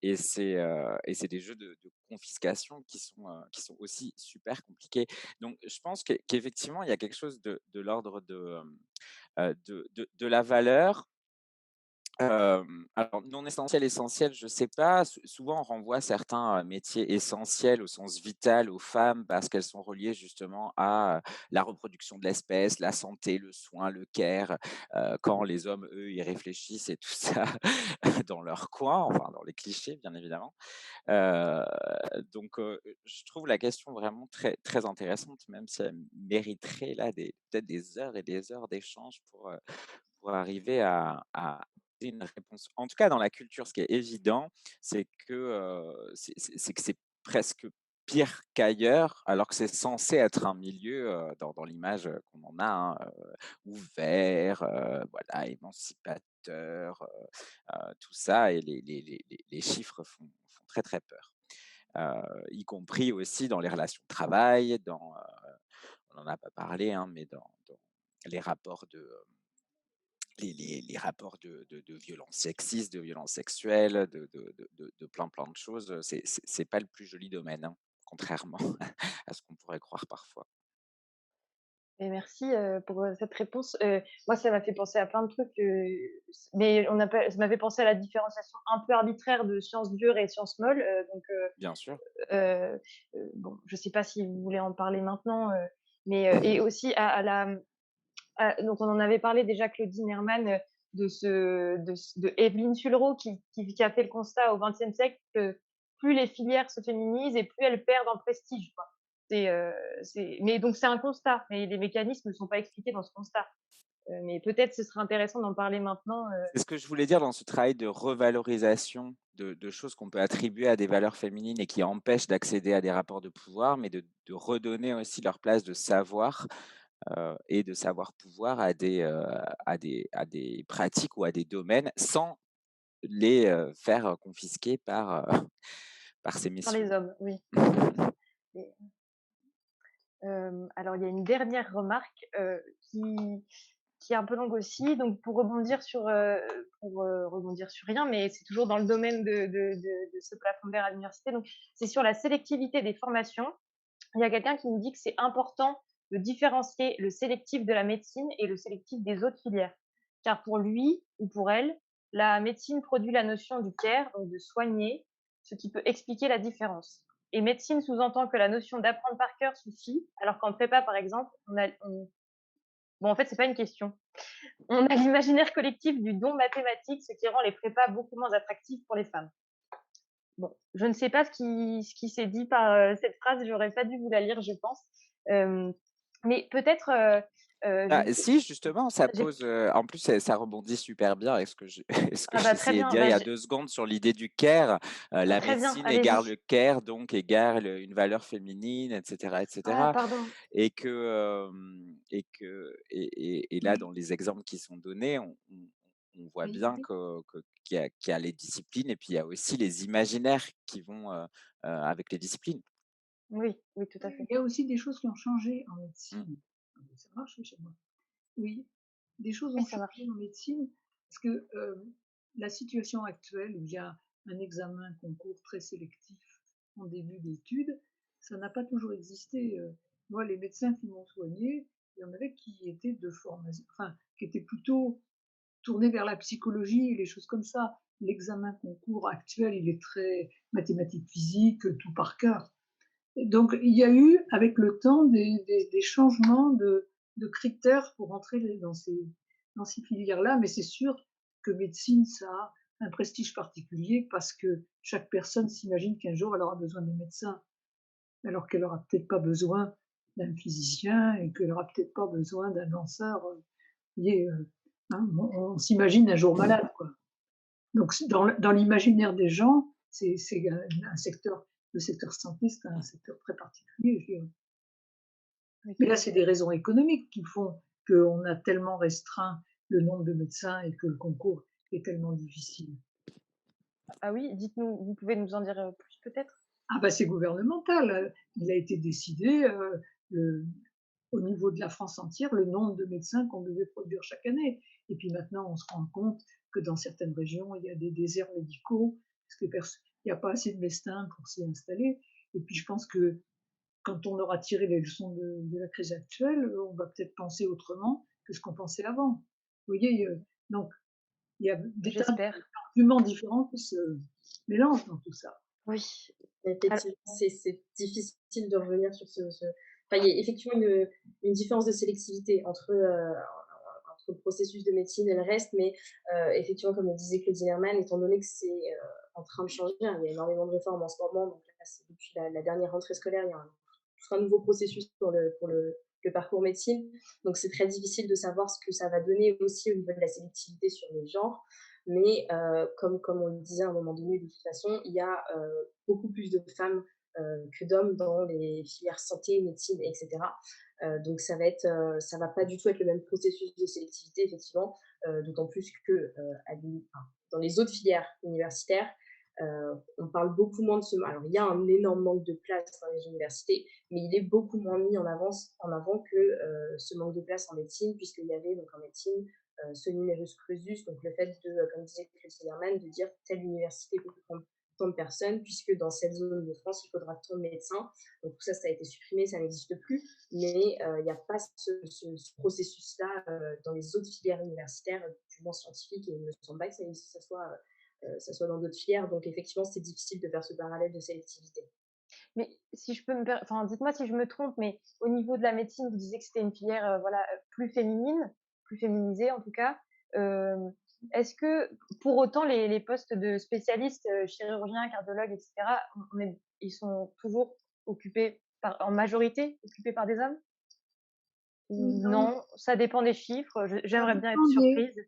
Et c'est des jeux de confiscation qui sont aussi super compliqués. Donc je pense qu'effectivement, il y a quelque chose de l'ordre de la valeur, Alors non essentiel, essentiel, je sais pas. Souvent, on renvoie certains, métiers essentiels au sens vital aux femmes parce qu'elles sont reliées justement à, la reproduction de l'espèce, la santé, le soin, le care, quand les hommes, eux, ils réfléchissent et tout ça dans leur coin, enfin dans les clichés, bien évidemment. Heu, donc je trouve la question vraiment très très intéressante, même si elle mériterait là des peut-être des heures et des heures d'échanges pour arriver à une réponse. En tout cas, dans la culture, ce qui est évident, c'est que, c'est que c'est presque pire qu'ailleurs, alors que c'est censé être un milieu, dans l'image, qu'on en a, hein, ouvert, voilà, émancipateur, tout ça et les chiffres font très, très peur. Y compris aussi dans les relations de travail, on n'en a pas parlé, hein, mais dans les rapports les rapports de violences sexistes, de violences sexuelles, de plein de choses, c'est pas le plus joli domaine, hein, contrairement à ce qu'on pourrait croire parfois. Et merci, pour, cette réponse. Moi, ça m'a fait penser à plein de trucs, mais on n'a pas ça m'a fait penser à la différenciation un peu arbitraire de sciences dures et sciences molles, Bien sûr. bon, je sais pas si vous voulez en parler maintenant, mais et aussi donc on en avait parlé déjà, Claudine Hermann, de Evelyne Sulro qui a fait le constat au XXe siècle que plus les filières se féminisent et plus elles perdent en prestige, quoi. Mais donc c'est un constat, mais les mécanismes ne sont pas expliqués dans ce constat. Mais peut-être ce serait intéressant d'en parler maintenant, C'est ce que je voulais dire dans ce travail de revalorisation de choses qu'on peut attribuer à des valeurs féminines et qui empêchent d'accéder à des rapports de pouvoir, mais de redonner aussi leur place de savoir, et de savoir-pouvoir à des pratiques ou à des domaines sans les, faire confisquer par ces par messieurs. les hommes, oui. Et alors il y a une dernière remarque, qui est un peu longue aussi. Donc rebondir sur rien, mais c'est toujours dans le domaine de ce plafond de verre à l'université. Donc c'est sur la sélectivité des formations. Il y a quelqu'un qui me dit que c'est important de différencier le sélectif de la médecine et le sélectif des autres filières. Car pour lui ou pour elle, la médecine produit la notion du care, donc de soigner, ce qui peut expliquer la différence. Et médecine sous-entend que la notion d'apprendre par cœur suffit, alors qu'en prépa, par exemple, bon, en fait, c'est pas une question. On a l'imaginaire collectif du don mathématique, ce qui rend les prépas beaucoup moins attractifs pour les femmes. Bon, je ne sais pas ce qui s'est dit par cette phrase, j'aurais pas dû vous la lire, je pense. Euh, mais peut-être, Ah, si justement, ça j'ai- pose, en plus ça rebondit super bien avec ce que je ce que ah bah très j'essayais de bien, dire il y a 2 secondes sur l'idée du care. La très bien, médecine égale allez-y. le care, donc égale, une valeur féminine et Ah, cetera pardon. et là, dans les exemples qui sont donnés, on voit bien qu'il y a les disciplines et puis il y a aussi les imaginaires qui vont, avec les disciplines. Oui, oui, tout à fait. Il y a aussi des choses qui ont changé en Mmh. médecine. Ah ben, ça marche chez moi. Oui, des choses Oui, ont ça changé marche. en médecine parce que, la situation actuelle où il y a un examen concours très sélectif en début d'études, ça n'a pas toujours existé, moi, les médecins qui m'ont soigné, il y en avait qui étaient de formation enfin, qui étaient plutôt tournés vers la psychologie et les choses comme ça. L'examen concours actuel, il est très mathématiques, physique, tout par cœur. Donc, il y a eu, avec le temps, des changements de critères pour entrer dans ces filières-là, mais c'est sûr que médecine, ça a un prestige particulier parce que chaque personne s'imagine qu'un jour elle aura besoin d'un médecin, alors qu'elle aura peut-être pas besoin d'un physicien et qu'elle aura peut-être pas besoin d'un danseur. Vous voyez, hein, on s'imagine un jour malade, quoi. Donc, dans l'imaginaire des gens, c'est un secteur, le secteur santé, c'est un secteur très particulier, je dirais. Oui, Mais tout là, à c'est fait. des raisons économiques qui font qu'on a tellement restreint le nombre de médecins et que le concours est tellement difficile. Ah oui, dites-nous, vous pouvez nous en dire plus peut-être? Ah bah, c'est gouvernemental, il a été décidé, le au niveau de la France entière, le nombre de médecins qu'on devait produire chaque année. Et puis maintenant, on se rend compte que dans certaines régions, il y a des déserts médicaux, parce que il n'y a pas assez de médecins pour s'y installer. Et puis je pense que quand on aura tiré les leçons de la crise actuelle, on va peut-être penser autrement que ce qu'on pensait avant. Vous voyez, donc il y a des tas J'espère. d'arguments différents qui se mélangent dans tout ça. Oui. Al Effectivement, c'est difficile de revenir sur enfin, il y a effectivement une différence de sélectivité entre le processus de médecine et le reste, mais effectivement, comme le disait Claudine Herman, étant donné que c'est en train de changer, hein, il y a énormément de réformes en ce moment, donc là, depuis la dernière rentrée scolaire, il y a tout un nouveau processus pour le parcours médecine, donc c'est très difficile de savoir ce que ça va donner aussi au niveau de la sélectivité sur les genres, mais comme on le disait à un moment donné, de toute façon, il y a beaucoup plus de femmes que d'hommes dans les filières santé, médecine, etc. Donc ça va pas du tout être le même processus de sélectivité, effectivement, d'autant plus que dans les autres filières universitaires, on parle beaucoup moins de ce. Alors, il y a un énorme manque de place dans les universités, mais il est beaucoup moins mis en avant que ce manque de place en médecine, puisqu'il y avait donc en médecine ce numerus clausus, donc le fait de, comme disait Christine Herman, de dire telle université peut prendre tant de personnes, puisque dans cette zone de France, il faudra tant de médecins. Donc tout ça, ça a été supprimé, ça n'existe plus, mais il n'y a pas ce processus-là dans les autres filières universitaires, du moins scientifiques, et il ne me semble pas que ça soit dans d'autres filières. Donc effectivement, c'est difficile de faire ce parallèle de sélectivité. Mais si je peux enfin, dites-moi si je me trompe, mais au niveau de la médecine, vous disiez que c'était une filière, voilà, plus féminine, plus féminisée en tout cas. Est-ce que pour autant les postes de spécialistes, chirurgiens, cardiologues et cetera, ils sont toujours occupés en majorité occupés par des hommes? Ou Non, non, ça dépend des chiffres, ça j'aimerais bien être dépend surprise.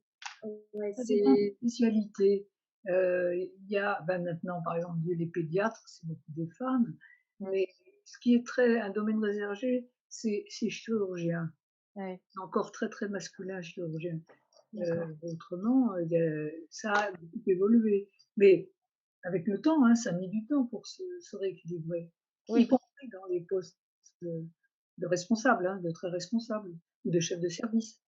Ouais, ça dépend des c'est spécialités. Il y a maintenant, par exemple, les pédiatres, c'est beaucoup des femmes, Mmh, mais ce qui est très un domaine réservé, c'est chirurgien. ouais, C'est encore très, très masculin, chirurgien. d'accord. Autrement, ça a beaucoup évolué. Mais avec le temps, hein, ça a mis du temps pour se rééquilibrer, y Oui, compris dans les postes de de responsables, hein, de très responsables ou de chefs de service.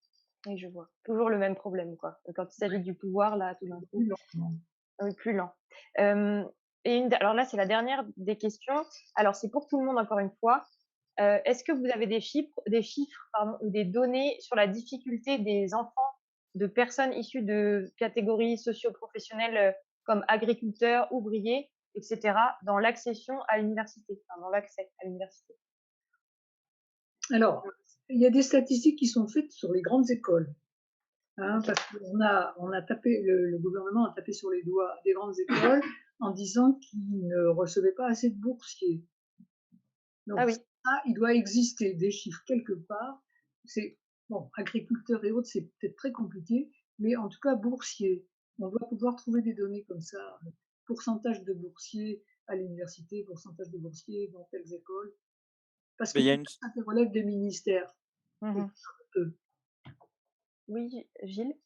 oui, je vois. Toujours le même problème, quoi. Quand il s'agit du pouvoir, là, tout d'un coup, Plus lentement. oui, plus lent. Hem et alors là, c'est la dernière des questions. Alors c'est pour tout le monde encore une fois. Est-ce que vous avez des chiffres, pardon, ou des données sur la difficulté des enfants de personnes issues de catégories socio-professionnelles, comme agriculteurs, ouvriers et cetera, dans l'accession à l'université, enfin dans l'accès à l'université? Alors, il y a des statistiques qui sont faites sur les grandes écoles, hein, OK. parce qu'on a tapé le gouvernement a tapé sur les doigts des grandes écoles en disant qu'ils ne recevaient pas assez de boursiers. Ah Donc oui. ça, il doit exister des chiffres quelque part. C'est bon, agriculteurs et autres, c'est peut-être très compliqué, mais en tout cas boursiers. On doit pouvoir trouver des données comme ça, pourcentage de boursiers à l'université, pourcentage de boursiers dans telles écoles, parce que Mais il y a tout une ça, ça relève des ministères et Mmh. pas eux. Oui, Gilles?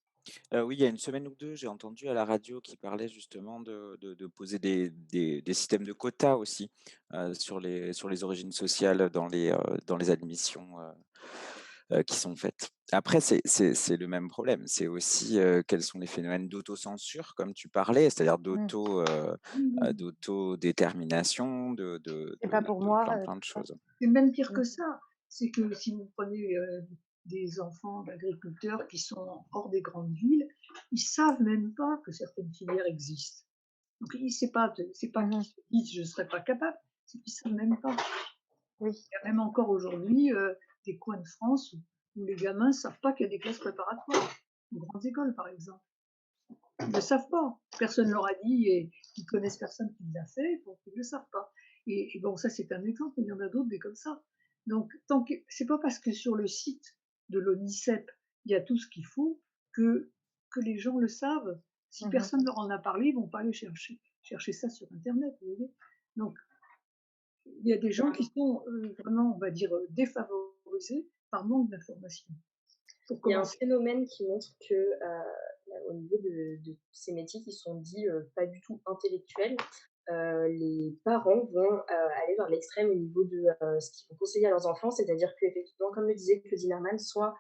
Oui, il y a une semaine ou 2, j'ai entendu à la radio qui parlait justement de poser des systèmes de quotas aussi, sur les origines sociales dans les admissions, qui sont faites. Après, c'est le même problème. C'est aussi, quels sont les phénomènes d'autocensure comme tu parlais, c'est-à-dire Mmh. Oui, oui. d'autodétermination, C'est pas pour moi, plein, plein tout de ça. choses. C'est même pire Mmh. que ça. C'est que si vous prenez, des enfants d'agriculteurs qui sont hors des grandes villes, ils savent même pas que certaines filières existent. Donc ils c'est pas qu'ils Mmh. se disent: «Je serais pas capable», c'est qu'ils savent même pas. Oui. Il y a même encore aujourd'hui, des coins de France où les gamins savent pas qu'il y a des classes préparatoires, aux grandes écoles par exemple. Ils le savent pas. Personne leur a dit et ils connaissent personne qui l'a fait, donc ils le savent pas. Et bon, ça c'est un exemple, mais il y en a d'autres des comme ça. Donc tant que c'est pas parce que sur le site de l'ONICEP, il y a tout ce qu'il faut que les gens le savent. Si Mmh. personne leur en a parlé, ils vont pas aller chercher ça sur internet, vous voyez? Donc il y a des gens qui sont, vraiment, on va dire, défavorisés par manque d'information, pour Il y a un commencer. phénomène qui montre que, au niveau de ces métiers qui sont dits, pas du tout intellectuels, les parents vont, aller vers l'extrême au niveau de, ce qu'ils vont conseiller à leurs enfants. C'est-à-dire qu'effectivement, comme le disait Claudine Herman, soit,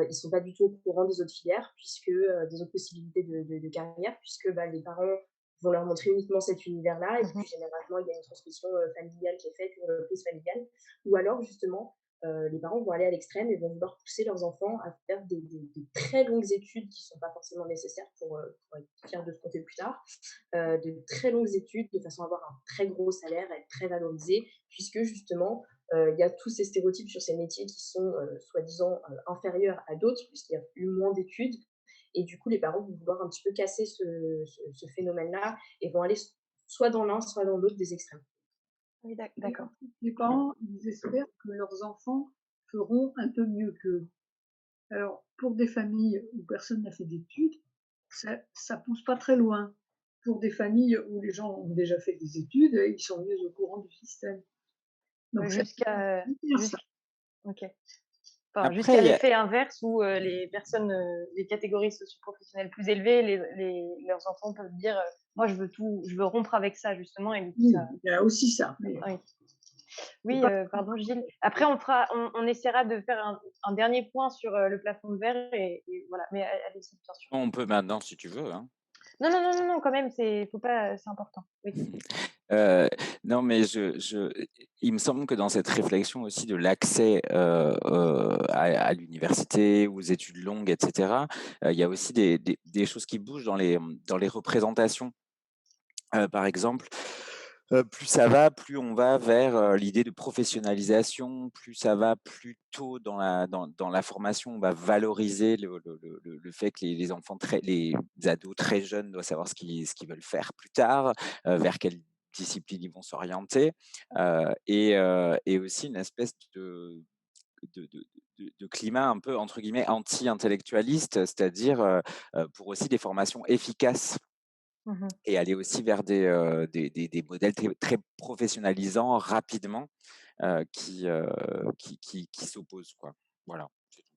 ils sont pas du tout au courant des autres filières puisque, des autres possibilités de carrière puisque, bah, les parents vont leur montrer uniquement cet univers-là et Mmh. puis généralement, il y a une transmission, familiale qui est faite, une reprise familiale. Ou alors justement, les parents vont aller à l'extrême et vont vouloir pousser leurs enfants à faire de très longues études qui ne sont pas forcément nécessaires pour être fiers de ce qu'on fait plus tard, de très longues études de façon à avoir un très gros salaire, à être très valorisé, puisque justement, il y a tous ces stéréotypes sur ces métiers qui sont soi-disant inférieurs à d'autres, puisqu'il y a eu moins d'études. Et du coup, les parents vont vouloir un petit peu casser ce phénomène-là et vont aller soit dans l'un, soit dans l'autre des extrêmes. Oui, Et d'accord. les parents, ils espèrent que leurs enfants feront un peu mieux qu'eux. Alors, pour des familles où personne n'a fait d'études, ça pousse pas très loin. Pour des familles où les gens ont déjà fait des études, ils sont mieux au courant du système. Donc c'est Jusqu'à hyper ça. jusqu OK. Enfin, Après, jusqu'à il y a l'effet inverse où, les personnes, des catégories socio-professionnelles plus élevées, leurs enfants peuvent dire, «Moi je veux rompre avec ça justement» et du coup ça Oui, il y a aussi ça, mais oui. faut Oui, pas pardon Gilles. Après on essaiera de faire un dernier point sur, le plafond de verre et voilà, mais allez-y, bien sûr. on peut maintenant si tu veux, hein. Non, non, non, non, non, quand même, faut pas, c'est important. Oui. Heu, non, mais il me semble que dans cette réflexion aussi de l'accès, à l'université, aux études longues et cetera, il y a aussi des choses qui bougent dans les représentations. Par exemple, plus ça va, plus on va vers, l'idée de professionnalisation, plus ça va, plus tôt dans la formation, on va valoriser le fait que les enfants les ados très jeunes doivent savoir ce qu'ils veulent faire plus tard, vers quelle discipline ils vont s'orienter, et aussi une espèce de climat un peu entre guillemets «anti-intellectualiste», c'est-à-dire, pour aussi des formations efficaces. Mmh. Et aller aussi vers des modèles très professionnalisants rapidement, qui s'opposent, quoi. Voilà, c'est tout.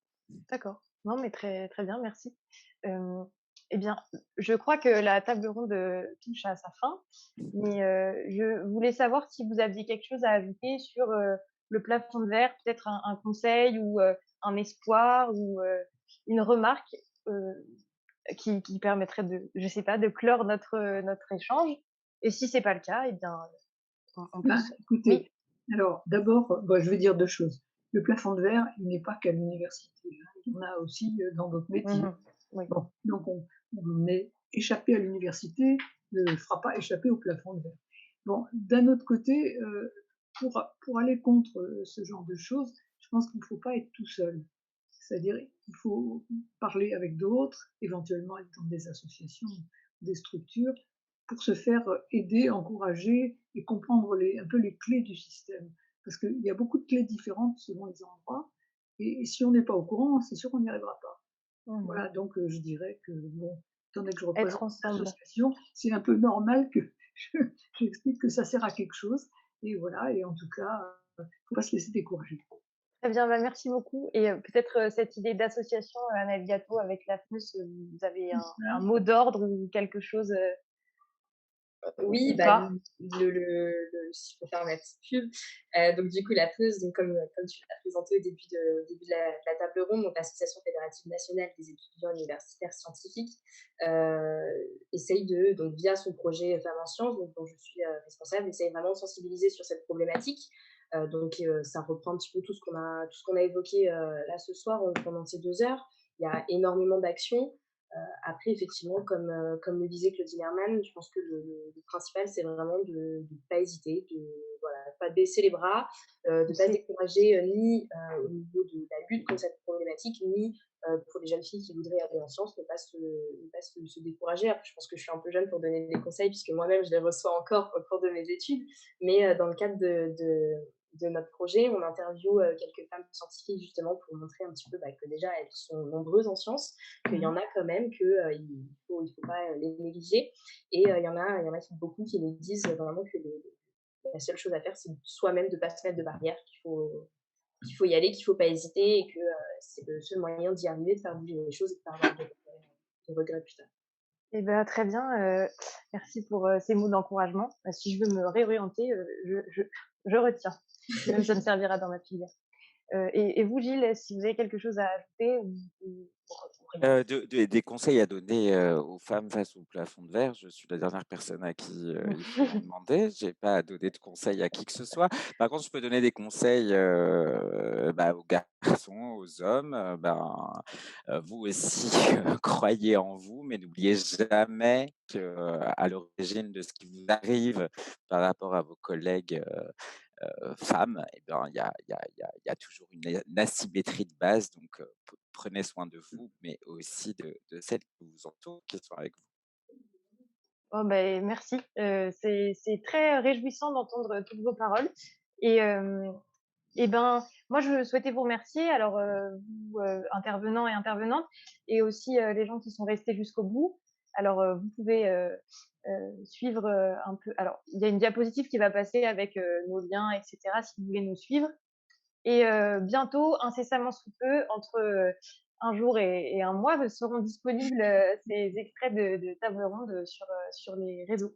D'accord. Non, mais très très bien, merci. Hem, eh bien, je crois que la table ronde, touche à sa fin, mais je voulais savoir si vous aviez quelque chose à ajouter sur, le plafond de verre, peut-être un conseil ou un espoir ou une remarque, heu, qui permettrait de, je sais pas, de clore notre échange et si c'est pas le cas, eh bien, on peut ben, se écoutez, oui. alors d'abord, je vais dire 2 choses. Le plafond de verre, il n'est pas qu'à l'université, hein, il y en a aussi, dans d'autres métiers. Mmh. Oui. Bon, donc on est échappé à l'université ne fera pas échapper au plafond de verre. Bon, d'un autre côté, pour aller contre, ce genre de choses, je pense qu'il ne faut pas être tout seul. C'est-à-dire, il faut parler avec d'autres, éventuellement être dans des associations, des structures, pour se faire, aider, encourager et comprendre un peu les clés du système. Parce qu'il y a beaucoup de clés différentes selon les endroits et si on n'est pas au courant, c'est sûr qu'on n'y arrivera pas. Mmh. Voilà, donc je dirais que bon, étant donné que je Être représente une ensemble. association, c'est un peu normal que je j'explique que ça sert à quelque chose et voilà et en tout cas, faut pas se laisser décourager. Très bien, bah, merci beaucoup et peut-être, cette idée d'association, à Navigato avec la FNUS, vous avez un Voilà. mot d'ordre ou quelque chose, Oui, ou bah, pas? si je peux faire ma petite pub, donc du coup la PEUS, donc comme tu l'as présenté au début de la table ronde, donc l'association fédérative nationale des étudiants universitaires scientifiques, essaye donc via son projet Femmes en sciences, donc dont je suis, responsable, essaye vraiment de sensibiliser sur cette problématique. Ça reprend un petit peu tout ce qu'on a évoqué, là ce soir, pendant ces 2 heures. Il y a énormément d'actions. Après, effectivement, comme le disait Claudine Herman, je pense que le principal, c'est vraiment de ne pas hésiter, de voilà, pas baisser les bras, de ne pas se C'est décourager, ni au niveau de la lutte contre cette problématique, ni pour les jeunes filles qui voudraient aller en sciences, ne pas se décourager. Après, je pense que je suis un peu jeune pour donner des conseils, puisque moi-même, je les reçois encore au cours de mes études, mais dans le cadre de notre projet, on interviewe quelques femmes scientifiques justement pour montrer un petit peu que déjà elles sont nombreuses en sciences, qu'il y mmh. en a quand même, il faut pas les négliger. Et il y en a beaucoup qui nous disent vraiment que la seule chose à faire, c'est soi-même de ne pas se mettre de barrière, qu'il faut y aller, qu'il ne faut pas hésiter et que c'est le seul moyen d'y arriver, de faire bouger les choses et de ne pas avoir de regrets plus tard. Et bah, très bien, merci pour, ces mots d'encouragement. Si je veux me réorienter, je retiens. Ça me servira dans ma filière. Et vous Gilles, si vous avez quelque chose à ajouter ou Des conseils à donner, aux femmes face au plafond de verre, je suis la dernière personne à qui, il faut en demander. J'ai pas à donner de conseils à qui que ce soit. Par contre, je peux donner des conseils, aux garçons, aux hommes, vous aussi, croyez en vous, mais n'oubliez jamais que, à l'origine de ce qui vous arrive par rapport à vos collègues, femmes, et ben, il y a toujours une asymétrie de base, donc prenez soin de vous, mais aussi de celles qui vous entourent, qui sont avec vous. Oh beh, merci, c'est très réjouissant d'entendre toutes vos paroles et et ben, moi, je souhaitais vous remercier, alors, vous, intervenants et intervenantes et aussi, les gens qui sont restés jusqu'au bout. Alors, vous pouvez, suivre, un peu alors, il y a une diapositive qui va passer avec, nos liens et cetera, si vous voulez nous suivre et bientôt, incessamment sous peu, entre, 1 jour et 1 mois, seront disponibles, ces extraits de table ronde, sur les réseaux.